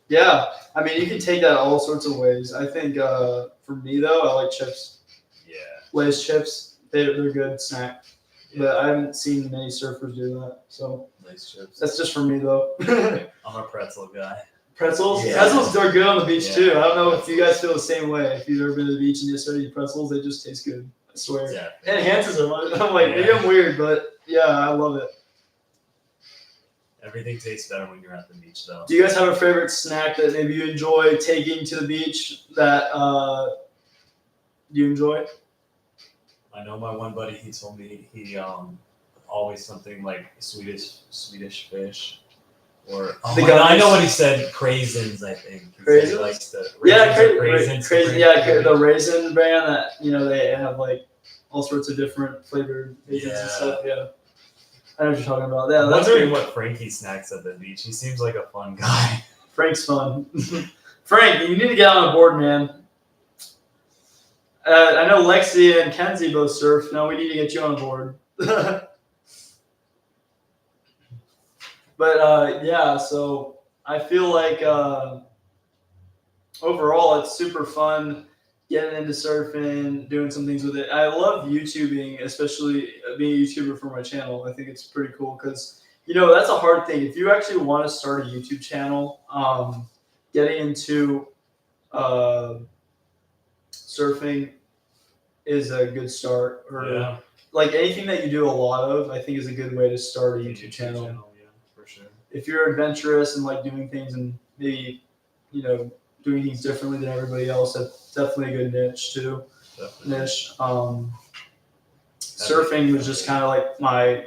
yeah. I mean, you can take that all sorts of ways. I think for me though, I like chips. Yeah. Lay's chips, they're good snack. But I haven't seen many surfers do that. So Nice chips. that's just for me though. I'm a pretzel guy. Pretzels? Yeah. Pretzels are good on the beach Yeah. too. I don't know if you guys feel the same way. If you've ever been to the beach and you start eating pretzels, they just taste good. I swear. Yeah. It enhances them. I'm like, maybe I'm weird, but yeah, I love it. Everything tastes better when you're at the beach, though. Do you guys have a favorite snack that maybe you enjoy taking to the beach that you enjoy? I know my one buddy, he told me he always something like Swedish fish. Or I know what he said, craisins, I think. He said he likes the raisins. The raisin brand that, they have like all sorts of different flavored raisins and stuff. Yeah. I know what you're talking about. Yeah, I'm that's wondering good. what Frankie snacks at the beach. He seems like a fun guy. Frank's fun. Frank, you need to get on the board, man. I know Lexi and Kenzie both surf. Now we need to get you on board. But yeah, so I feel like overall it's super fun getting into surfing, doing some things with it. I love YouTubing, especially being a YouTuber for my channel. I think it's pretty cool because, that's a hard thing. If you actually want to start a YouTube channel, getting into surfing is a good start. like anything that you do a lot of, I think is a good way to start a YouTube channel. Yeah, for sure. If you're adventurous and like doing things and maybe, you know, doing things differently than everybody else, that's definitely a good niche too. Definitely. Surfing was just kind of like my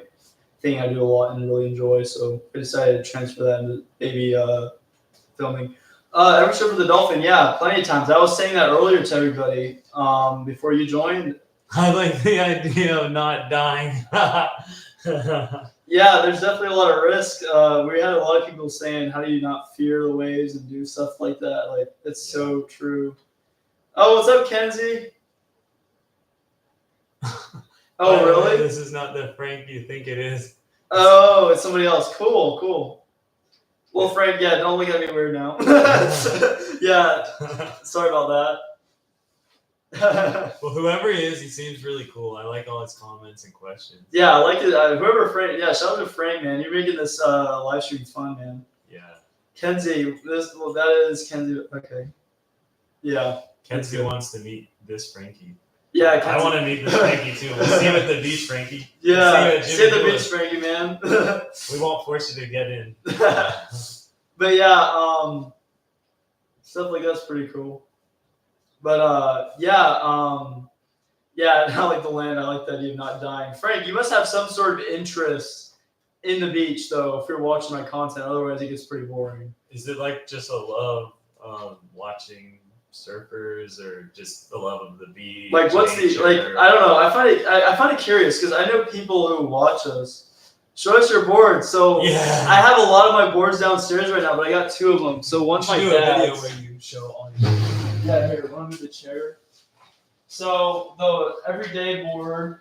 thing I do a lot and really enjoy, so I decided to transfer that into maybe filming. Ever surfed with the dolphin? Yeah, plenty of times. I was saying that earlier to everybody before you joined. I like the idea of not dying. Yeah, there's definitely a lot of risk. We had a lot of people saying, "How do you not fear the waves and do stuff like that?" Like, it's so true. Oh, what's up, Kenzie? Oh, really? This is not the Frank you think it is. Oh, it's somebody else. Cool, cool. Well, Frank, yeah, don't look at me weird now. Yeah, sorry about that. Well, whoever he is, he seems really cool. I like all his comments and questions. Yeah, I like it. Whoever Frank, yeah, shout out to Frank, man. You're making this live stream fun, man. Yeah. Kenzie, that is Kenzie. Okay. Yeah. Kenzie wants to meet this Frankie. Yeah, I want to meet this Frankie too. We'll see you at the beach, Frankie. Yeah, see the beach, Frankie, man. We won't force you to get in. But yeah, stuff like that's pretty cool. But yeah, I like the land. I like the idea of not dying. Frank, you must have some sort of interest in the beach, though, if you're watching my content. Otherwise, it gets pretty boring. Is it like just a love of watching surfers, or just the love of the beach? Like, what's the like? I don't know. I find it curious because I know people who watch us. Show us your board. So yeah, I have a lot of my boards downstairs right now, but I got two of them. So one's my dad's. A video where you show all your. Yeah, here. Want to move the chair? So the everyday board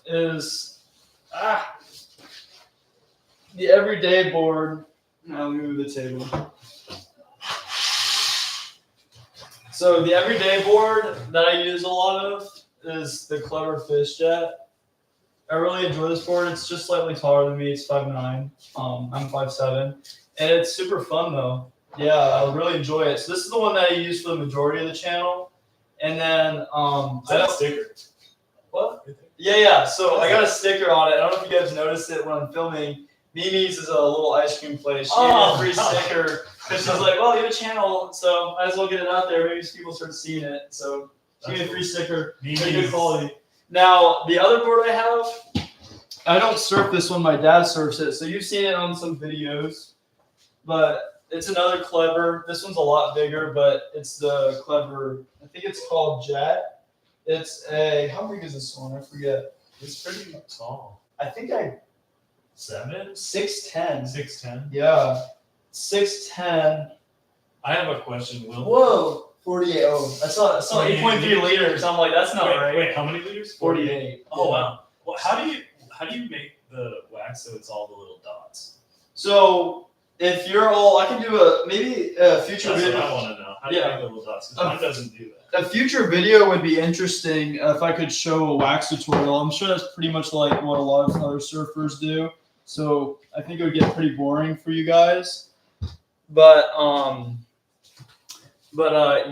is the everyday board. Now let me move the table. So the everyday board that I use a lot of is the Clever Fish Jet. I really enjoy this board. It's just slightly taller than me. It's 5'9". I'm 5'7", and it's super fun though. Yeah, I really enjoy it. So this is the one that I use for the majority of the channel, and then Is that a sticker? What? Yeah. So I got a sticker on it. I don't know if you guys noticed it when I'm filming. Mimi's is a little ice cream place. She gave me a free sticker because she was like, "Well, you have a channel, so might as well get it out there. Maybe people start seeing it." So she gave me a free sticker. Pretty good quality. Now the other board I have, I don't surf this one. My dad surfs it, so you've seen it on some videos. But it's another Clever. This one's a lot bigger, but it's the Clever. I think it's called Jet. It's a how big is this one? I forget. It's pretty tall. I think 6'10". 6'10". Yeah, 6'10". I have a question, Will. Whoa, 48. Oh, I saw 8.3 liters. I'm like, that's not right. Wait, how many liters? 48. Oh wow. Well, how do you make the wax so it's all the little dots? So if you're all, I can do a future That's video. what I want to know. How do you make the little dots? Because mine doesn't do that. A future video would be interesting if I could show a wax tutorial. I'm sure that's pretty much like what a lot of other surfers do. So I think it would get pretty boring for you guys. But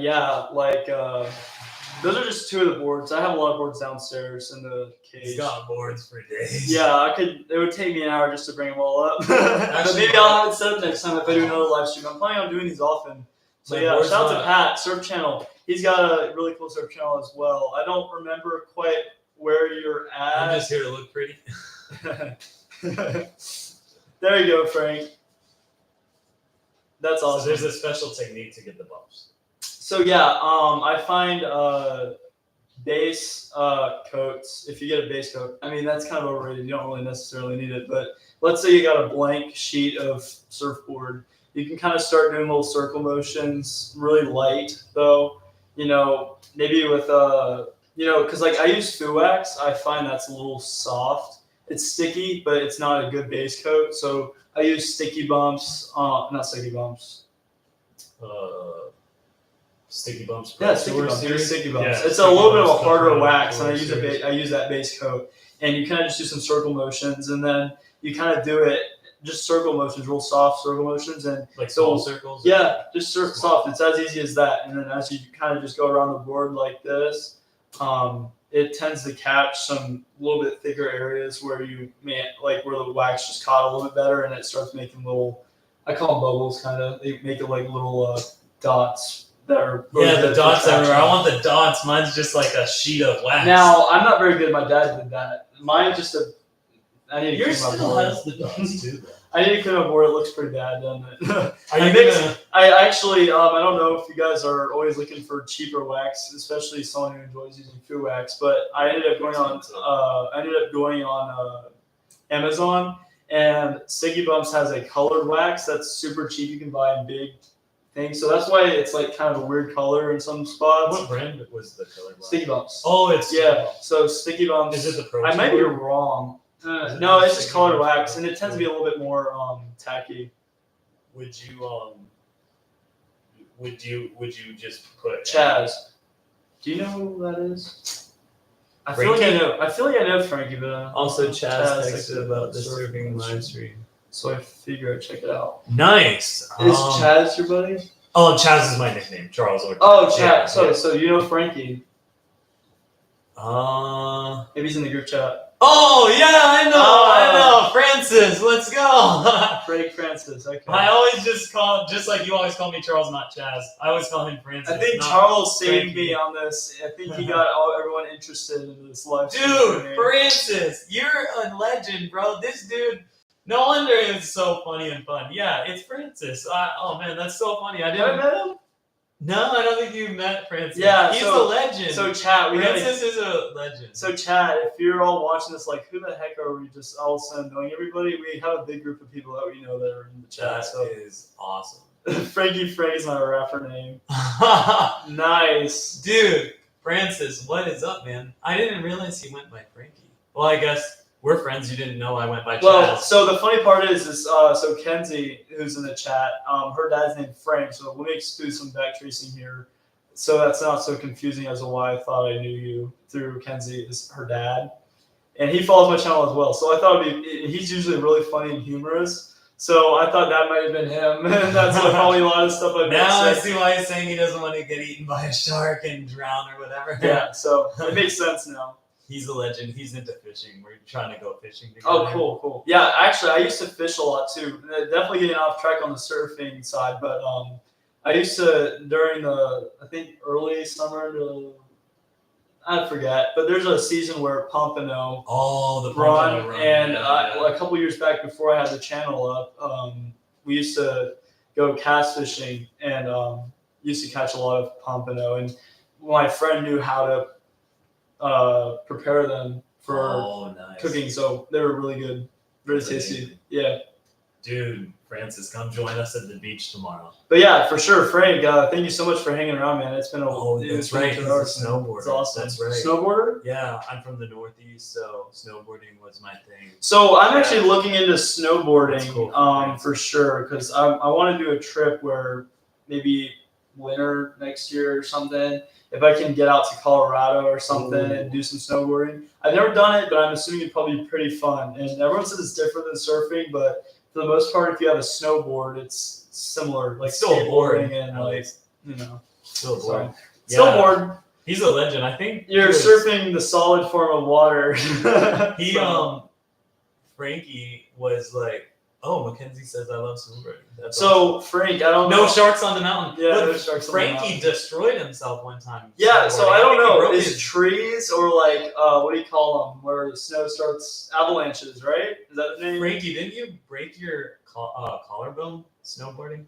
yeah, like those are just two of the boards. I have a lot of boards downstairs in the cage. He's got boards for days. Yeah, it would take me an hour just to bring them all up. But maybe I'll have it set up next time if I do another live stream. I'm planning on doing these often. So yeah, shout out to Pat, Surf Channel. He's got a really cool surf channel as well. I don't remember quite where you're at. I'm just here to look pretty. There you go, Frank. That's awesome. So there's a special technique to get the bumps. So yeah, I find base coats. If you get a base coat, I mean that's kind of overrated. You don't really necessarily need it, but let's say you got a blank sheet of surfboard. You can kind of start doing little circle motions, really light though. You know, maybe with because like I use Foo Wax. I find that's a little soft. It's sticky, but it's not a good base coat. So I use sticky bumps. Not sticky bumps. Sticky bumps. Yeah, sticky bumps. Sticky bumps. Yeah, it's a little bit of a harder definitely wax, and series. I use that base coat, and you kind of just do some circle motions, and then you kind of do it just circle motions, real soft circle motions, and like small circles. Yeah, just soft. It's as easy as that, and then as you kind of just go around the board like this, it tends to catch some little bit thicker areas where you where the wax just caught a little bit better, and it starts making little, I call them bubbles, kind of. They make it like little dots that are the dots everywhere. I want the dots. Mine's just like a sheet of wax. Now I'm not very good. My dad did that. Mine just I need to Yours clean my still board. has the dots too, though. I need to clean my board. It looks pretty bad, doesn't it? Are you gonna? I actually, I don't know if you guys are always looking for cheaper wax, especially someone who enjoys using food wax. But I ended up going on Amazon, and Sticky Bumps has a colored wax that's super cheap. You can buy in big things, so that's why it's like kind of a weird color in some spots. What brand was the color wax? Sticky Bumps. Oh, it's So Sticky Bumps. Is it the Pro? I might be Tour? wrong. it No, the it's just Sticky colored Bumps? wax, and it tends to be a little bit more tacky. Would you just put Chaz. Do you know who that is? I feel like I know Frankie, but Also, Chaz texted texted about the surfing surfing live live stream. So I figure I'd check it out. Nice. Is Chaz your buddy? Oh, Chaz is my nickname, Charles. Oh, Chaz. Yeah, So you know Frankie? yeah. Maybe he's in the group chat. Oh yeah, I know. Francis, let's go. Frank Francis. Okay. I always just like you always call me Charles, not Chaz. I always call him Francis. I think not Charles saved Frankie. me on this. I think he got everyone interested in this live stream. Dude, Francis, you're a legend, bro. This dude, no wonder it's so funny and fun. Yeah, it's Francis. Oh man, that's so funny. Have I met him? No, I don't think you met Francis. Yeah, he's so- a legend. So chat, Francis is a legend. So Chad, if you're all watching this, like, who the heck are we just all of a sudden knowing everybody? We have a big group of people that we know that are in the chat. That So is awesome. Frankie Frank's my rapper name. Nice. Dude, Francis, what is up, man? I didn't realize he went by Frankie. Well, I guess we're friends. You didn't know I went by Well, Chaz. so the funny part is so Kenzie, who's in the chat, her dad's named Frank. So let me do some back tracing here, so that's not so confusing as to why I thought I knew you through Kenzie is her dad, and he follows my channel as well. So I thought he's usually really funny and humorous. So I thought that might have been him, and that's what probably a lot of stuff I've Now I said. see why he's saying he doesn't want to get eaten by a shark and drown or whatever. Yeah, so it makes sense now. He's a legend. He's into fishing. We're trying to go fishing together. Oh, cool. Yeah, actually, I used to fish a lot too. Definitely getting off track on the surfing side, but I used to during the early summer. I forget, but there's a season where Pompano Oh, the run, Pompano run. and yeah. a couple years back before I had the channel up, we used to go cast fishing and used to catch a lot of Pompano. And my friend knew how to prepare them for nice. cooking, so they were really good, really That's tasty. amazing. Yeah, Dude, Francis, come join us at the beach tomorrow. but yeah, for sure, Frank. Thank you so much for hanging around, man. It's been That's right. He's a snowboarder. It's awesome. That's right. Snowboarder. Yeah, I'm from the Northeast, so snowboarding was my thing. So I'm actually looking into snowboarding, That's cool. for sure, because I want to do a trip where maybe winter next year or something. If I can get out to Colorado or something and do some snowboarding. I've never done it, but I'm assuming it'd probably be pretty fun. And everyone says it's different than surfing, but for the most part, if you have a snowboard, it's similar, like Still boring, skateboarding and at like least. so. Still boring. Still Yeah. bored. He's a legend. I think You're he was- surfing the solid form of water. He So- Frankie was like, "Oh, Mackenzie says I love snowboarding." That's So Frank, I don't awesome. know. No sharks on the mountain. Yeah, But no sharks on the Frankie mountain. destroyed himself one time. Yeah, so snowboarding. I don't think he know. broke Is his- trees or like what do you call them? Where the snow starts avalanches, right? Is that the name? Frankie, didn't you break your collarbone snowboarding?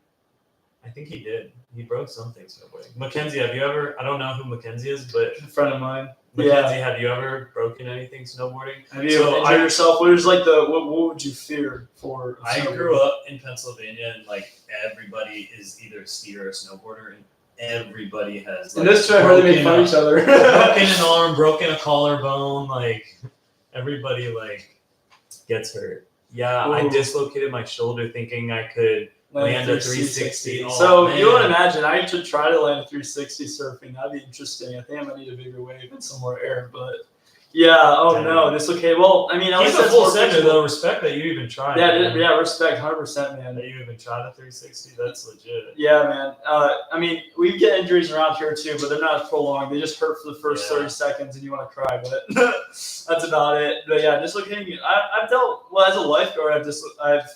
I think he did. He broke something snowboarding. Mackenzie, have you ever? I don't know who Mackenzie is, but A friend of mine. Mackenzie, have you ever broken anything snowboarding? Have you So injured yourself? What is like what would you fear for? I snowboarding? grew up in Pennsylvania, and like everybody is either a skier or a snowboarder, and everybody has. And Like, this trip really made fun of each other. Broken an arm, broken a collarbone, like everybody like gets hurt. Yeah, I Ooh. dislocated my shoulder thinking I could land a 360. So Oh, you would man. imagine I should try to land a 360 surfing. That'd be interesting. I think I might need a bigger wave and some more air, but Yeah. Oh Damn. no, dislocated. Well, I mean, at He's least a that's full more sender flexible. though. Respect that you even tried. Yeah, man. yeah, respect, 100%, man. That you even tried a 360. That's legit. Yeah, man. I mean, we get injuries around here too, but they're not prolonged. They just hurt for the first Yeah. 30 seconds, and you want to cry. But that's about it. But yeah, dislocating. I've dealt well as a lifeguard. I've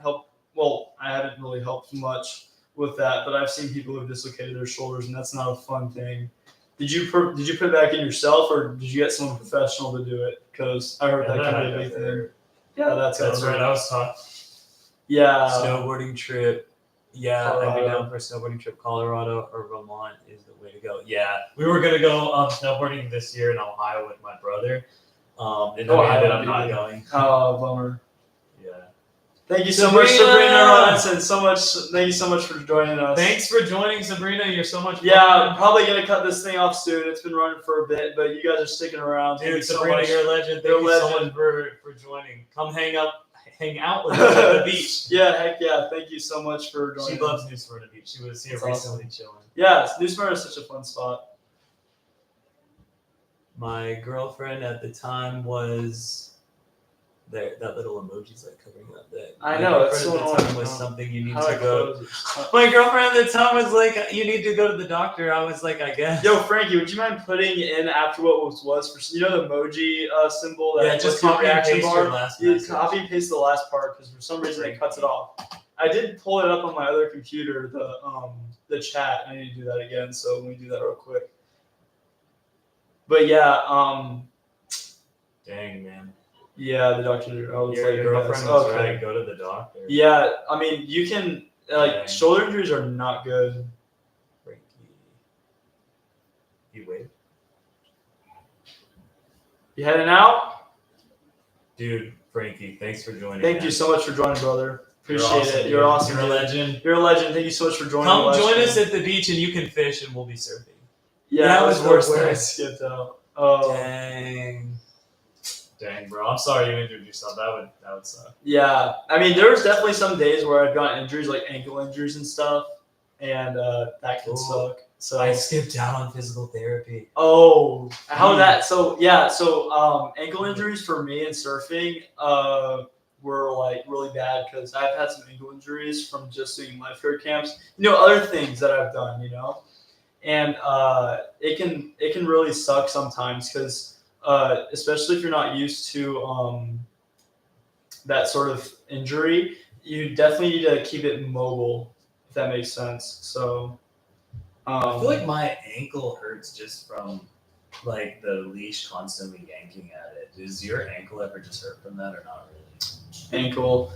helped. Well, I haven't really helped much with that, but I've seen people who've dislocated their shoulders, and that's not a fun thing. Did you put it back in yourself, or did you get someone professional to do it? Because I heard Yeah, that that can be I a big got thing. hurt. Yeah, that's right. I was taught. Yeah. Snowboarding trip. Yeah, I'd be Colorado. down for a snowboarding trip. Colorado or Vermont is the way to go. Yeah, we were gonna go snowboarding this year in Ohio with my brother, and then we Ohio ended would up be not good. going. Oh, bummer. Yeah. Thank you so much, Sabrina! Sabrina Robinson. Thank you so much for joining us. Thanks for joining, Sabrina. You're so much fun. Yeah, I'm probably gonna cut this thing off soon. It's been running for a bit, but you guys are sticking around. Thank you Dude, so Sabrina, much. you're a legend. Thank You're a you so legend. much for joining. Come hang out with us at the beach. Yeah, heck yeah. Thank you so much for joining. She loves New Smyrna Beach. She was here That's recently chilling. Yeah, New Smyrna is such a fun spot. My girlfriend at the time was there. That little emoji's like covering up that. I My know, it's girlfriend so at the time annoying. was something you need How to I go. close it. My girlfriend at the time was like, "You need to go to the doctor." I was like, "I guess." Yo, Frankie, would you mind putting in after what was for the emoji symbol that Yeah, just with your copy and reaction paste bar? your last You message. copy and paste the last part because for some reason it cuts it off. I did pull it up on my other computer, the chat. I need to do that again. So let me do that real quick. But yeah, Dang, man. yeah, the doctor. I was Your like, I girlfriend guess. was Okay. right. Go to the doctor. Yeah, I mean, you can Dang. shoulder injuries are not good. Frankie. You wait. You heading out? Dude, Frankie, thanks for joining. Thank man. you so much for joining, brother. Appreciate awesome, it. dude. You're awesome. You're a dude. legend. You're a legend. Thank you so much for joining. Come the live join us stream. at the beach and you can fish and we'll be surfing. Yeah, that that was was worse where I than- skipped out. Oh, Dang, bro. I'm sorry you injured yourself. That would suck. yeah. I mean, there was definitely some days where I've gotten injuries, like ankle injuries and stuff, and that can Ooh. suck. So I skipped out on physical therapy. oh, how that? So yeah, so ankle injuries for me in surfing were like really bad because I've had some ankle injuries from just doing lifeguard camps. Other things that I've done. And it can really suck sometimes because especially if you're not used to that sort of injury, you definitely need to keep it mobile, if that makes sense. So I feel like my ankle hurts just from like the leash constantly yanking at it. Does your ankle ever just hurt from that or not really? ankle.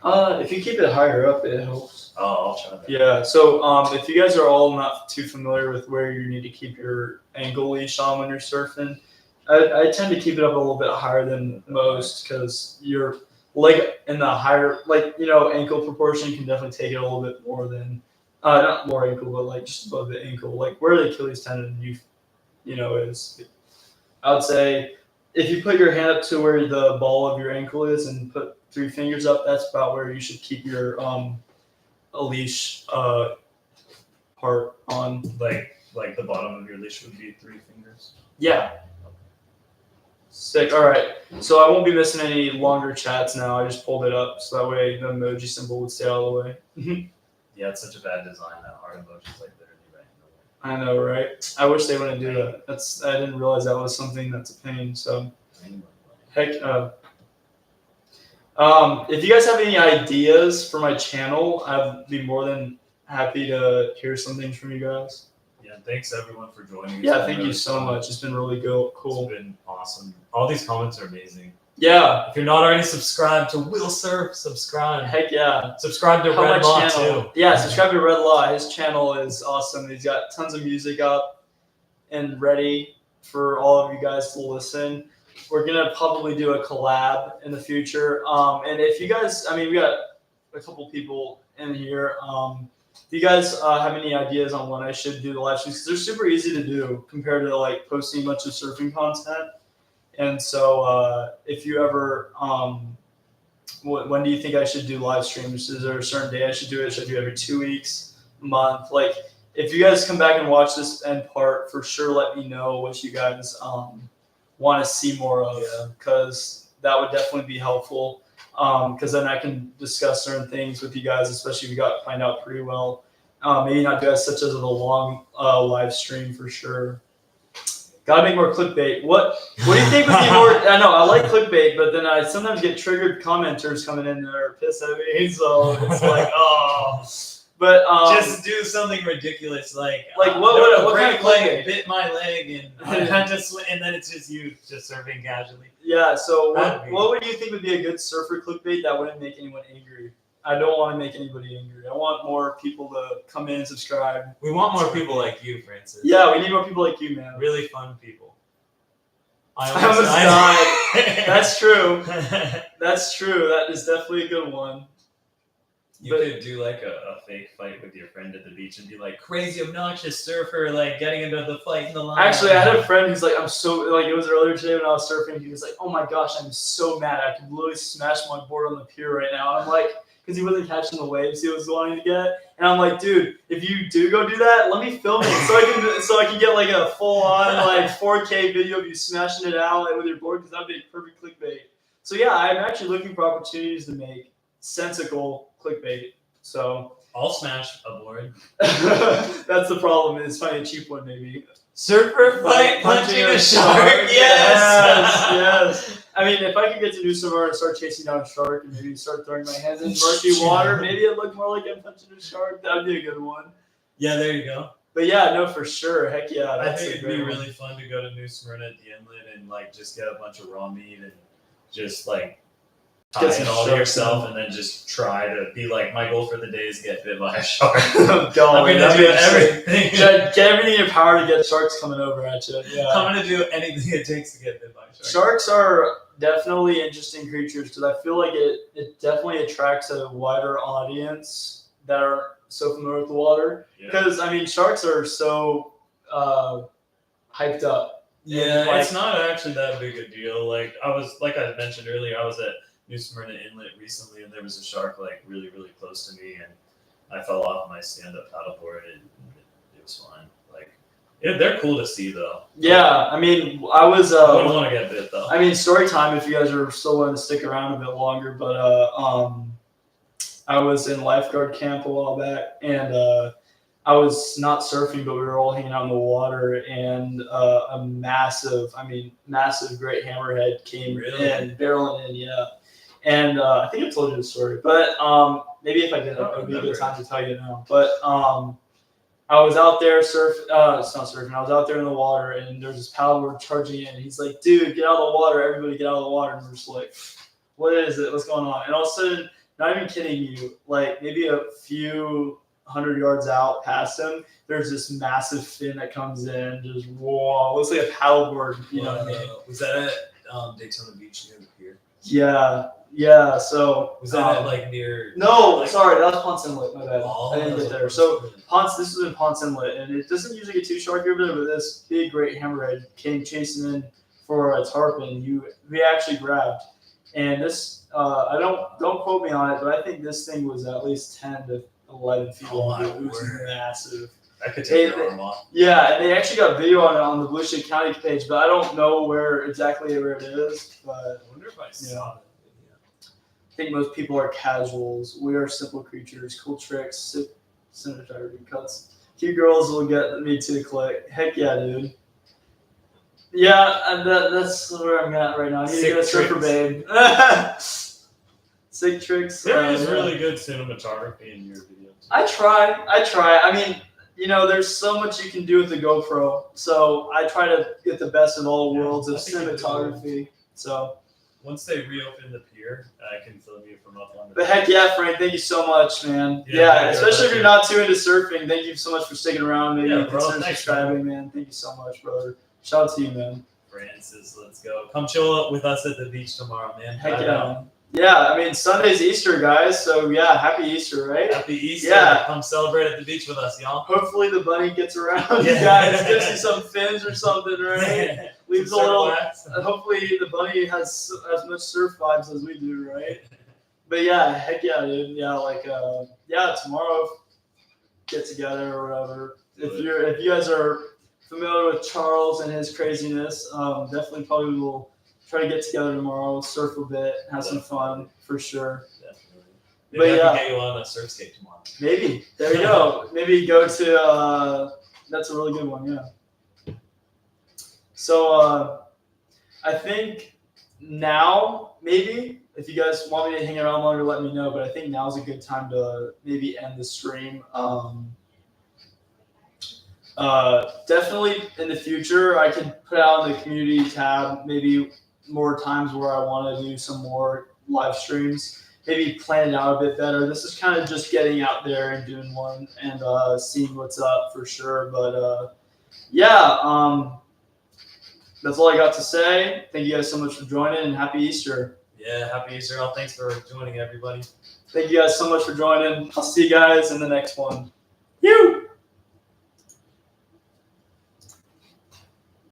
If you keep it higher up, it helps. Oh, I'll try that. Yeah. So if you guys are all not too familiar with where you need to keep your ankle leash on when you're surfing, I tend to keep it up a little bit higher than most because your leg in the higher, ankle proportion can definitely take it a little bit more than, not more ankle, but like just above the ankle, like where the Achilles tendon is. I would say if you put your hand up to where the ball of your ankle is and put 3 fingers up, that's about where you should keep your a leash part on. Like the bottom of your leash would be 3 fingers. Yeah. Sick. All right. So I won't be missing any longer chats now. I just pulled it up so that way the emoji symbol would stay out of the way. Yeah, it's such a bad design that heart emoji's like literally right in I know, right? I wish they wouldn't do that. I didn't realize that was something that's a pain. So the way. heck. If you guys have any ideas for my channel, I'd be more than happy to hear some things from you guys. Yeah, thanks everyone for joining. Yeah, thank you so much. It's been really cool. It's been awesome. All these comments are amazing. Yeah. If you're not already subscribed to WillSurf, subscribe. Heck yeah. Subscribe to How Red my Law channel? too. Yeah, subscribe to Red Law. His channel is awesome. He's got tons of music up and ready for all of you guys to listen. We're gonna probably do a collab in the future. And if you guys, we got a couple people in here. If you guys have any ideas on when I should do the live streams, because they're super easy to do compared to like posting a bunch of surfing content. And so if you ever, when do you think I should do live streams? Is there a certain day I should do it? Should I do it every 2 weeks, a month? Like, if you guys come back and watch this end part, for sure let me know what you guys want to see more of, because that would definitely be helpful. Because then I can discuss certain things with you guys, especially if you got planned out pretty well. Maybe not do as such as a long live stream for sure. Gotta make more clickbait. What do you think would be more? I know I like clickbait, but then I sometimes get triggered commenters coming in that are pissed at me. So it's like, oh. But just do something ridiculous, like what break kind of leg clickbait? bit my leg, and then it's just you just surfing casually. Yeah. So That'd be- what would you think would be a good surfer clickbait that wouldn't make anyone angry? I don't want to make anybody angry. I want more people to come in and subscribe. We want more people like you, Francis. Yeah, we need more people like you, man. Really fun people. I almost died. That's true. That's true. That is definitely a good one. You could do like a fake fight with your friend at the beach and be like, crazy obnoxious surfer, like getting into the fight in the line. Actually, I had a friend who's like, I'm so, like, it was earlier today when I was surfing. He was like, oh my gosh, I'm so mad. I could literally smash my board on the pier right now. I'm like, because he wasn't catching the waves he was wanting to get. And I'm like, dude, if you do go do that, let me film it so I can get like a full on like 4K video of you smashing it out like, with your board, because that'd be perfect clickbait. So yeah, I'm actually looking for opportunities to make sensical clickbait. So I'll smash a board. that's the problem. Is finding a cheap one maybe. Surfer fight punching a shark. Yes, yes. I mean, if I could get to do somewhere and start chasing down a shark and maybe start throwing my hands in murky water, maybe it'd look more like I'm punching a shark. That'd be a good one. Yeah, there you go. But yeah, no, for sure. Heck yeah. I That's think a it'd be great really fun to go to New Smyrna at the inlet and like just get a bunch of raw meat and just like tie Get some it all to sharks yourself in. and then just try to be like, my goal for the day is get bit by a shark. one. Golly, I'm gonna that'd do be insane. everything. Get everything in your power to get sharks coming over at you. Yeah. I'm gonna do anything it takes to get bit by a shark. Sharks are definitely interesting creatures because I feel like it definitely attracts a wider audience that are so familiar with the water. Yeah. Because I mean, sharks are so hyped up. Yeah, Like- it's not actually that big a deal. Like I mentioned earlier, I was at New Smyrna Inlet recently, and there was a shark like really, really close to me, and I fell off my stand-up paddleboard, and it was fine. Like, they're cool to see though. Yeah, I mean, I was. I wouldn't want to get bit though. I mean, story time if you guys are still willing to stick around a bit longer, but I was in lifeguard camp a while back, and I was not surfing, but we were all hanging out in the water, and a massive great hammerhead came in, barreling in, yeah. And I think I told you the story, but maybe if I didn't, it would be a good time to tell you now. But I was out there it's not surfing. I was out there in the water, and there's this paddleboard charging in. And he's like, "Dude, get out of the water! Everybody, get out of the water!" And we're just like, "What is it? What's going on?" And all of a sudden, not even kidding you, like maybe a few 100 yards out past him, there's this massive fin that comes in, just whoa, looks like a paddleboard. You know what I mean? Was that at Daytona Beach near the pier? Yeah. So Was that at like near? No, like, sorry, that was Ponce Inlet. My bad. Oh, I didn't get there. So this was in Ponce Inlet, and it doesn't usually get too sharky over there, but this big, great hammerhead came chasing in for a tarpon. We actually grabbed, and this I don't quote me on it, but I think this thing was at least 10 to 11 feet long. It was massive. I could take your arm off. Yeah, and they actually got video on it on the Blue Shade County page, but I don't know where it is. But I wonder if I saw it. I think most people are casuals. We are simple creatures. Cool tricks, cinematography cuts. Cute girls will get me to click. Heck yeah, dude. Yeah, and that's where I'm at right now. I need to get a surfer babe. Sick tricks. There is really good cinematography in your videos. I try. I mean, there's so much you can do with the GoPro. So I try to get the best of all worlds of I think you do. cinematography. So. Once they reopen the pier, I can film you from up on the But heck yeah, Frank, thank you so much, man. Yeah, Especially if you're not too into surfing, thank you so much for sticking around. Maybe Yeah, bro, consider thanks, subscribing, man. Thank you so much, brother. Shout out to you, man. Francis, let's go. Come chill with us at the beach tomorrow, man. Heck yeah, man. Yeah, I mean, Sunday's Easter, guys. So yeah, happy Easter, right? Happy Easter. Yeah. Come celebrate at the beach with us, y'all. Hopefully the bunny gets around, you Yeah. guys. Gives you some fins or something, right? Leaves a Surf little. wax. Hopefully the bunny has as much surf vibes as we do, right? But yeah, heck yeah, dude. Yeah, tomorrow get together or whatever. If you guys are familiar with Charles and his craziness. Definitely probably will try to get together tomorrow, surf a bit, have some fun for sure. Definitely. But Maybe I yeah. can get you on a surf skate tomorrow. Maybe. There you go. Maybe go to that's a really good one, yeah. So I think now maybe if you guys want me to hang around longer, let me know. But I think now is a good time to maybe end the stream. Definitely in the future, I could put out in the community tab maybe more times where I want to do some more live streams. Maybe plan it out a bit better. This is kind of just getting out there and doing one and seeing what's up for sure. But yeah, that's all I got to say. Thank you guys so much for joining and happy Easter. Yeah, happy Easter. All. Thanks for joining, everybody. Thank you guys so much for joining. I'll see you guys in the next one. You.